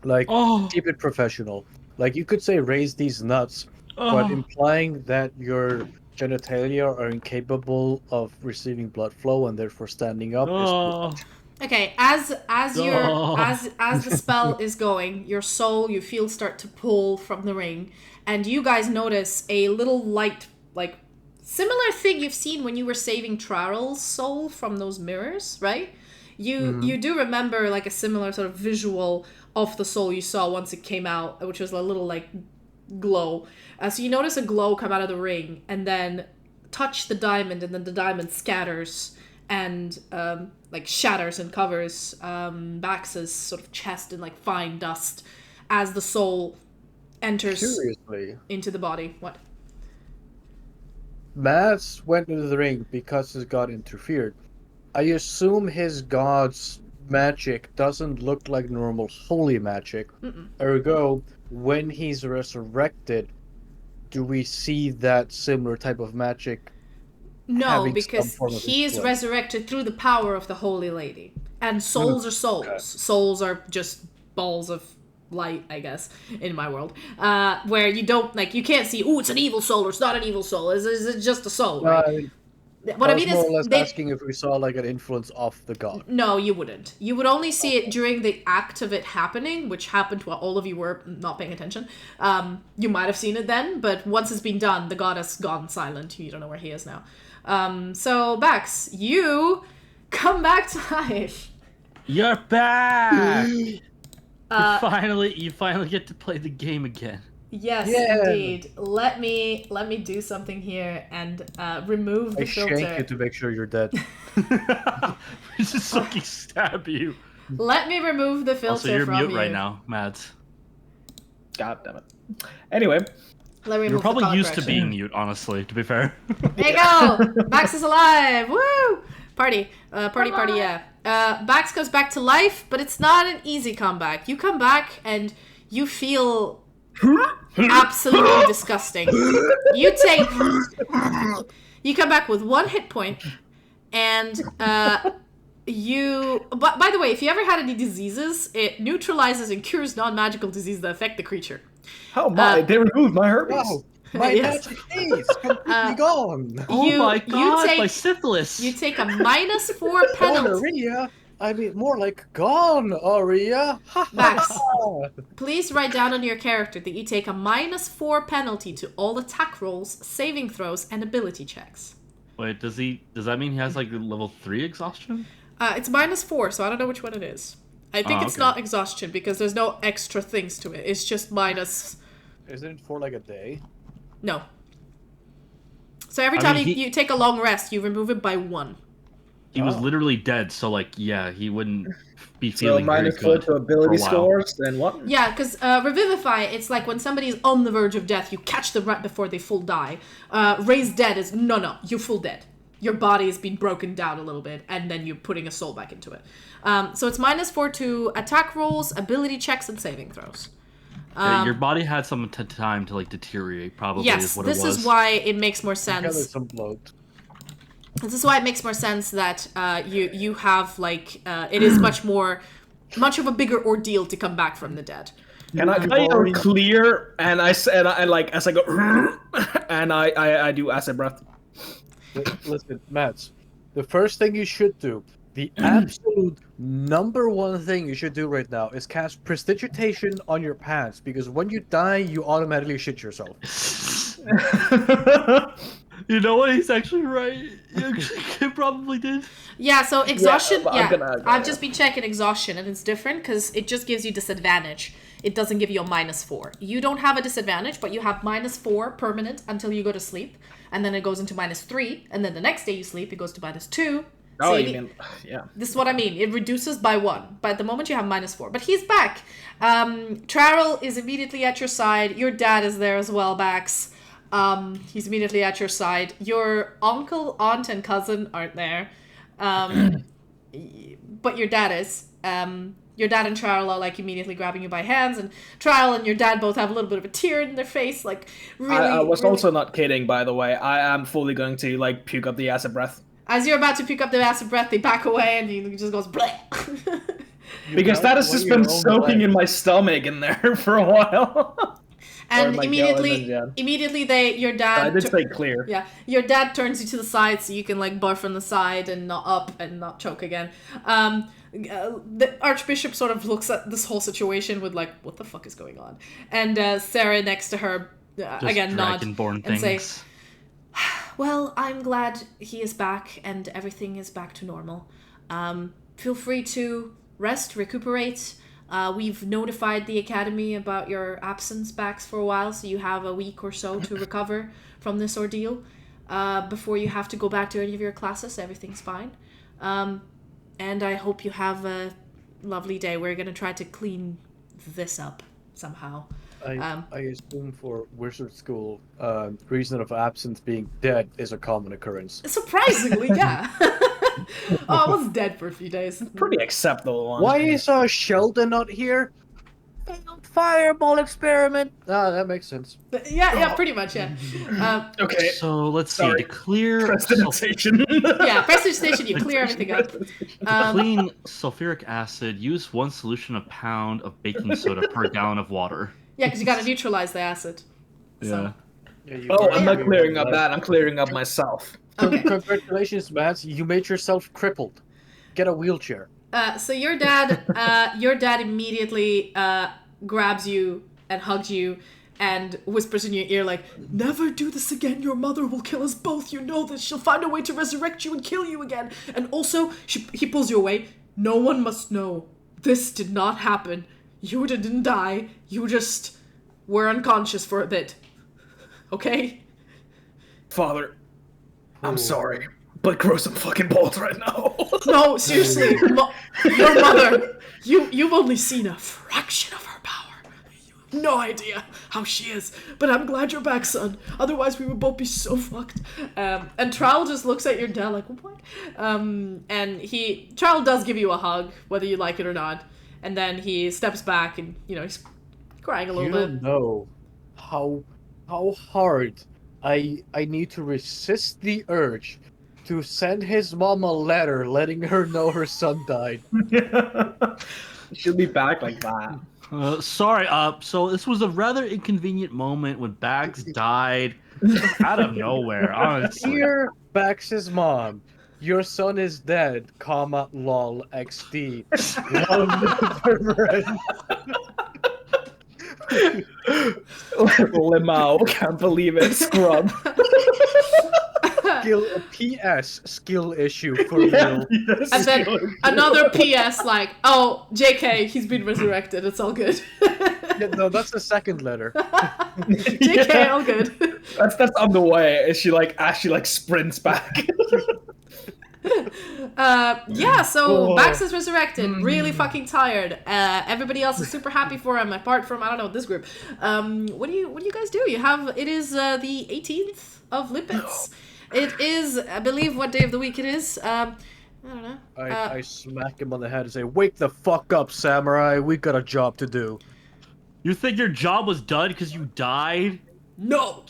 Like, keep it professional. Like, you could say raise these nuts, but implying that your genitalia are incapable of receiving blood flow and therefore standing up is too much. Okay, as the spell is going, your soul, you feel start to pull from the ring, and you guys notice a little light, like, similar thing you've seen when you were saving Trarl's soul from those mirrors, right? You do remember, like, a similar sort of visual of the soul you saw once it came out, which was a little, like, glow. So you notice a glow come out of the ring, and then touch the diamond, and then the diamond scatters and like shatters and covers Bax's sort of chest in like fine dust as the soul enters into the body. What? Mads went into the ring because his god interfered. I assume his god's magic doesn't look like normal holy magic. Ergo, when he's resurrected, do we see that similar type of magic? No, because he is resurrected through the power of the Holy Lady. And souls are souls. Okay. Souls are just balls of light, I guess, in my world. Where you don't, like, you can't see, it's an evil soul or it's not an evil soul. Is it just a soul, right? What I mean is, more or less asking if we saw, like, an influence of the god. No, you wouldn't. You would only see it during the act of it happening, which happened while all of you were not paying attention. You might have seen it then, but once it's been done, the god has gone silent. You don't know where he is now. So, Bax, you come back to life. You're back! You finally get to play the game again. Yes, indeed. Let me do something here and remove the filter. I shank you to make sure you're dead. Just fucking stab you. Let me remove the filter also, you're from mute you. right now, Mads. God damn it. Anyway. You're probably used to being mute, honestly, to be fair. There you go! Bax is alive! Woo! Party, yeah. Bax comes back to life, but it's not an easy comeback. You come back and you feel absolutely disgusting. You come back with 1 hit point, and by the way, if you ever had any diseases, it neutralizes and cures non-magical diseases that affect the creature. Oh my, they removed my herpes. Wow, my magic is completely gone. Oh my god, my syphilis. You take a -4 penalty. Gonorrhea? I mean, more like gonorrhea. Max, please write down on your character that you take a -4 penalty to all attack rolls, saving throws, and ability checks. Wait, does that mean he has like level 3 exhaustion? It's -4, so I don't know which one it is. I think it's not exhaustion because there's no extra things to it. It's just minus. Isn't it for like a day? No. So every time you take a long rest, you remove it by 1. He was literally dead, so like, yeah, he wouldn't be feeling very minus good 4 to ability for a while. scores, then what? Yeah, because Revivify, it's like when somebody's on the verge of death, you catch them right before they full die. Raise Dead is, no, you're full dead. Your body has been broken down a little bit, and then you're putting a soul back into it. So it's minus 4 to attack rolls, ability checks, and saving throws. Your body had some time to like deteriorate, probably. Yes, is what it was. this is why it makes more sense. Some blood. This is why it makes more sense that you have like it is much of a bigger ordeal to come back from the dead. Can I clear? And I said, I like as I go, and I do acid breath. Listen, Matt. The first thing you should do, the absolute number one thing you should do right now, is cast Prestidigitation on your pants, because when you die, you automatically shit yourself. You know what? He's actually right. He probably did. Yeah, so exhaustion. Yeah, I've just been checking exhaustion, and it's different because it just gives you disadvantage. It doesn't give you a -4. You don't have a disadvantage, but you have -4 permanent until you go to sleep, and then it goes into -3, and then the next day you sleep, it goes to -2. Oh, So you mean, yeah. This is what I mean. It reduces by 1, but at the moment you have -4. But he's back. Trarrell is immediately at your side. Your dad is there as well, Bax. He's immediately at your side. Your uncle, aunt, and cousin aren't there. But your dad is. Your dad and Trarrell are like immediately grabbing you by hands, and Trarrell and your dad both have a little bit of a tear in their face, like really. I was also not kidding, by the way. I am fully going to like puke up the acid breath. As you're about to pick up the acid breath, they back away, and he just goes bleh. Because that has just been soaking in my stomach in there for a while. And immediately your dad. I did say clear. Yeah, your dad turns you to the side so you can like barf on the side and not up and not choke again. The Archbishop sort of looks at this whole situation with like, what the fuck is going on? And Sarah next to her again nod and say, well, I'm glad he is back and everything is back to normal. Feel free to rest, recuperate. We've notified the Academy about your absence, Bax, for a while, so you have a week or so to recover from this ordeal. Before you have to go back to any of your classes, everything's fine. And I hope you have a lovely day. We're going to try to clean this up somehow. I assume for wizard school, reason of absence being dead is a common occurrence. Surprisingly, yeah. I was dead for a few days. Pretty acceptable one. Why is Sheldon not here? Fireball experiment. Ah, that makes sense. Yeah, pretty much, yeah. Okay. So let's see. To clear Prestidigitation. Yeah, prestidigitation, you clear everything up. Clean sulfuric acid, use 1 solution of pound of baking soda per gallon of water. Yeah, because you got to neutralize the acid. So. Yeah. I'm not clearing up that. I'm clearing up myself. Okay. Congratulations, Matt. You made yourself crippled. Get a wheelchair. So your dad immediately grabs you and hugs you and whispers in your ear like, never do this again, your mother will kill us both, you know this, she'll find a way to resurrect you and kill you again, and also, he pulls you away, no one must know, this did not happen, you didn't die, you just were unconscious for a bit, okay? Father, I'm sorry, but grow some fucking balls right now. No, seriously, your mother, you've only seen a fraction of her power. You have no idea how she is, but I'm glad you're back, son. Otherwise, we would both be so fucked. And Trowel just looks at your dad like, what? And Trowel does give you a hug, whether you like it or not. And then he steps back and, he's crying a little bit. You don't know how hard I need to resist the urge to send his mom a letter letting her know her son died. She'll be back like that. Sorry, so this was a rather inconvenient moment when Bax died out of nowhere, honestly. Dear Bax's mom, your son is dead, comma, lol, XD. Limau, can't believe it, scrub. A PS skill issue for real. Yes, And then another PS like, oh, JK, he's been resurrected. It's all good. Yeah, no, that's the second letter. JK, all good. That's on the way. She like actually sprints back. So Bax is resurrected, really fucking tired. Everybody else is super happy for him, apart from, I don't know, this group. What do you guys do? It is the 18th of Lippets. It is, I believe, what day of the week it is. I don't know. I smack him on the head and say, "Wake the fuck up, samurai. We got a job to do." You think your job was done because you died? No.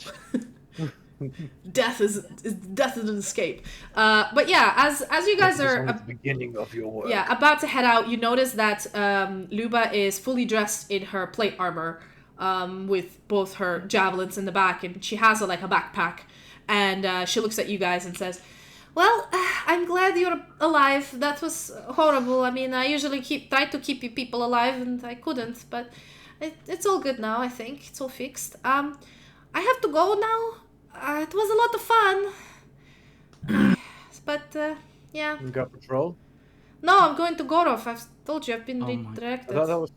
Death is an escape. But yeah, as you guys are the beginning of your work. Yeah, about to head out, you notice that Luba is fully dressed in her plate armor, with both her javelins in the back, and she has a backpack. And she looks at you guys and says, "Well, I'm glad you're alive. That was horrible. I mean, I usually try to keep you people alive, and I couldn't. But it's all good now. I think it's all fixed. I have to go now. It was a lot of fun. But yeah. You got patrol? No, I'm going to Gorov. I've told you I've been I redirected. thought that was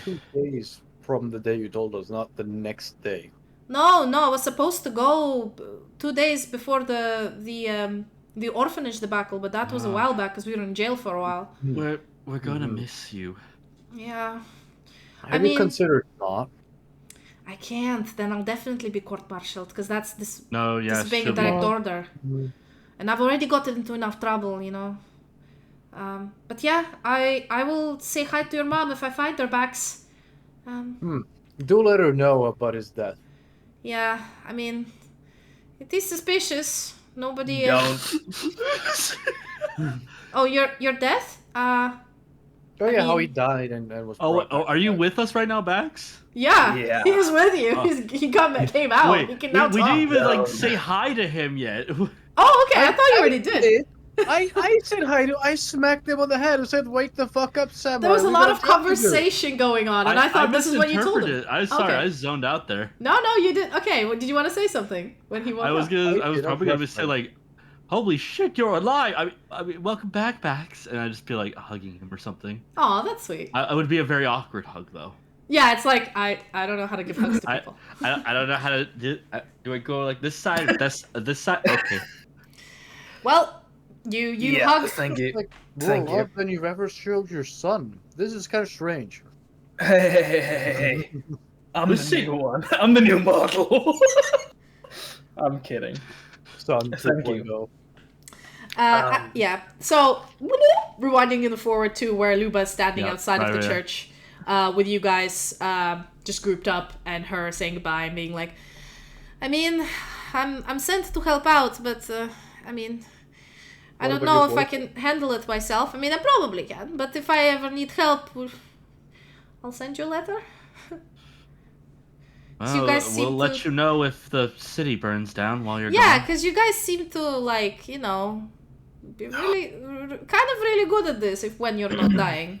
2 days from the day you told us, not the next day. No, I was supposed to go 2 days before the orphanage debacle, but that was a while back because we were in jail for a while. We're gonna miss you. Yeah. Have you considered not? I can't. Then I'll definitely be court-martialed because that's this. No, yeah, this being a direct order, and I've already gotten into enough trouble, you know. But yeah, I will say hi to your mom if I find her, Bax. Do let her know about his death. Yeah, I mean, it is suspicious. Nobody. Don't. Oh, your death? Oh yeah, how he died and was. Are you with us right now, Bax? Yeah, Yeah. he's with you. He came out. Wait, he can now we talk. didn't even say hi to him yet. Oh, okay. I thought you already did. I said hi to. I smacked him on the head and said, "Wake the fuck up, samurai." There was a lot of conversation going on, and I thought this is what you told him. misinterpreted. I'm sorry, Okay. I zoned out there. No, you did. Okay, well, did you want to say something when he woke I was up? probably gonna say like, "Holy shit, you're alive!" I mean, welcome back, Bax, and I'd just be like hugging him or something. Oh, that's sweet. I would be a very awkward hug though. Yeah, it's like I don't know how to give hugs to people. I don't know how to do I go like this side? This side? Okay. Well, you hug. Thank you. Like, Thank grow up and you ever showed your son. This is kind of strange. Hey. I'm the new one. I'm the new model. I'm kidding. Son, Thank you. Yeah. So rewinding in the forward to where Luba's standing outside of the church, with you guys just grouped up, and her saying goodbye and being like, I mean, I'm sent to help out, but I mean, I don't know if I can handle it myself. I mean, I probably can, but if I ever need help, I'll send you a letter. Well, you guys we'll let you know if the city burns down while you're Yeah, gone. because you guys seem to, be really good at this when you're not dying,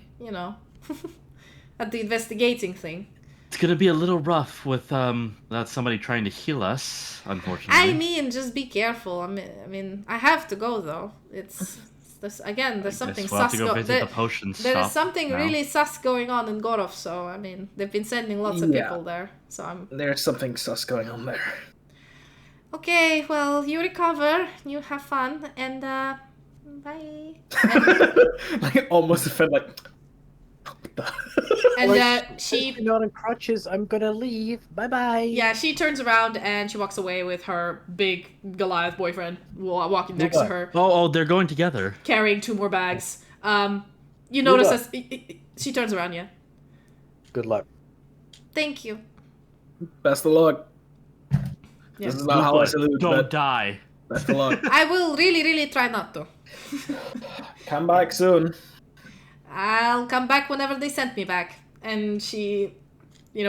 at the investigating thing. It's gonna be a little rough without somebody trying to heal us, unfortunately. I mean, just be careful. I mean, I have to go though. There's something we'll have sus. to go visit the potion There is shop something now. really sus going on in Gorov, so I mean, they've been sending lots of people there. So There's something sus going on there. Okay, well, you recover, you have fun, and bye. Like almost felt like. And she not in crutches. I'm gonna leave. Bye bye. Yeah, she turns around and she walks away with her big Goliath boyfriend walking next to her. Oh, they're going together. Carrying 2 more bags. You notice as she turns around, yeah. Good luck. Thank you. Best of luck. Yeah. This is not how I salute. Don't die. Best of luck. I will really, really try not to. Come back soon. I'll come back whenever they send me back. And she,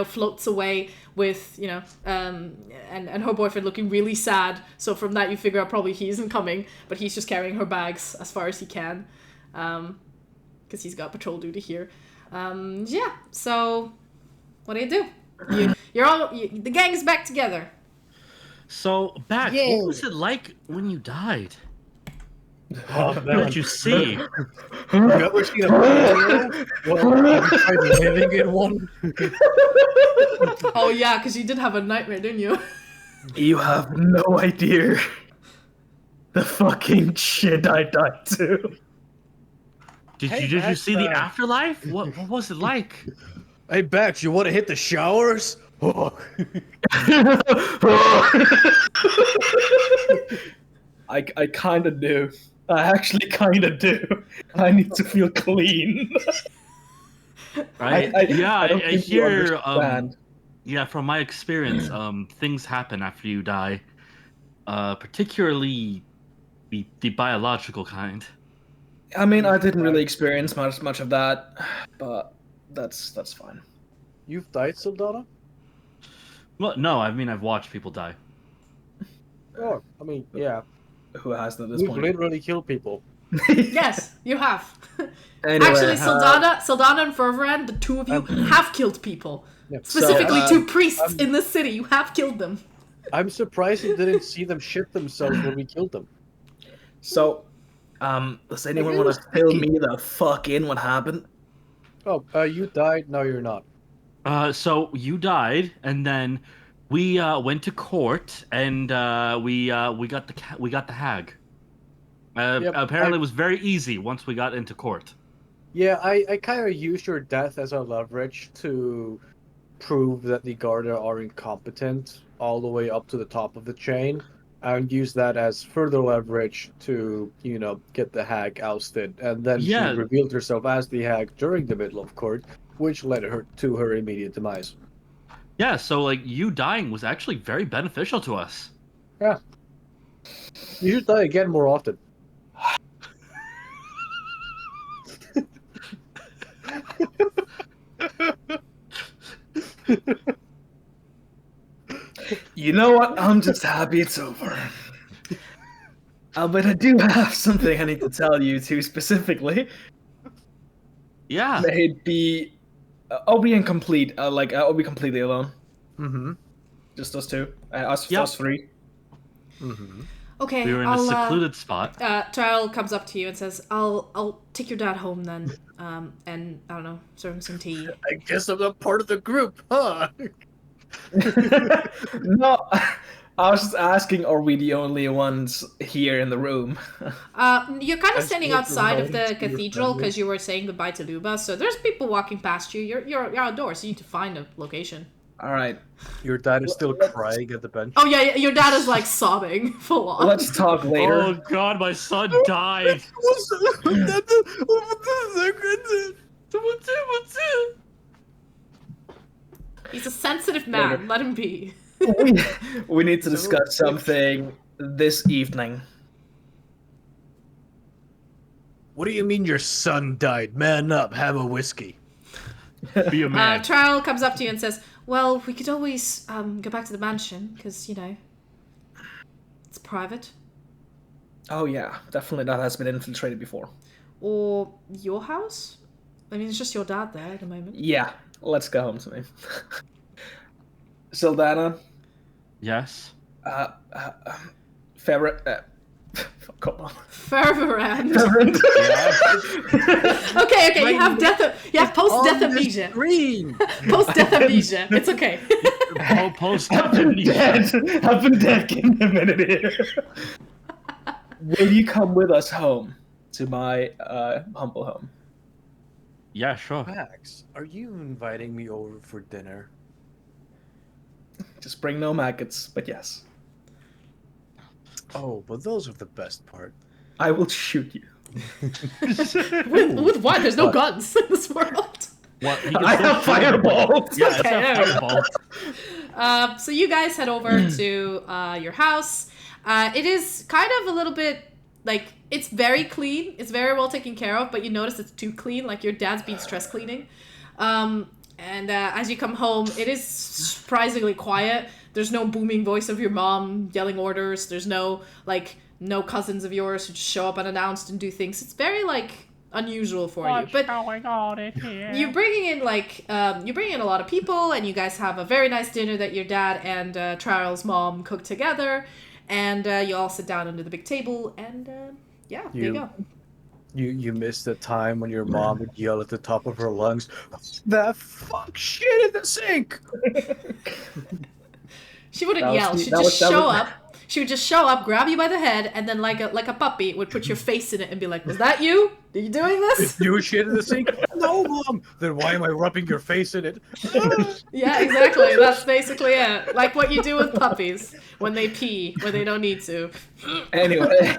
floats away with, and her boyfriend looking really sad. So from that you figure out probably he isn't coming, but he's just carrying her bags as far as he can. Because he's got patrol duty here. Yeah, so what do? You're all, the gang's back together. So, Bax, Yay. what was it like when you died? Oh, What did you see? You ever seen a video? Well, have you tried living in one? Oh yeah, because you did have a nightmare, didn't you? You have no idea the fucking shit I died to. Did you see the afterlife? What was it like? Hey, Bax, you want to hit the showers? Oh. I kind of do. I actually kind of do. I need to feel clean. Right? I I think you hear. understand. Yeah, from my experience, things happen after you die. Particularly the biological kind. I mean, I didn't really experience much of that, but that's fine. You've died, Sylfania? Well, no, I mean I've watched people die. Oh, I mean, yeah. Who hasn't at this We've point? literally killed people. Yes, you have. Anyway, Actually, Sylfania and Fervoran, the two of you have killed people. Yeah. Specifically, So, two priests in the city. You have killed them. I'm surprised you didn't see them shit themselves when we killed them. So, does anyone want to fill me the fuck in what happened? Oh, you died. No, you're not. So you died, and then we went to court, and we got the hag. Apparently, it was very easy once we got into court. Yeah, I kind of used your death as a leverage to prove that the Garda are incompetent all the way up to the top of the chain, and use that as further leverage to, get the hag ousted. And then she revealed herself as the hag during the middle of court, which led her to her immediate demise. Yeah, so like you dying was actually very beneficial to us. Yeah. You should die again more often. You know what? I'm just happy it's over. But I do have something I need to tell you two specifically. Yeah. May it be... I'll be incomplete. I'll be completely alone. Mm-hmm. Just us two. Us three. Mm-hmm. Okay, We were in a secluded spot. Trial comes up to you and says, I'll take your dad home then, and, I don't know, serve him some tea. I guess I'm not part of the group, huh? No, I was just asking, are we the only ones here in the room? You're kind of standing outside of the cathedral because you were saying goodbye to Luba, so there's people walking past you. You're outdoors, so you need to find a location. All right. Your dad is still crying at the bench. Oh yeah, your dad is like sobbing full on. Let's talk later. Oh god, my son died. He's a sensitive man. Let him be. We need to discuss something this evening. What do you mean your son died? Man up, have a whiskey. Be a man. Trial comes up to you and says, well, we could always go back to the mansion, because, it's private. Oh yeah, definitely that has been infiltrated before. Or your house? I mean, it's just your dad there at the moment. Yeah, let's go home to me. Sylfania? Yes? Ferret... Come on. Fervoran. Yeah. Okay, you have post-death amnesia. Post-death amnesia. It's okay. Post-death Dead. I've been dead. Give me a minute here. Will you come with us home to my humble home? Yeah, sure. Max, are you inviting me over for dinner? Just bring no maggots, but yes. Oh, but those are the best part. I will shoot you. With what? There's no guns in this world. What? I have fireballs! Yeah, it's Okay, a fireball. So you guys head over to your house. It is kind of a little bit, it's very clean. It's very well taken care of, but you notice it's too clean. Like, your dad's been stress cleaning. And as you come home, it is surprisingly quiet. There's no booming voice of your mom yelling orders. There's no cousins of yours who just show up unannounced and do things. It's very, unusual for you. But going on in here? you're bringing in a lot of people, and you guys have a very nice dinner that your dad and Trial's mom cooked together, and you all sit down under the big table, and there you go. You missed the time when your mom would yell at the top of her lungs, "That fuck shit in the sink!" She wouldn't yell. She'd just show up. She would just show up, grab you by the head, and then like a puppy would put your face in it and be like, "Was that you? Are you doing this? Did you shit in the sink?" "No, Mom." "Then why am I rubbing your face in it?" Yeah, exactly. That's basically it. Like what you do with puppies when they pee when they don't need to. Anyway,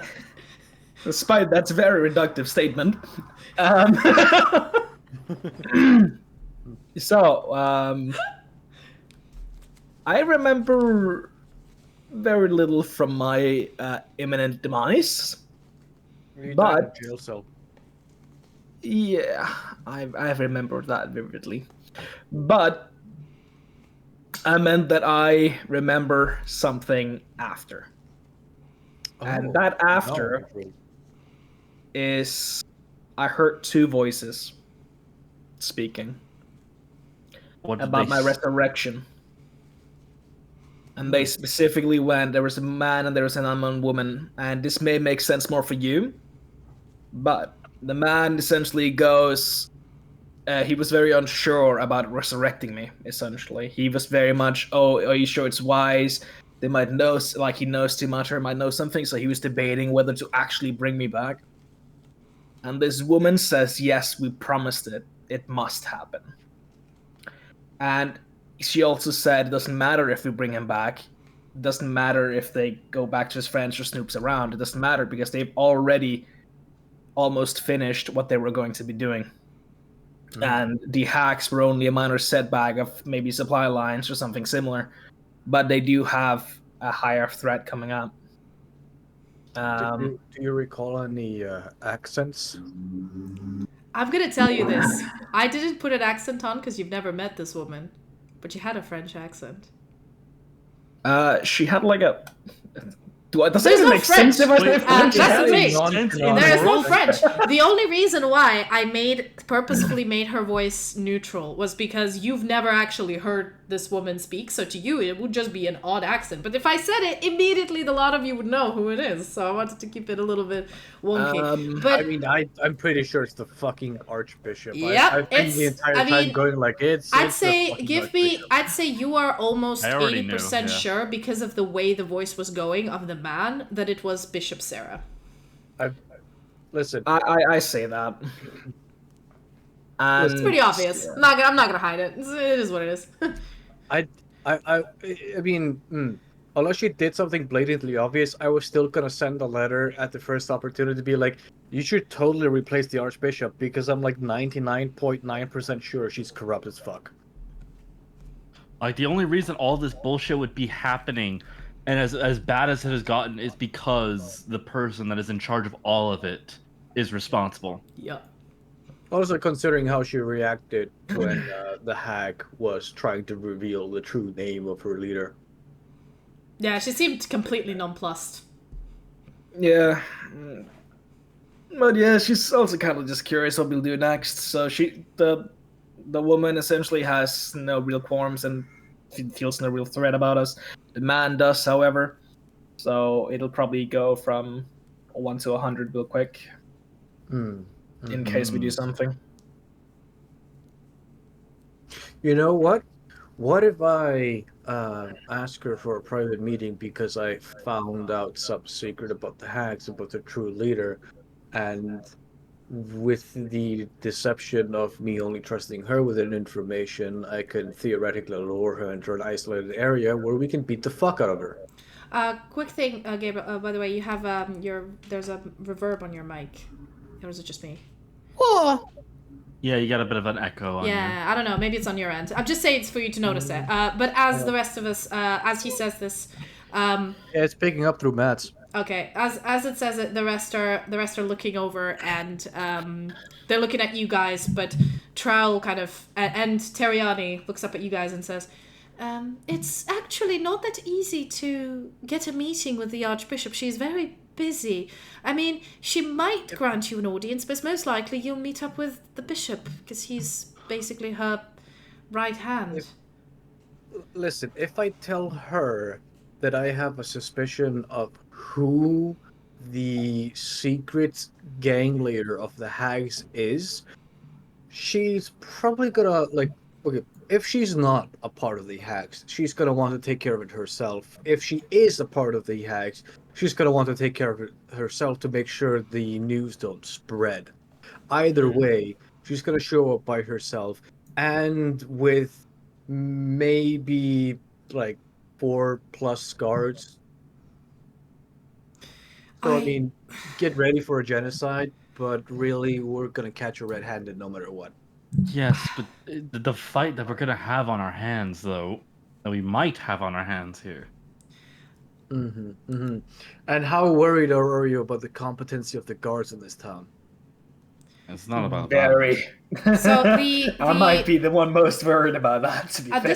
despite that's a very reductive statement. I remember very little from my imminent demise. But jail cell. Yeah, I remember that vividly. But I meant that I remember something after. And that after is I heard two voices speaking about my resurrection. And they specifically went, there was a man and there was an unknown woman. And this may make sense more for you. But the man essentially goes, he was very unsure about resurrecting me, essentially. He was very much, are you sure it's wise? They might know, like he knows too much or might know something. So he was debating whether to actually bring me back. And this woman says, yes, we promised it. It must happen. And she also said it doesn't matter if we bring him back. It doesn't matter if they go back to his friends or snoops around. It doesn't matter because they've already almost finished what they were going to be doing. And the hacks were only a minor setback of maybe supply lines or something similar. But they do have a higher threat coming up. Do you recall any accents? I'm going to tell you this. I didn't put an accent on because you've never met this woman. But you had a French accent. She had like a... Does There's it no make French. sense if I say French? That's the thing. There is no French. French. The only reason why I purposefully made her voice neutral was because you've never actually heard this woman speak. So to you, it would just be an odd accent. But if I said it, immediately the lot of you would know who it is. So I wanted to keep it a little bit wonky. But I mean, I'm pretty sure it's the fucking Archbishop. Yep, I've been the entire time going like it's. I'd it's say the Archbishop. I'd say you are almost I already 80% knew, sure because of the way the voice was going of the man that it was Bishop Sarah. Listen, I say that. It's pretty obvious. I'm not gonna hide it. It is what it is. I mean, unless she did something blatantly obvious, I was still gonna send a letter at the first opportunity to be like, you should totally replace the Archbishop because I'm like 99.9% sure she's corrupt as fuck. Like, the only reason all this bullshit would be happening, and as bad as it has gotten, is because the person that is in charge of all of it is responsible. Yep. Also, considering how she reacted when the hag was trying to reveal the true name of her leader. Yeah, she seemed completely nonplussed. Yeah. But yeah, she's also kind of just curious what we'll do next. So the woman essentially has no real qualms and feels no real threat about us. The man does, however. So it'll probably go from 1 to 100 real quick. In case we do something. You know what? What if I ask her for a private meeting because I found out some secret about the hags, about their true leader, and with the deception of me only trusting her with that information, I could theoretically lure her into an isolated area where we can beat the fuck out of her. Quick thing, Gabriel. By the way, you have there's a reverb on your mic. Or is it just me? Oh. Yeah, you got a bit of an echo on you. I don't know. Maybe it's on your end. I'm just saying it's for you to notice it. But as the rest of us, as he says this, yeah, it's picking up through Matt's. Okay, as it says it, the rest are looking over and they're looking at you guys. But Trowel kind of and Teriani looks up at you guys and says, "It's actually not that easy to get a meeting with the Archbishop. She's very busy. I mean, she might grant you an audience, but most likely you'll meet up with the bishop, because he's basically her right hand. Listen, if I tell her that I have a suspicion of who the secret gang leader of the Hags is, she's probably gonna, like, okay, if she's not a part of the Hags, she's gonna want to take care of it herself. If she is a part of the Hags, she's gonna want to take care of it herself to make sure the news don't spread. Either way, she's gonna show up by herself and with maybe like 4+ guards. So I mean, get ready for a genocide, but really we're gonna catch her red-handed no matter what. Yes, but the fight that we're gonna have on our hands, though, that we might have on our hands here. And how worried are you about the competency of the guards in this town? It's not about Very. that. So I might be the one most worried about that. To be at fair.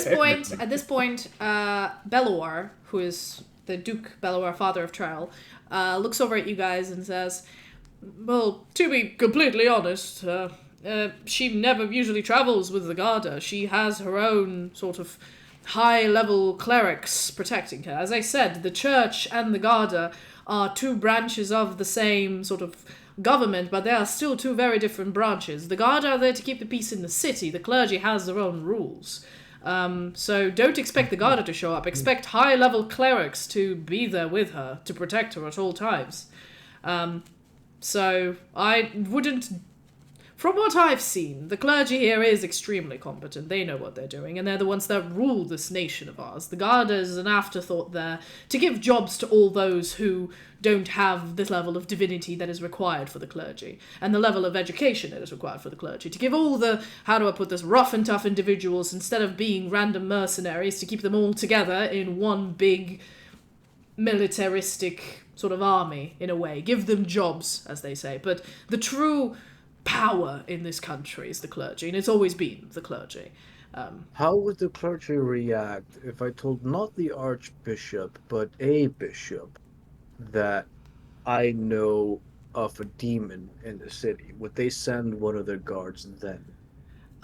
this point, Belor, who is the Duke Belor, father of Trial, looks over at you guys and says, "Well, to be completely honest, she never usually travels with the Garda. She has her own sort of high-level clerics protecting her. As I said, the Church and the Garda are two branches of the same sort of government, but they are still two very different branches. The Garda are there to keep the peace in the city. The clergy has their own rules. So don't expect the Garda to show up. Expect high-level clerics to be there with her, to protect her at all times. So I wouldn't... From what I've seen, the clergy here is extremely competent. They know what they're doing, and they're the ones that rule this nation of ours. The Garda is an afterthought there to give jobs to all those who don't have this level of divinity that is required for the clergy, and the level of education that is required for the clergy. To give all the, how do I put this, rough and tough individuals, instead of being random mercenaries, to keep them all together in one big militaristic sort of army, in a way. Give them jobs, as they say. But the true power in this country is the clergy, and it's always been the clergy. How would the clergy react if I told not the archbishop, but a bishop, that I know of a demon in the city? Would they send one of their guards then?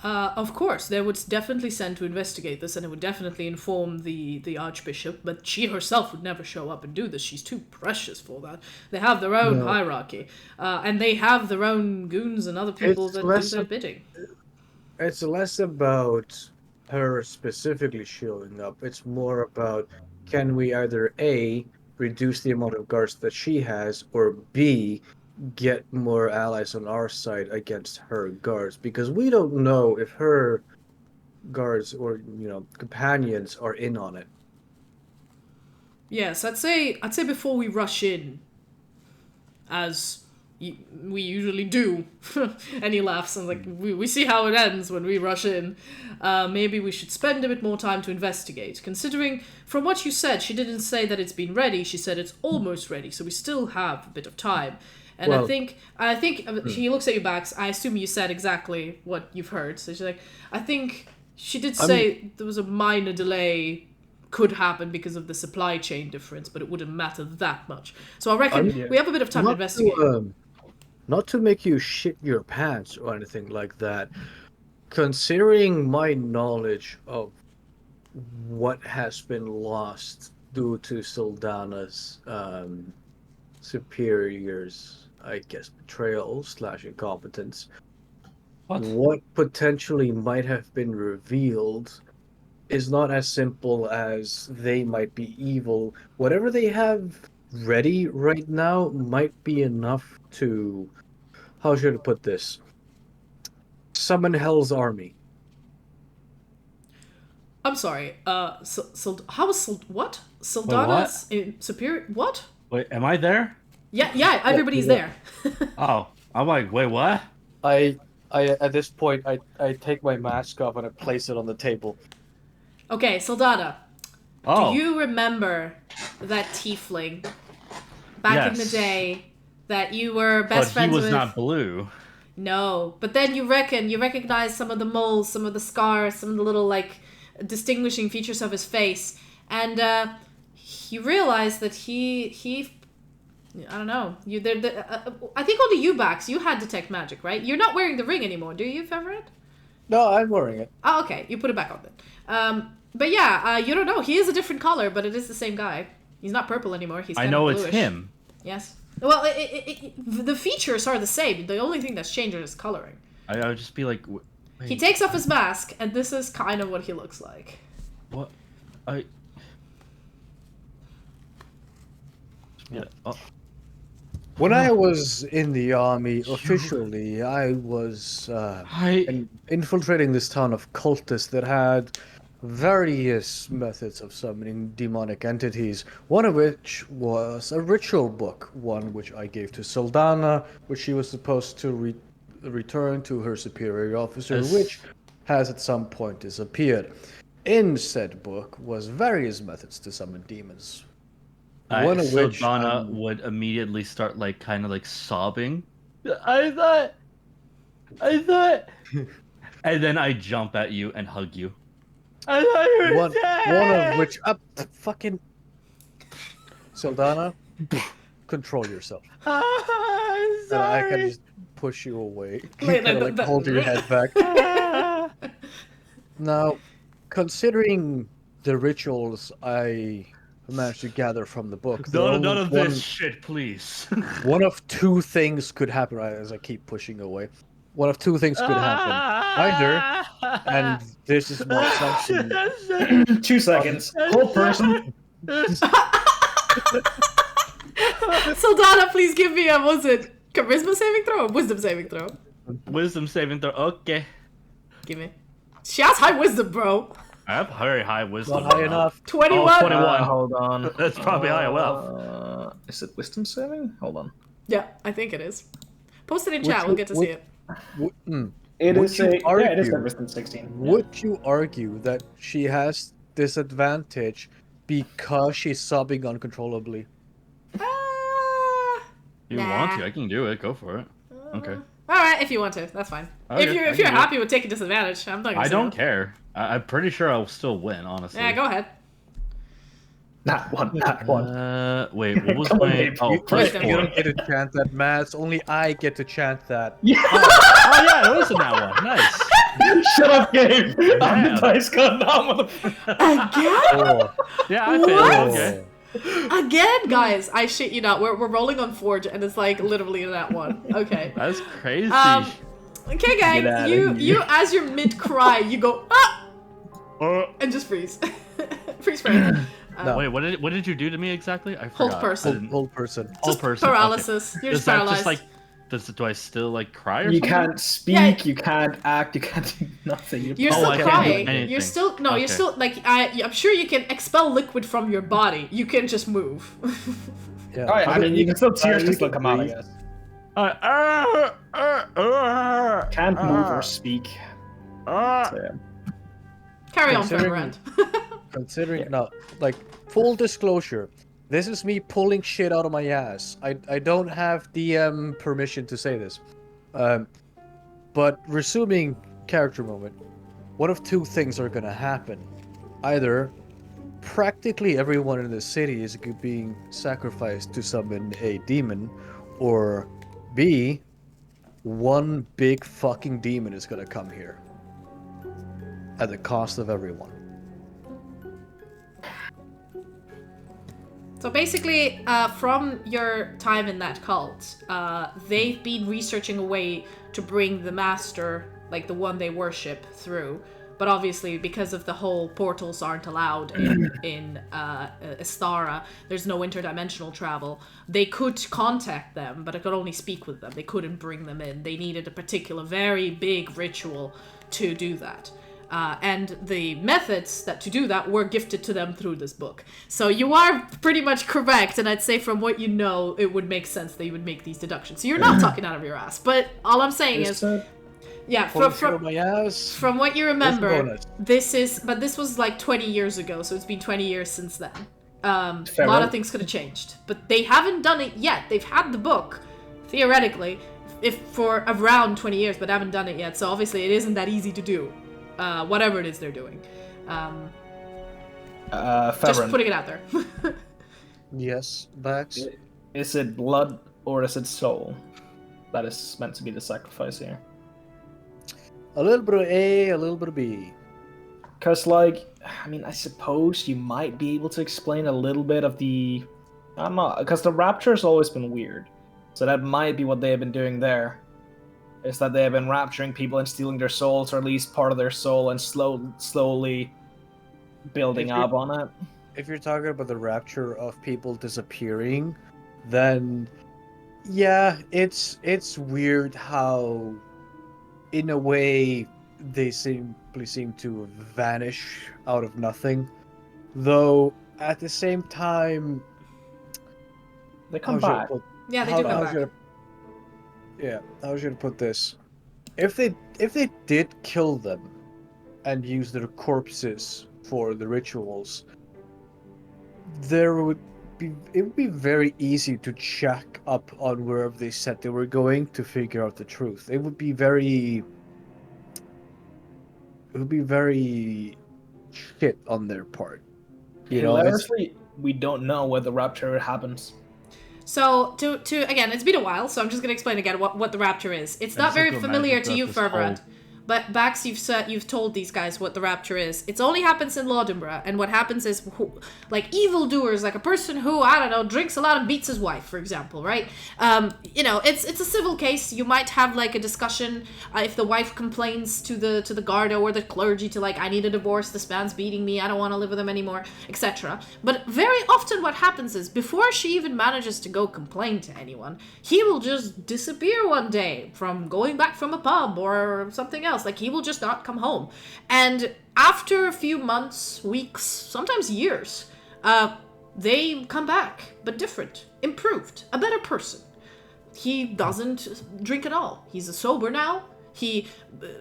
Of course, they would definitely send to investigate this, and it would definitely inform the archbishop, but she herself would never show up and do this. She's too precious for that. They have their own hierarchy, and they have their own goons and other people that do their bidding. It's less about her specifically showing up. It's more about, can we either A, reduce the amount of guards that she has, or B, get more allies on our side against her guards, because we don't know if her guards or companions are in on it. Yes, I'd say before we rush in, as we usually do, and he laughs and like we see how it ends when we rush in. Maybe we should spend a bit more time to investigate. Considering from what you said, she didn't say that it's been ready. She said it's almost ready, so we still have a bit of time. And well, I think he looks at you, Bax. I assume you said exactly what you've heard. So she's like, I think she did say there was a minor delay could happen because of the supply chain difference, but it wouldn't matter that much. So I reckon we have a bit of time to investigate. Not to make you shit your pants or anything like that. Considering my knowledge of what has been lost due to Sildana's superiors, I guess, betrayal / incompetence. What potentially might have been revealed is not as simple as they might be evil. Whatever they have ready right now might be enough to, how should I put this? Summon Hell's army. I'm sorry. How is what? Sildana's superior? What? Wait, am I there? Yeah, everybody's there. Oh, I'm like, wait, what? I at this point, I take my mask off and I place it on the table. Okay, Sildana. Do you remember that tiefling back in the day that you were best friends with? But he was not blue. No, but then you recognize some of the moles, some of the scars, some of the little like distinguishing features of his face, and you realize that he I don't know. I think only you, Bax, you had detect magic, right? You're not wearing the ring anymore, do you, Fevered? No, I'm wearing it. Oh, okay. You put it back on then. But yeah, you don't know. He is a different color, but it is the same guy. He's not purple anymore. He's kind of bluish. It's him. Yes. Well, the features are the same. The only thing that's changed is coloring. I would just be like... Wait. He takes off his mask, and this is kind of what he looks like. What? Yeah. Oh. When I was in the army, officially, I was infiltrating this town of cultists that had various methods of summoning demonic entities, one of which was a ritual book, one which I gave to Saldana, which she was supposed to return to her superior officer, which has at some point disappeared. In said book was various methods to summon demons. One of which Donna would immediately start kind of sobbing. I thought, and then I jump at you and hug you. I thought you were dead. One of which fucking Saldana, control yourself. I'm sorry. I can just push you away. Hold your head back. Now, considering the rituals I managed to gather from the book. None of this shit, please. One of two things could happen, as I keep pushing away. One of two things could happen. Either, and this is more something... 2 seconds. Whole person. Saldana, please give me charisma saving throw or wisdom saving throw? Wisdom saving throw, okay. Give me. She has high wisdom, bro. I have very high wisdom. Not high enough. 21. Oh, 21. Hold on. That's probably high enough. Is it wisdom saving? Hold on. Yeah, I think it is. Post it in chat. We'll get to see it. It is a wisdom 16. Would you argue that she has disadvantage because she's sobbing uncontrollably? You want to? I can do it. Go for it. Okay. All right, if you want to, that's fine. Okay, if you're happy with taking disadvantage, I'm not gonna. I don't care. I'm pretty sure I'll still win, honestly. Yeah, go ahead. Not one. Wait, what was my... Oh, plus 4. You don't get to chant that, Matt. Only I get to chant that. Yeah. Oh, yeah, there was in that one. Nice. Shut up, Gabe. I'm the dice god now, motherfucker. Again? Yeah, I failed. Okay. Again, guys, I shit you not. We're rolling on Forge, and it's literally that one. Okay. That's crazy. Okay, guys, you as you're mid cry, you go and just freeze, freeze frame. No. Wait, what did you do to me exactly? I forgot. Hold person. Hold person. Hold person. Paralysis. Okay. You're just paralyzed. Do I still cry or you something? Can't speak, you can't act, you can't do nothing. You're still crying. You're still you're still I'm sure you can expel liquid from your body. You can just move. Yeah. Alright, I mean you can still tears can still come out, I guess. Can't move or speak. Carry on, friend. Considering full disclosure, this is me pulling shit out of my ass. I don't have DM permission to say this. But resuming character moment, one of two things are gonna happen. Either practically everyone in the city is being sacrificed to summon a demon, or B, one big fucking demon is gonna come here. At the cost of everyone. So basically, from your time in that cult, they've been researching a way to bring the master, the one they worship, through. But obviously, because of the whole portals aren't allowed in Esthara, there's no interdimensional travel. They could contact them, but I could only speak with them. They couldn't bring them in. They needed a particular, very big ritual to do that. And the methods to do that were gifted to them through this book. So you are pretty much correct, and I'd say from what you know, it would make sense that you would make these deductions. So you're not talking out of your ass, but all I'm saying is... Yeah, from what you remember, this was 20 years ago, so it's been 20 years since then. A lot of things could have changed, but they haven't done it yet. They've had the book, theoretically, for around 20 years, but haven't done it yet, so obviously it isn't that easy to do. Whatever it is they're doing. Just putting it out there. Yes, Bax? Is it blood or is it soul? That is meant to be the sacrifice here. A little bit of A, a little bit of B. Because, like, I mean, I suppose you might be able to explain a little bit of the... I don't know, because the rapture has always been weird. So that might be what they have been doing there. Is that they have been rapturing people and stealing their souls, or at least part of their soul, and slowly building up on it. If you're talking about the rapture of people disappearing, then yeah, it's weird how, in a way, they simply seem to vanish out of nothing. Though at the same time, they come back. Yeah, they do come back. How was I gonna put this? If they did kill them and use their corpses for the rituals, it would be very easy to check up on wherever they said they were going to figure out the truth. It would be very shit on their part. Hilariously, we don't know where the rapture happens. So, to again, it's been a while, so I'm just going to explain again what the rapture is. It's not very familiar to you, Fervent, but Bax, you've told these guys what the rapture is. It only happens in Laudenborough, and what happens is, like, evildoers, like a person who, I don't know, drinks a lot and beats his wife, for example, right? It's a civil case. You might have, like, a discussion if the wife complains to the Garda or the clergy to, like, I need a divorce, this man's beating me, I don't want to live with him anymore, etc. But very often what happens is, before she even manages to go complain to anyone, he will just disappear one day from going back from a pub or something else. Like, he will just not come home. And after a few months, weeks, sometimes years, they come back, but different, improved, a better person. He doesn't drink at all. He's sober now. He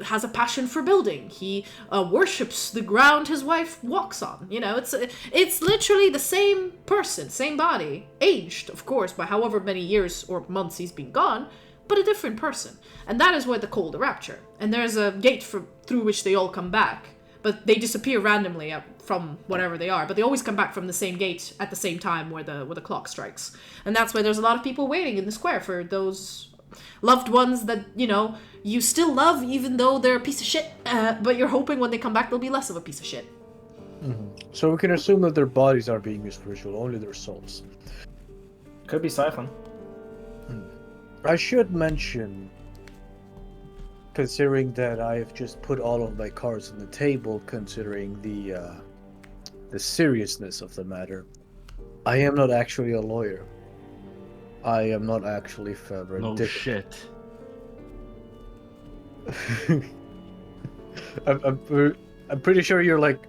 has a passion for building. He worships the ground his wife walks on. It's literally the same person, same body, aged, of course, by however many years or months he's been gone, but a different person. And that is what they call the rapture. And there's a gate through which they all come back, but they disappear randomly from whatever they are. But they always come back from the same gate at the same time where the clock strikes. And that's why there's a lot of people waiting in the square for those loved ones that, you still love, even though they're a piece of shit. But you're hoping when they come back, they'll be less of a piece of shit. Mm-hmm. So we can assume that their bodies are being used for ritual, only their souls. Could be Siphon. I should mention, considering that I have just put all of my cards on the table, considering the seriousness of the matter, I am not actually a lawyer. I am not actually Fervent. No shit. I'm pretty sure you're like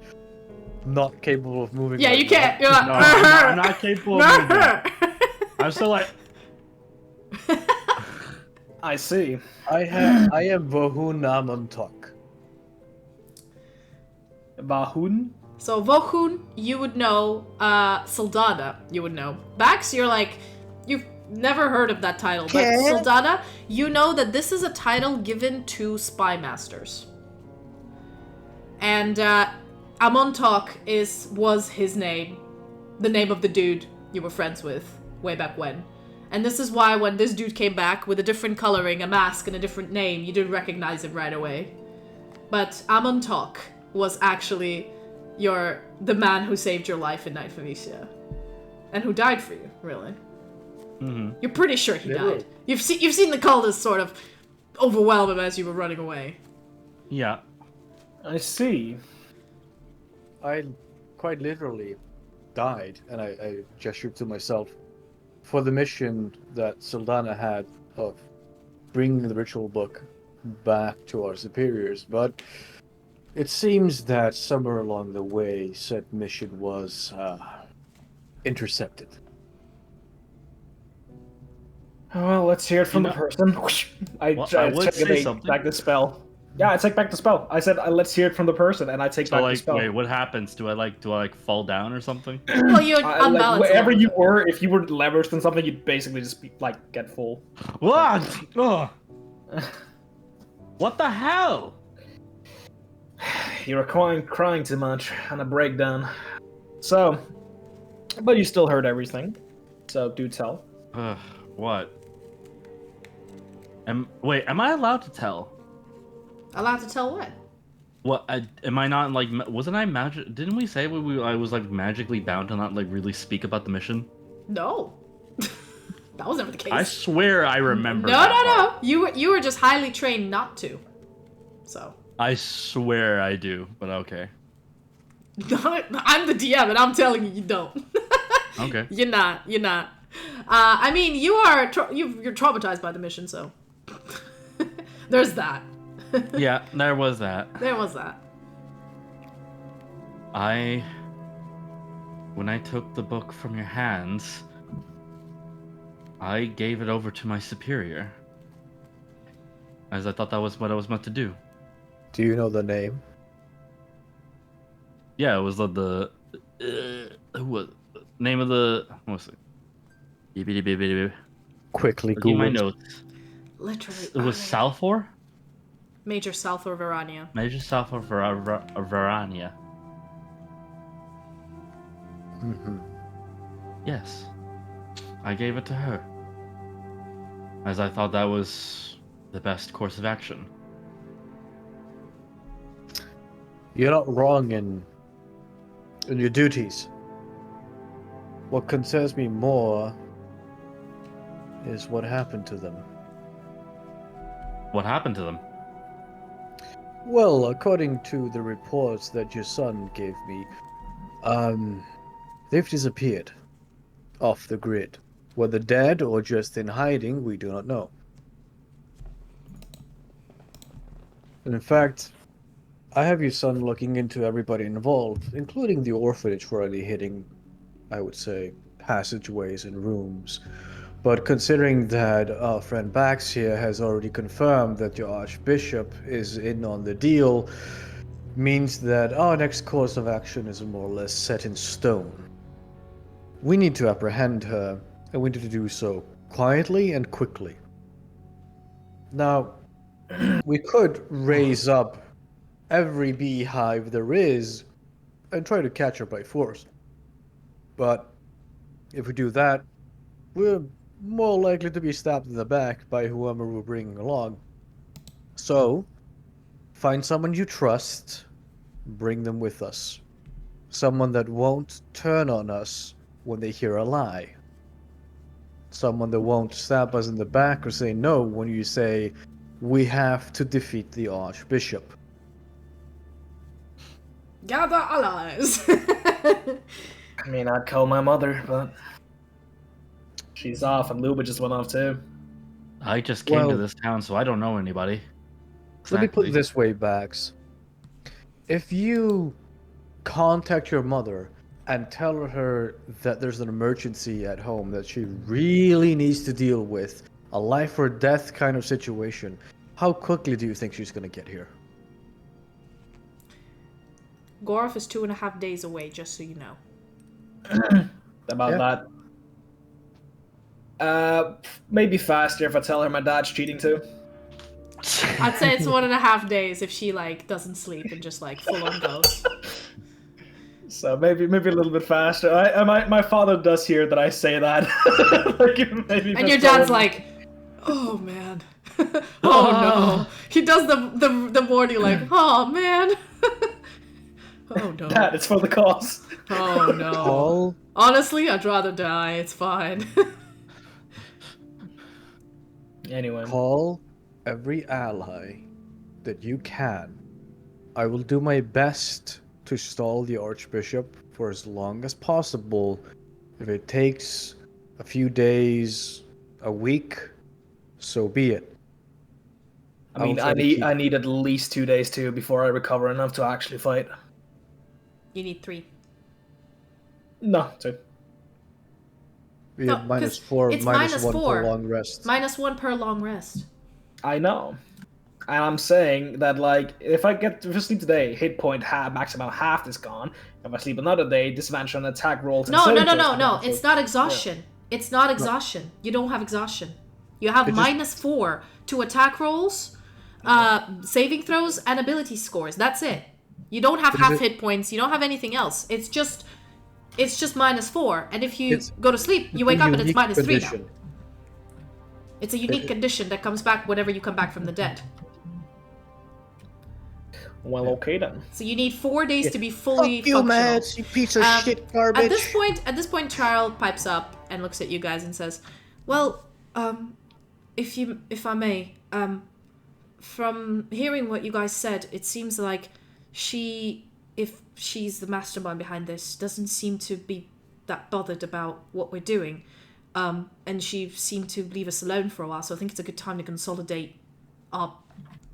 not capable of moving. Yeah, you can't. You're like, no, I'm not capable of moving. I'm still like. I see. I am Vohun Amontok. Vohun? So Vohun, you would know. Sildana, you would know. Bax, you're like, you've never heard of that title. But Sildana, you know that this is a title given to spy masters. And Amontok was his name, the name of the dude you were friends with way back when. And this is why when this dude came back with a different coloring, a mask, and a different name, you didn't recognize him right away. But Amontok was actually the man who saved your life in Night Phoenicia. And who died for you, really. Mm-hmm. You're pretty sure he died. You've seen the cultists sort of overwhelm him as you were running away. Yeah. I see. I quite literally died, and I gestured to myself, for the mission that Sildana had of bringing the ritual book back to our superiors, but it seems that somewhere along the way said mission was intercepted. Well, let's hear it from the person. I take back the spell. Yeah, I take back the spell. I said, let's hear it from the person, and I take back the spell. Wait, what happens? Do I fall down or something? Well, you're unbalanced. Wherever you were, if you were leveraged on something, you'd basically just be, get full. What? Oh. What the hell? You were crying too much on a breakdown. So, but you still heard everything. So do tell. What? Am I allowed to tell? Allowed to tell what? What? Am I not like? Wasn't I magic? Didn't we say I was like magically bound to not like really speak about the mission? No. That was never the case. I swear I remember. No. You were just highly trained not to. So. I swear I do, but okay. I'm the DM and I'm telling you don't. Okay. You're not. I mean, you're traumatized by the mission, so there's that. Yeah, there was that. When I took the book from your hands, I gave it over to my superior, as I thought that was what I was meant to do. Do you know the name? Yeah, it was the what name of the? What's it? Quickly Google my notes. Literally. It was Salfor? Major Salfor Verania. Major Salfor Verania. Mm-hmm. Yes. I gave it to her, as I thought that was the best course of action. You're not wrong in your duties. What concerns me more is what happened to them. What happened to them? Well, according to the reports that your son gave me, they've disappeared off the grid. Whether dead or just in hiding, we do not know. And in fact, I have your son looking into everybody involved, including the orphanage, for any hidden, I would say, passageways and rooms. But considering that our friend Bax here has already confirmed that your Archbishop is in on the deal, means that our next course of action is more or less set in stone. We need to apprehend her, and we need to do so quietly and quickly. Now, we could raise up every beehive there is and try to catch her by force. But if we do that, we're more likely to be stabbed in the back by whoever we're bringing along. So, find someone you trust, bring them with us. Someone that won't turn on us when they hear a lie. Someone that won't stab us in the back or say no when you say, we have to defeat the Archbishop. Gather allies. I mean, I'd call my mother, but she's off, and Luba just went off too. I just came to this town, so I don't know anybody. Let me put it this way, Bax. If you contact your mother and tell her that there's an emergency at home that she really needs to deal with, a life or death kind of situation, how quickly do you think she's going to get here? Gorf is 2.5 days away, just so you know. About that. Maybe faster if I tell her my dad's cheating too. I'd say it's 1.5 days if she doesn't sleep and just full on goes. So maybe a little bit faster. My father does hear that I say that. And your dad's like, oh man, oh no. He does the warning oh man. Oh no. Dad, it's for the cause. Oh no. Call. Honestly, I'd rather die. It's fine. Anyway. Call every ally that you can. I will do my best to stall the Archbishop for as long as possible. If it takes a few days, a week, so be it. I mean, I need at least 2 days too before I recover enough to actually fight. You need 3. No, 2. We have -4, it's -1 per long rest. -1 per long rest. I know. And I'm saying that, if I sleep today, hit point maximum half is gone. If I sleep another day, disadvantage on attack rolls. No. It's not exhaustion. Yeah. It's not exhaustion. No. You don't have exhaustion. You have -4 to attack rolls, saving throws, and ability scores. That's it. You don't have half hit points. You don't have anything else. It's just -4. And if you go to sleep, you wake up and it's -3 now. It's a unique condition that comes back whenever you come back from the dead. Well, okay then. So you need 4 days to be fully Fuck you, functional. Mads, you piece of shit garbage. At this point, Charles pipes up and looks at you guys and says, "Well, if I may, from hearing what you guys said, it seems like if she's the mastermind behind this, doesn't seem to be that bothered about what we're doing. And she seemed to leave us alone for a while, so I think it's a good time to consolidate our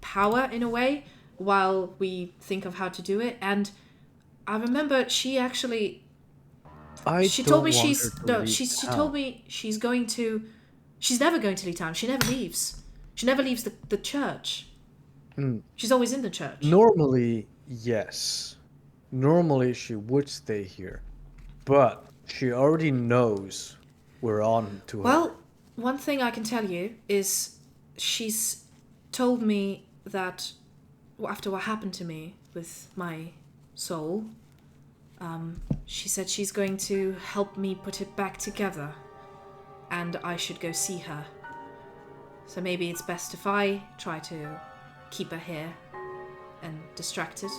power in a way while we think of how to do it." And I remember she actually she told me she's never going to leave town. She never leaves. She never leaves the church. She's always in the church. Normally, yes. Normally she would stay here. But she already knows we're on to her. Well, one thing I can tell you is she's told me that after what happened to me with my soul, she said she's going to help me put it back together, and I should go see her. So maybe it's best if I try to keep her here and distracted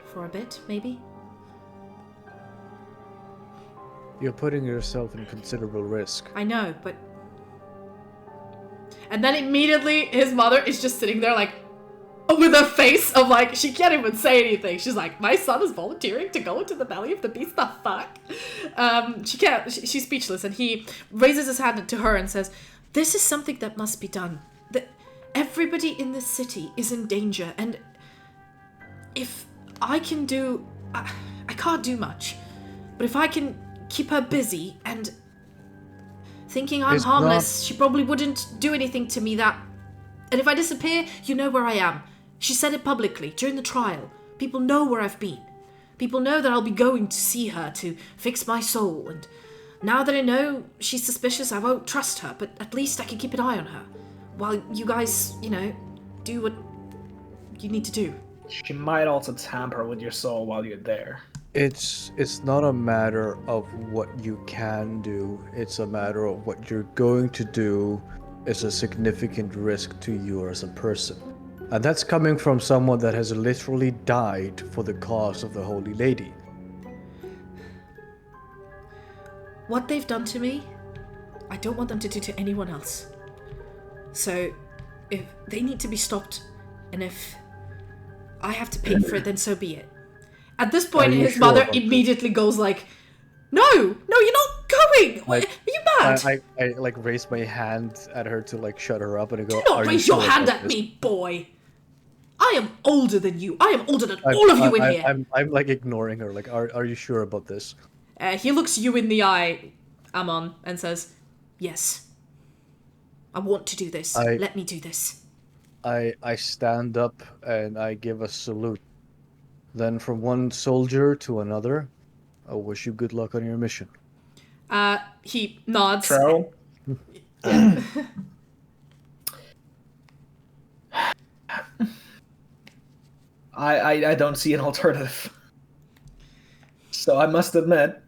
for a bit, maybe? You're putting yourself in considerable risk. I know, but... And then immediately his mother is just sitting there like, with a face of like, she can't even say anything. She's like, my son is volunteering to go into the belly of the beast, the fuck? She's speechless, and he raises his hand to her and says, "This is something that must be done. Everybody in this city is in danger, and if I can do... I can't do much, but if I can keep her busy and thinking I'm harmless, she probably wouldn't do anything to me that... And if I disappear, you know where I am. She said it publicly during the trial. People know where I've been. People know that I'll be going to see her to fix my soul, and now that I know she's suspicious, I won't trust her, but at least I can keep an eye on her while you guys, do what you need to do." She might also tamper with your soul while you're there. It's not a matter of what you can do. It's a matter of what you're going to do is a significant risk to you as a person. And that's coming from someone that has literally died for the cause of the Holy Lady. What they've done to me, I don't want them to do to anyone else. So, if they need to be stopped, and if I have to pay for it, then so be it. At this point, his mother immediately goes like, No, you're not going! Are you mad? I raise my hand at her to shut her up, and I go, "Do not raise your hand at me, boy! I am older than you. I am older than all of you in here." I'm ignoring her. Are you sure about this? He looks you in the eye, Amon, and says, "Yes. I want to do this. Let me do this." I stand up and I give a salute. Then from one soldier to another, I wish you good luck on your mission. He nods. Trell? Yeah. I don't see an alternative. So I must admit,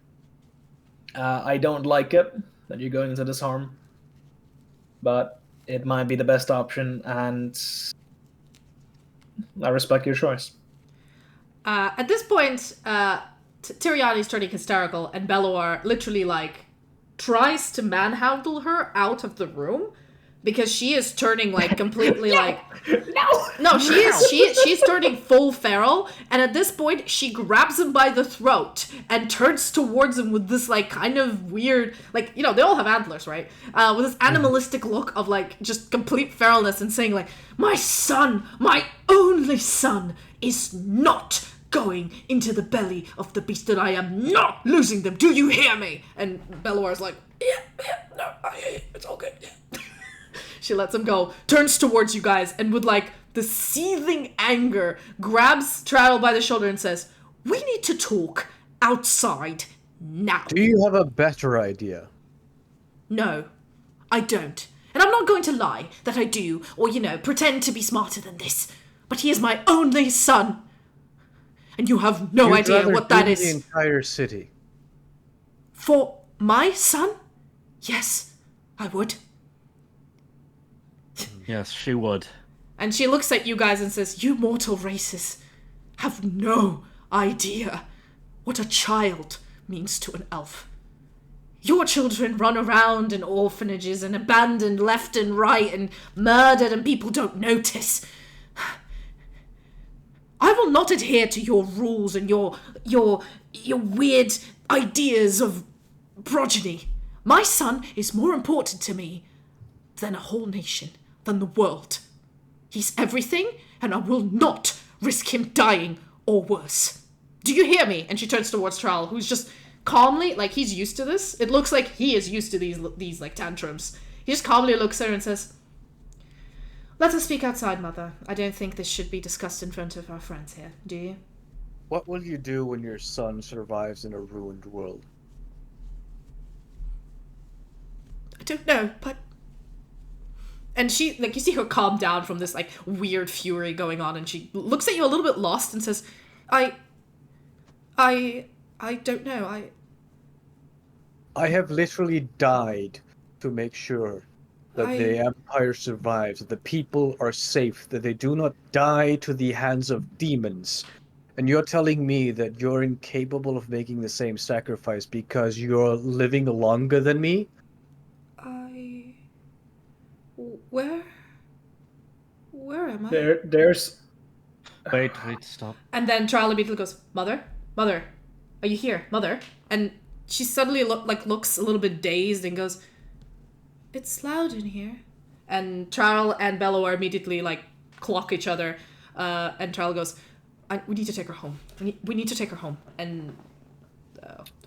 I don't like it that you're going into this harm. But it might be the best option, and I respect your choice. At this point, Tyriani's turning hysterical, and Belloar literally tries to manhandle her out of the room because she is turning completely she's turning full feral, and at this point she grabs him by the throat and turns towards him with this kind of weird they all have antlers, right? With this animalistic look of just complete feralness, and saying "My son, my only son, is not going into the belly of the beast, and I am not losing them. Do you hear me?" And Belloar's no, I hear you. It's all good. Yeah. She lets him go, turns towards you guys, and with the seething anger, grabs Traddle by the shoulder and says, "We need to talk outside now." Do you have a better idea? No, I don't. And I'm not going to lie that I do, or, pretend to be smarter than this. But he is my only son. And you have no idea what that is. The entire city. For my son? Yes, I would. Yes, she would. And she looks at you guys and says, "You mortal races have no idea what a child means to an elf. Your children run around in orphanages and abandoned left and right and murdered and people don't notice. I will not adhere to your rules and your weird ideas of progeny. My son is more important to me than a whole nation, than the world. He's everything, and I will not risk him dying or worse. Do you hear me?" And she turns towards Trowel, who's just calmly, like, he's used to this. It looks like he is used to these like tantrums. He just calmly looks at her and says, "Let us speak outside, Mother. I don't think this should be discussed in front of our friends here, do you?" What will you do when your son survives in a ruined world? "I don't know, but..." And she, like, you see her calm down from this, like, weird fury going on, and she looks at you a little bit lost and says, I don't know, I have literally died to make sure that the Empire survives, that the people are safe, that they do not die to the hands of demons. And you're telling me that you're incapable of making the same sacrifice because you're living longer than me? Where am I? There's... Wait, stop. And then Charlie immediately goes, Mother, are you here, Mother?" And she suddenly looks a little bit dazed and goes, "It's loud in here." And Charles and Bello are immediately like clock each other. And Charles goes, "We need to take her home. We need to take her home." And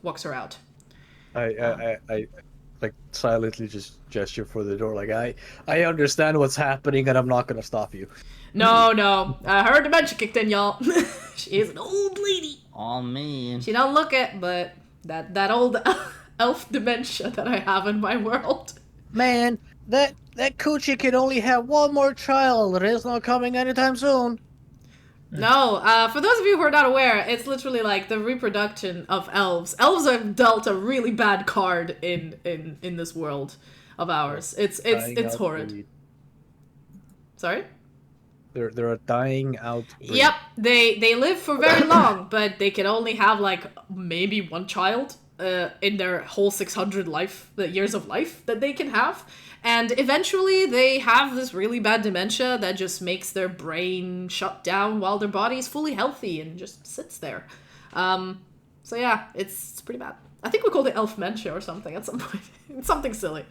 walks her out. I like silently just gesture for the door, like I understand what's happening and I'm not gonna stop you. No, her dementia kicked in, y'all. She is an old lady. Oh man. She don't look it, but that old elf dementia that I have in my world. Man, that coochie can only have one more child. It is not coming anytime soon. No, for those of you who are not aware, it's literally like the reproduction of elves. Elves are dealt a really bad card in this world of ours. It's horrid. Breed. Sorry? They're a dying out breed. Yep, they live for very long, but they can only have like maybe one child in their whole 600 years of life that they can have. And eventually they have this really bad dementia that just makes their brain shut down while their body is fully healthy and just sits there. So yeah, it's pretty bad. I think we called it elf-mentia or something at some point. It's something silly.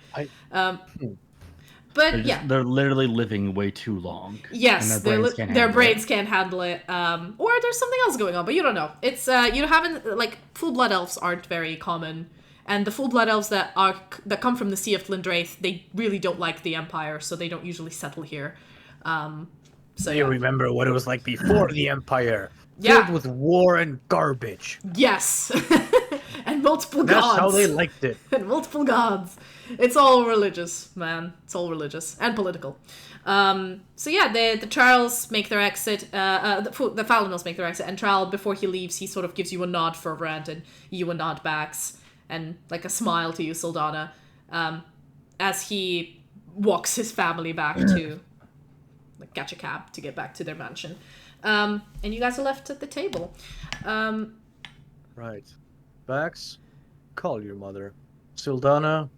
But they're literally living way too long. Yes, their brains can't handle it. Or there's something else going on, but you don't know. It's you haven't, like, full-blood elves aren't very common. And the full-blood elves that come from the Sea of Flindraith, they really don't like the Empire, so they don't usually settle here. So you remember what it was like before the Empire. Yeah. Filled with war and garbage. Yes. And multiple gods. That's how they liked it. And multiple gods. It's all religious, man. It's all religious. And political. So yeah, the Charles make their exit. The Falinals make their exit. And Trowel, before he leaves, he sort of gives you a nod for Rand, and you a nod back. And like a smile to you, Sildana, as he walks his family back to catch a cab to get back to their mansion. And you guys are left at the table. Right. Bax, call your mother. Sildana,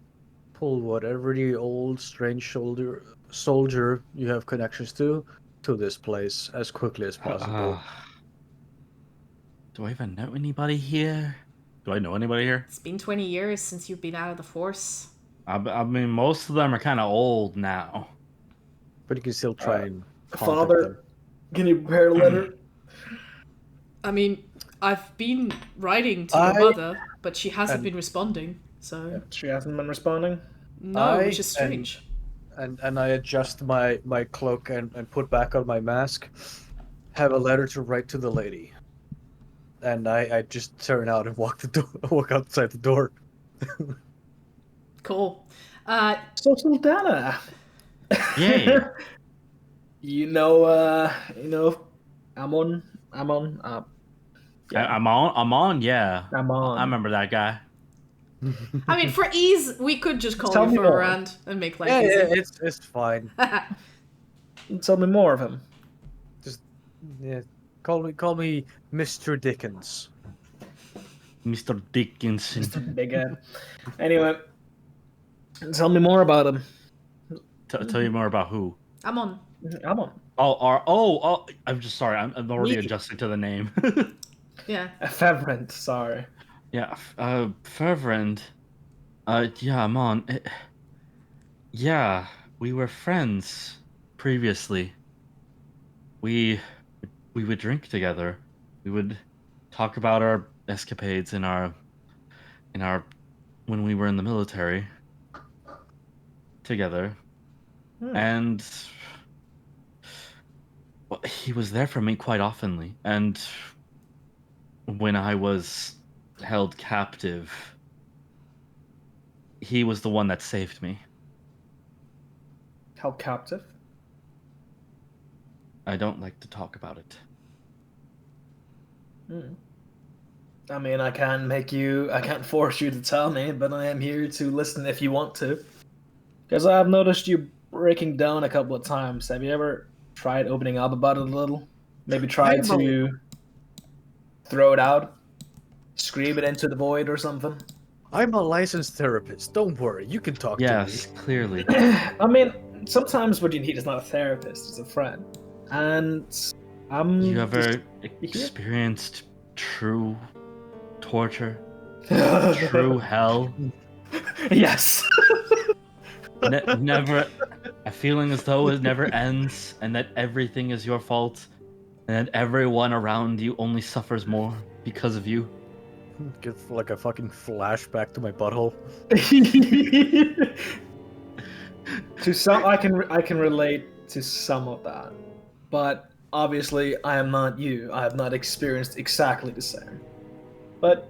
pull whatever the old strange soldier you have connections to this place as quickly as possible. Do I even know anybody here? Do I know anybody here? It's been 20 years since you've been out of the Force. I mean, most of them are kind of old now. But you can still try and contact Father, them. can you prepare a letter? I mean, I've been writing to your mother, but she hasn't been responding, so... She hasn't been responding? No, which is strange. And I adjust my cloak and put back on my mask. Have a letter to write to the lady. And I just turn out and walk outside the door. Cool. So Sultana. Yeah. You know, Amon. Yeah. I'm on. Yeah. Amon. I remember that guy. I mean, for ease, we could just call Tell you me for more. around and make life Yeah, easy. it's fine. Tell me more of him. Just call me Mr. Dickens. Mr. Dickinson. Big head. Anyway, tell me more about him. Tell you more about who? Amon. Oh, I'm just sorry. I'm already adjusting to the name. Yeah. Fervent, sorry. Yeah, Fervent. Yeah, Amon. Yeah, we were friends previously. We would drink together. We would talk about our escapades in our when we were in the military together. And well, he was there for me quite oftenly. And when I was held captive, he was the one that saved me. Held captive? I don't like to talk about it. I mean, I can't force you to tell me, but I am here to listen if you want to. Because I've noticed you breaking down a couple of times. Have you ever tried opening up about it a little? Maybe try to throw it out? Scream it into the void or something? I'm a licensed therapist. Don't worry, you can talk to me. Yes, clearly. I mean, sometimes what you need is not a therapist, it's a friend. And You ever experienced true torture? True hell? Yes. Never a feeling as though it never ends and that everything is your fault and that everyone around you only suffers more because of you. Get like a fucking flashback to my butthole. To some, I can relate to some of that, but obviously I am not you. I have not experienced exactly the same. But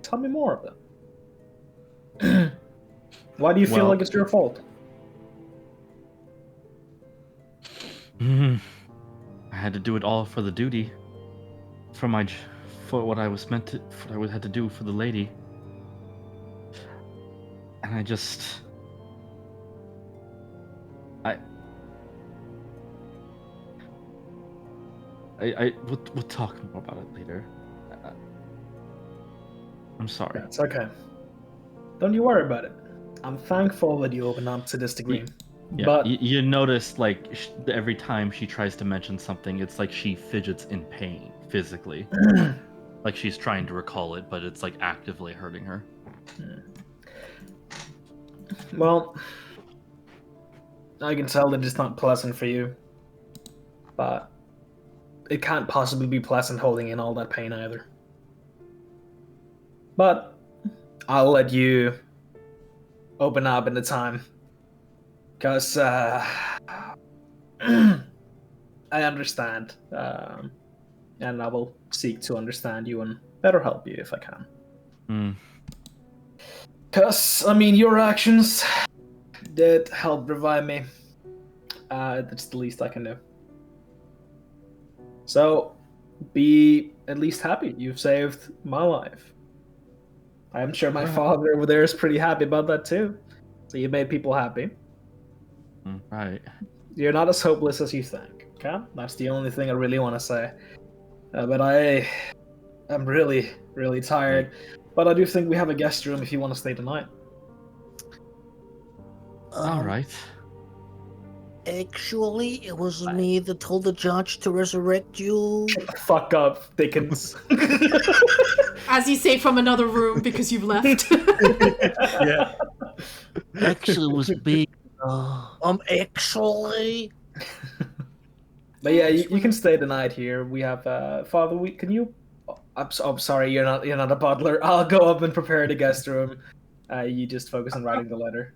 tell me more of it. Why do you feel like it's your fault? I had to do it all for the duty, for what I was meant to, for what I had to do for the lady, and I just, we'll talk more about it later. I'm sorry. That's okay. Don't you worry about it. I'm thankful that you opened up to this degree. Yeah, but you notice, like, every time she tries to mention something, it's like she fidgets in pain, physically. Like she's trying to recall it, but it's, like, actively hurting her. Well, I can tell that it's not pleasant for you. But it can't possibly be pleasant holding in all that pain either. But I'll let you open up in the time. Because I understand. And I will seek to understand you and better help you if I can. Because, I mean, your actions did help revive me. That's the least I can do. So, be at least happy. You've saved my life. I'm sure my father over there is pretty happy about that too. So you made people happy. Right. You're not as hopeless as you think. Okay? That's the only thing I really want to say. But I am really, really tired. But I do think we have a guest room if you want to stay tonight. All right. Actually, it was me that told the judge to resurrect you. Shut the fuck up, Dickens. As you say from another room because you've left. Yeah. Actually, it was me. Actually. But yeah, you can stay the night here. We have Father. Can you? I'm sorry, you're not a butler. I'll go up and prepare the guest room. You just focus on writing the letter.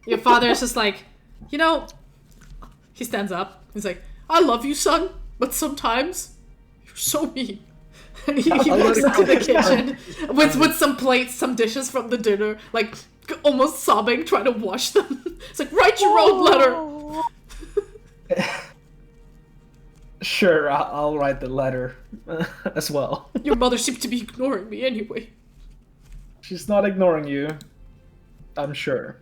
Your father is just like, you know. He stands up. He's like, I love you, son, but sometimes you're so mean. And he walks into the kitchen with some plates, some dishes from the dinner, like almost sobbing, trying to wash them. It's like, write your own letter. Sure, I'll write the letter as well. Your mother seems to be ignoring me anyway. She's not ignoring you, I'm sure.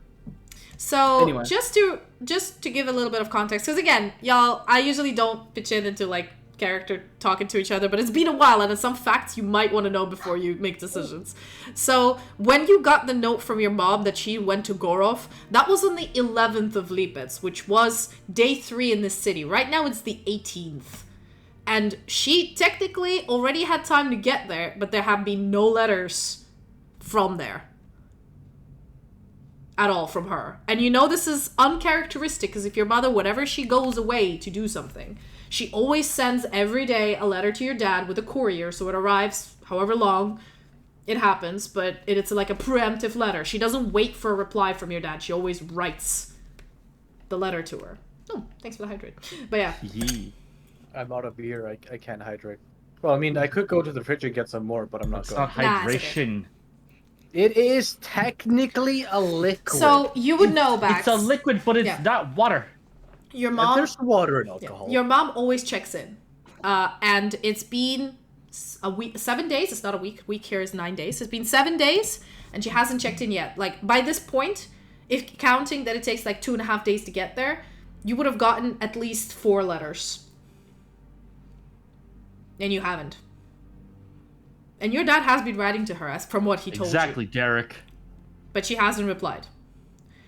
So Anyway. just to give a little bit of context, because again, y'all, I usually don't pitch in into like character talking to each other, but it's been a while, and there's some facts you might want to know before you make decisions. So when you got the note from your mom that she went to Gorov, that was on the 11th of Lipetz, which was day 3 in this city. Right now it's the 18th. And she technically already had time to get there, but there have been no letters from there. At all from her. And you know this is uncharacteristic, because if your mother, whenever she goes away to do something, she always sends every day a letter to your dad with a courier, so it arrives however long it happens, but it's like a preemptive letter. She doesn't wait for a reply from your dad. She always writes the letter to her. Oh, thanks for the hydrate. But yeah. I'm out of beer. I can't hydrate. Well, I mean, I could go to the fridge and get some more, but I'm not going. It's not hydration. It is technically a liquid. So you would know, Bax. It's a liquid, but it's not water. Your mom. There's water in alcohol. Your mom always checks in, and it's been a week, 7 days. It's not a week. Week here is 9 days. It's been 7 days, and she hasn't checked in yet. Like by this point, if counting that it takes like 2.5 days to get there, you would have gotten at least 4 letters, and you haven't. And your dad has been writing to her, as from what he told you. Exactly, Derek. But she hasn't replied.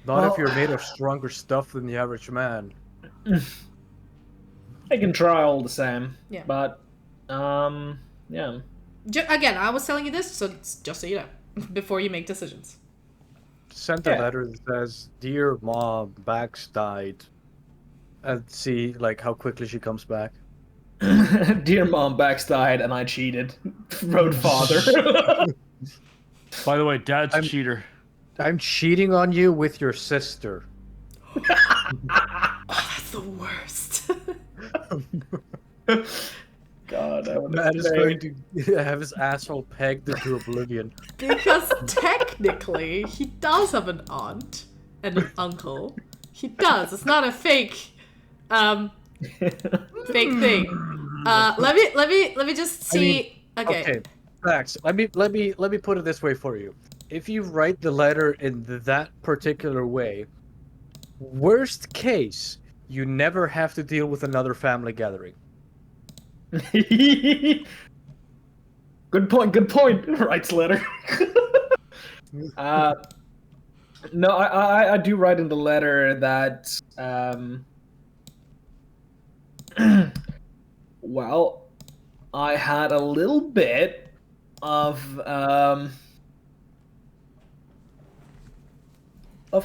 Not if you're made of stronger stuff than the average man. I can try all the same. Yeah. But, yeah. Again, I was telling you this, so just so you know, before you make decisions. Sent a letter that says, "Dear Mom, Bax died," and see like how quickly she comes back. Dear Mom, Bax died and I cheated. Wrote father. By the way, Dad's a cheater. I'm cheating on you with your sister. That's the worst. God, I Matt is going to have his asshole pegged into oblivion. Because technically, he does have an aunt and an uncle. He does. It's not a fake thing. Let me just see. Okay. Max, let me put it this way for you. If you write the letter in that particular way, worst case, you never have to deal with another family gathering. Good point. Writes letter. No, I do write in the letter that well, I had a little bit of a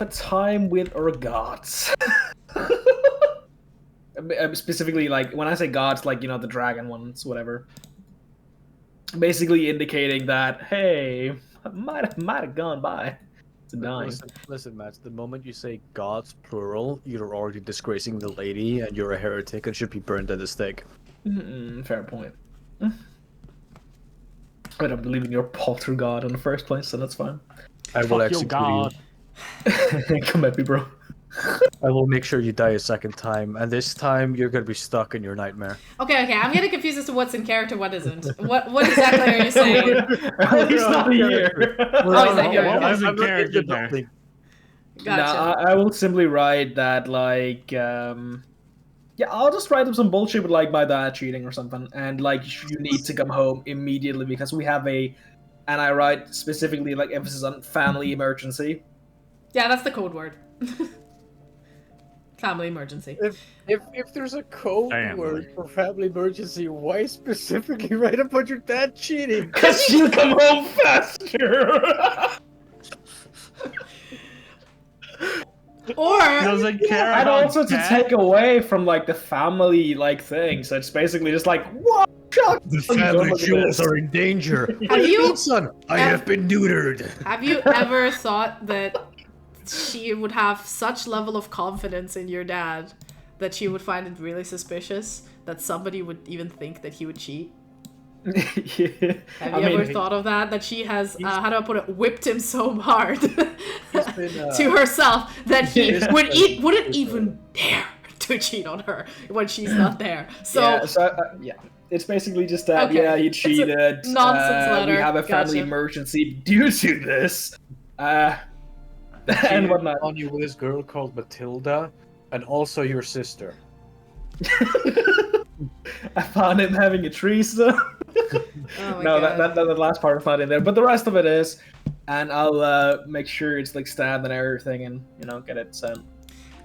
time with our gods. Specifically, like, when I say gods, like, you know, the dragon ones, whatever. Basically indicating that, hey, might have gone by to dying. Listen, Matt, the moment you say gods, plural, you're already disgracing the lady, and you're a heretic and should be burned at the stake. Fair point. I don't believe in your poltergod in the first place, so that's fine. I will execute you. Come at me, bro. I will make sure you die a second time, and this time you're gonna be stuck in your nightmare. Okay. I'm getting confused as to what's in character, what isn't. What exactly are you saying? He's not here. Oh, he's not here. What was I'm in character there? Gotcha. Nah, I will simply write that, like, yeah, I'll just write up some bullshit with, like, my dad cheating or something, and, like, you need to come home immediately because we have and I write specifically, like, emphasis on family emergency. Yeah, that's the code word. Family emergency. If there's a code word for family emergency, why specifically write about your dad cheating? Because you'll come home faster! Or doesn't care and about also Dad? to take away from, like, the family, like, thing. So it's basically just like, what? The family jewels are in danger. Have you, son? I have been neutered. Have you ever thought that she would have such level of confidence in your dad that she would find it really suspicious that somebody would even think that he would cheat? Yeah. Have you ever thought of that? That she has, how do I put it, whipped him so hard to herself that he wouldn't even dare to cheat on her when she's not there. So, yeah. It's basically just that, yeah, he cheated. Nonsense letter. We have a family emergency due to this. Then and whatnot. On you with this girl called Matilda, and also your sister. I found him having a threesome. No, that last part is not in there, but the rest of it is. And I'll make sure it's like stabbed and everything, and get it sent.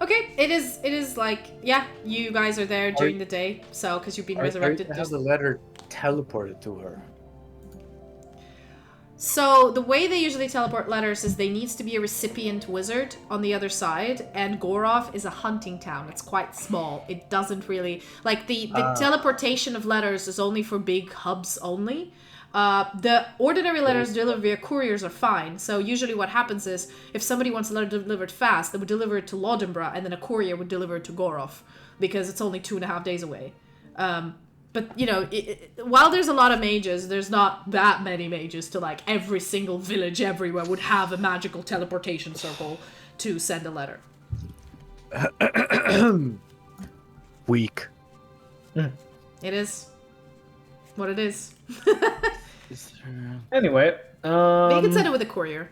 Okay, it is like, yeah, you guys are there during the day, so because you've been resurrected. I have the letter teleported to her. So the way they usually teleport letters is there needs to be a recipient wizard on the other side, and Gorov is a hunting town. It's quite small. It doesn't really like the teleportation of letters is only for big hubs only. The ordinary letters delivered via couriers are fine. So usually what happens is if somebody wants a letter delivered fast, they would deliver it to Lodembra, and then a courier would deliver it to Gorov because it's only 2.5 days away. But, while there's a lot of mages, there's not that many mages to, like, every single village everywhere would have a magical teleportation circle to send a letter. Weak. It is what it is. Anyway, you can send it with a courier.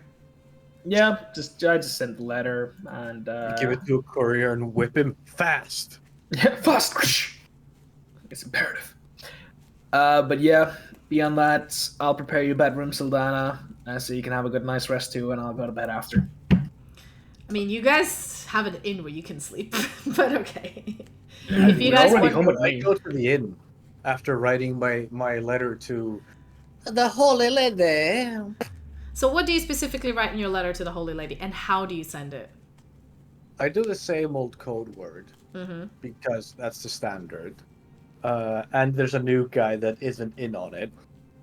Yeah, I just sent the letter and give it to a courier and whip him fast. Yeah, fast. It's imperative. But yeah, beyond that, I'll prepare your bedroom, Sildana, so you can have a good nice rest too, and I'll go to bed after. I mean, you guys have an inn where you can sleep, but okay. If you guys want, I go to the inn after writing my letter to the Holy Lady. So what do you specifically write in your letter to the Holy Lady, and how do you send it? I do the same old code word, because that's the standard. And there's a new guy that isn't in on it.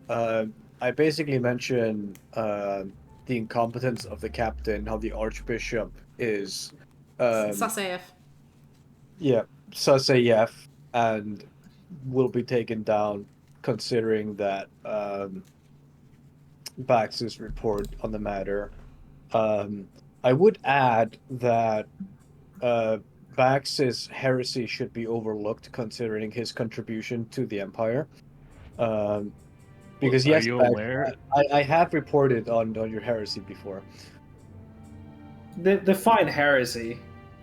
I basically mention the incompetence of the captain, how the Archbishop is... Sasayev. Yeah, Sasayev, and will be taken down considering that Bax's report on the matter. I would add that Bax's heresy should be overlooked considering his contribution to the Empire. Because yes, you Bax, aware? I have reported on your heresy before. Define heresy.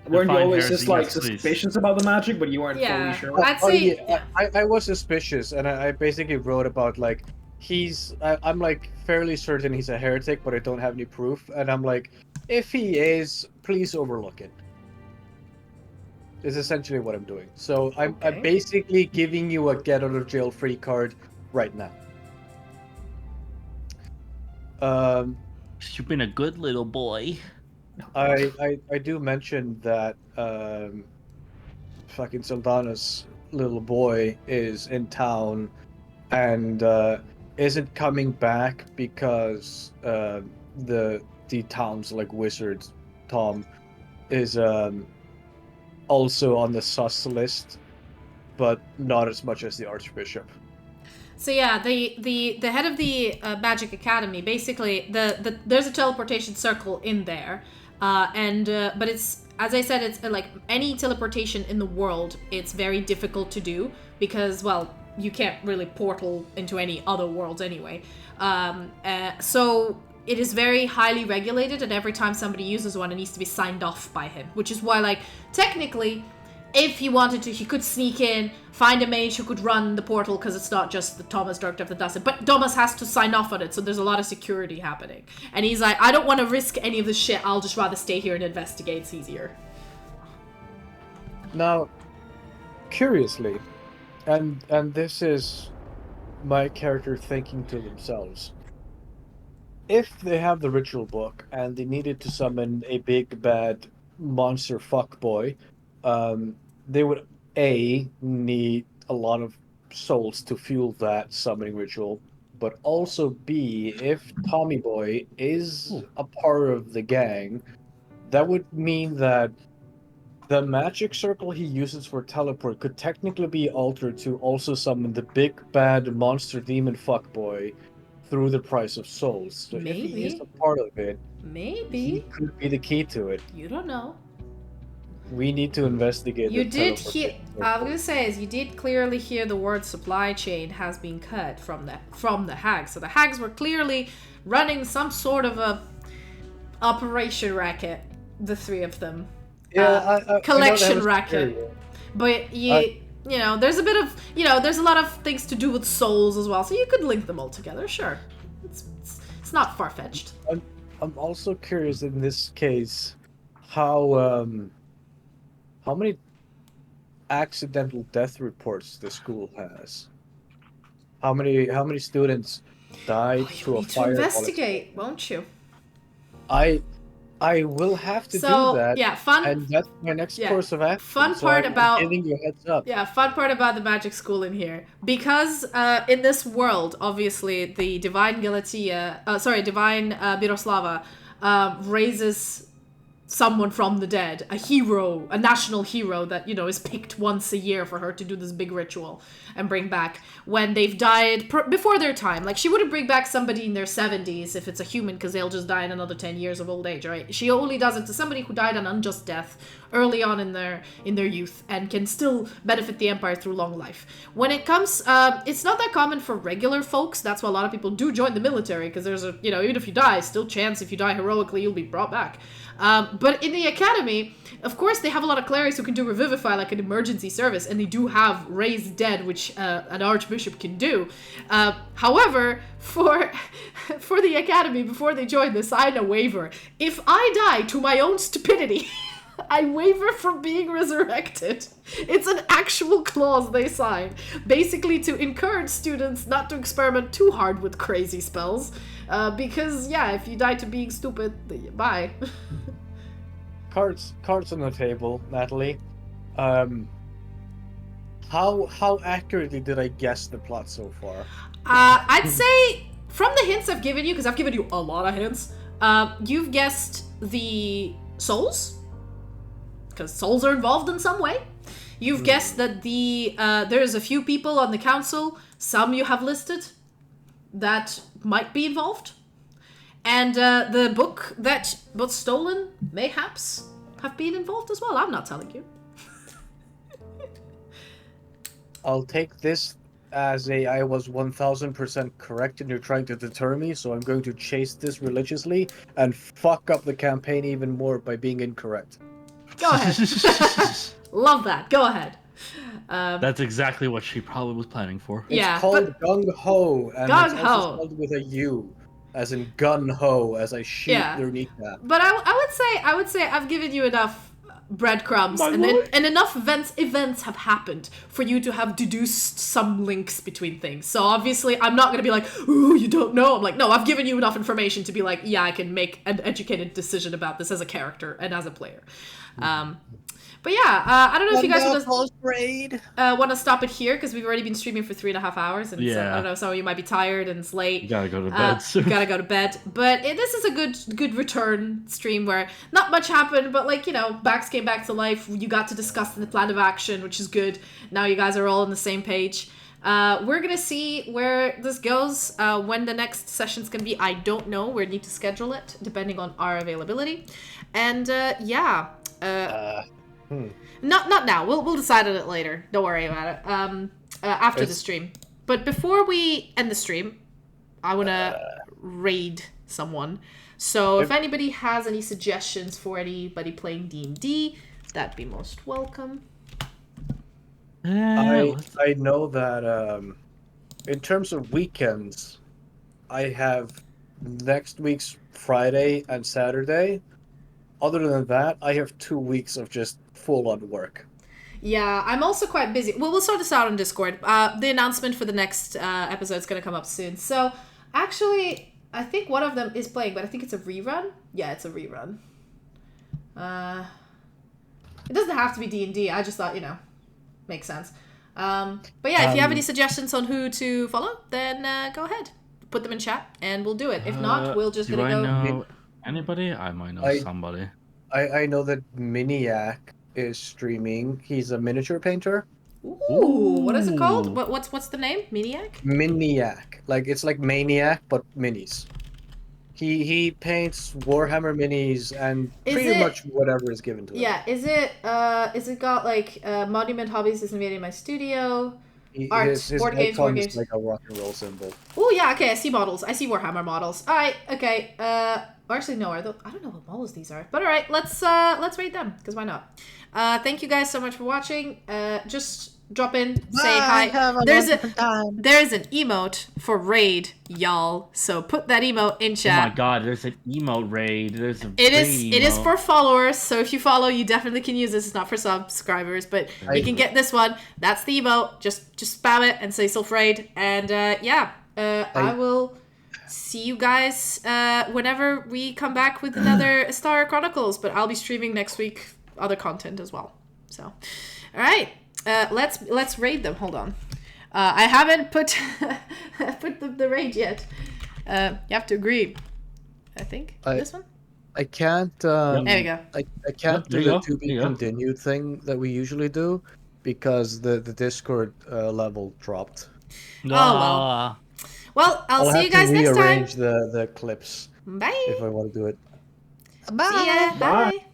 Weren't you always just like suspicious about the magic, but you weren't fully sure? I'd say I was suspicious, and I basically wrote about like I'm like fairly certain he's a heretic, but I don't have any proof, and I'm like, if he is, please overlook it. Is essentially what I'm doing. So I'm basically giving you a get out of jail free card right now. You've been a good little boy. I do mention that fucking Sildana's little boy is in town and isn't coming back because the town's like wizard Tom is also on the sus list, but not as much as the Archbishop. So yeah, the head of the Magic Academy, basically there's a teleportation circle in there, but it's, as I said, it's like any teleportation in the world, it's very difficult to do because, well, you can't really portal into any other worlds anyway. So it is very highly regulated, and every time somebody uses one, it needs to be signed off by him, which is why, like, technically, if he wanted to, he could sneak in, find a mage who could run the portal, because it's not just the Thomas Darkdeath that does it, but Thomas has to sign off on it, so there's a lot of security happening. And he's like, I don't want to risk any of this shit, I'll just rather stay here and investigate, it's easier. Now, curiously, and this is my character thinking to themselves, if they have the ritual book and they needed to summon a big bad monster fuckboy, they would need a lot of souls to fuel that summoning ritual, but also B, if Tommy Boy is a part of the gang, that would mean that the magic circle he uses for teleport could technically be altered to also summon the big bad monster demon fuckboy through the price of souls. So Maybe. if he is a part of it, Maybe. he could be the key to it. You don't know. We need to investigate. You did hear. I was gonna say is you did clearly hear the word supply chain has been cut from the hags. So the hags were clearly running some sort of a Operation Racket, the three of them. Yeah, Collection Racket. But you know, there's a bit of, you know, there's a lot of things to do with souls as well, so you could link them all together, sure. It's not far-fetched. I'm also curious in this case how many accidental death reports the school has. How many students died to a fireball? You need to investigate, won't you? I will have to do that. Yeah, fun. And that's my next course of action. Fun part about giving you a heads up. Yeah, fun part about the magic school in here, because in this world, obviously, the divine divine Miroslava raises someone from the dead, a hero, a national hero that, you know, is picked once a year for her to do this big ritual and bring back when they've died before their time. Like, she wouldn't bring back somebody in their 70s if it's a human, because they'll just die in another 10 years of old age, right? She only does it to somebody who died an unjust death early on in their youth and can still benefit the empire through long life. When it comes, it's not that common for regular folks. That's why a lot of people do join the military, because there's a, you know, even if you die, still chance if you die heroically, you'll be brought back. But in the academy, of course, they have a lot of clerics who can do Revivify like an emergency service, and they do have Raise Dead, which an archbishop can do. However, for the academy, before they join, they sign a waiver. If I die to my own stupidity, I waiver from being resurrected. It's an actual clause they sign, basically to encourage students not to experiment too hard with crazy spells, because, yeah, if you die to being stupid, bye. Cards on the table, Natalie. How accurately did I guess the plot so far? I'd say, from the hints I've given you, because I've given you a lot of hints, you've guessed the souls, because souls are involved in some way. You've guessed that there's a few people on the council, some you have listed, that might be involved. And the book that was stolen, mayhaps, have been involved as well. I'm not telling you. I'll take this as I was 1000% correct and you're trying to deter me, so I'm going to chase this religiously and fuck up the campaign even more by being incorrect. Go ahead. Love that. Go ahead. That's exactly what she probably was planning for. It's called Gung Ho, and Gung it's Ho. also spelled with a U, as in gun ho, as I shoot their kneecap. But I would say I've given you enough breadcrumbs and enough events have happened for you to have deduced some links between things. So obviously I'm not going to be like, ooh, you don't know. I'm like, no, I've given you enough information to be like, yeah, I can make an educated decision about this as a character and as a player. But yeah, I don't know if you guys want to stop it here, because we've already been streaming for 3.5 hours, and so, I don't know, some of you might be tired and it's late. You gotta go to bed. You gotta go to bed. But this is a good return stream where not much happened, but, like, you know, Bax came back to life. You got to discuss the plan of action, which is good. Now you guys are all on the same page. We're gonna see where this goes. When the next session's gonna be, I don't know. We need to schedule it depending on our availability. And Not now. We'll decide on it later. Don't worry about it. After the stream. But before we end the stream, I want to raid someone. So if anybody has any suggestions for anybody playing D&D, that'd be most welcome. I know that in terms of weekends, I have next week's Friday and Saturday. Other than that, I have 2 weeks of just full-on work. Yeah, I'm also quite busy. Well, we'll sort this out on Discord. The announcement for the next episode is going to come up soon. So, actually, I think one of them is playing, but I think it's a rerun. Yeah, it's a rerun. It doesn't have to be D&D. I just thought, you know, makes sense. But yeah, if you have any suggestions on who to follow, then go ahead. Put them in chat, and we'll do it. If not, we'll just gonna go... know anybody? I might know somebody. I know that Miniac is streaming. He's a miniature painter. Ooh, what is it called? What's the name? Miniac? Miniac. Like, it's like Maniac, but minis. He paints Warhammer minis and pretty much whatever is given to him. Yeah, is it got like Monument Hobbies is invading my studio? His board games like a rock and roll symbol. Oh yeah, okay, I see models. I see Warhammer models. Alright, okay. Or actually, no. I don't know what models these are. But all right, let's rate them because why not? Thank you guys so much for watching. Just drop in, say hi. There's an emote for raid, y'all. So put that emote in chat. Oh my god, there's an emote raid. It is for followers. So if you follow, you definitely can use this. It's not for subscribers, but you can get this one. That's the emote. Just spam it and say Sylf raid. And I will see you guys whenever we come back with another Esthara Chronicles. But I'll be streaming next week other content as well. So, all right. Let's raid them. Hold on. I haven't put the raid yet. You have to agree. I think this one. I can't. There we go. I can't do the to be continued thing that we usually do because the Discord level dropped. Oh well, I'll see you guys next time. I'll have to rearrange the clips. Bye. If I want to do it. Bye. See ya. Bye.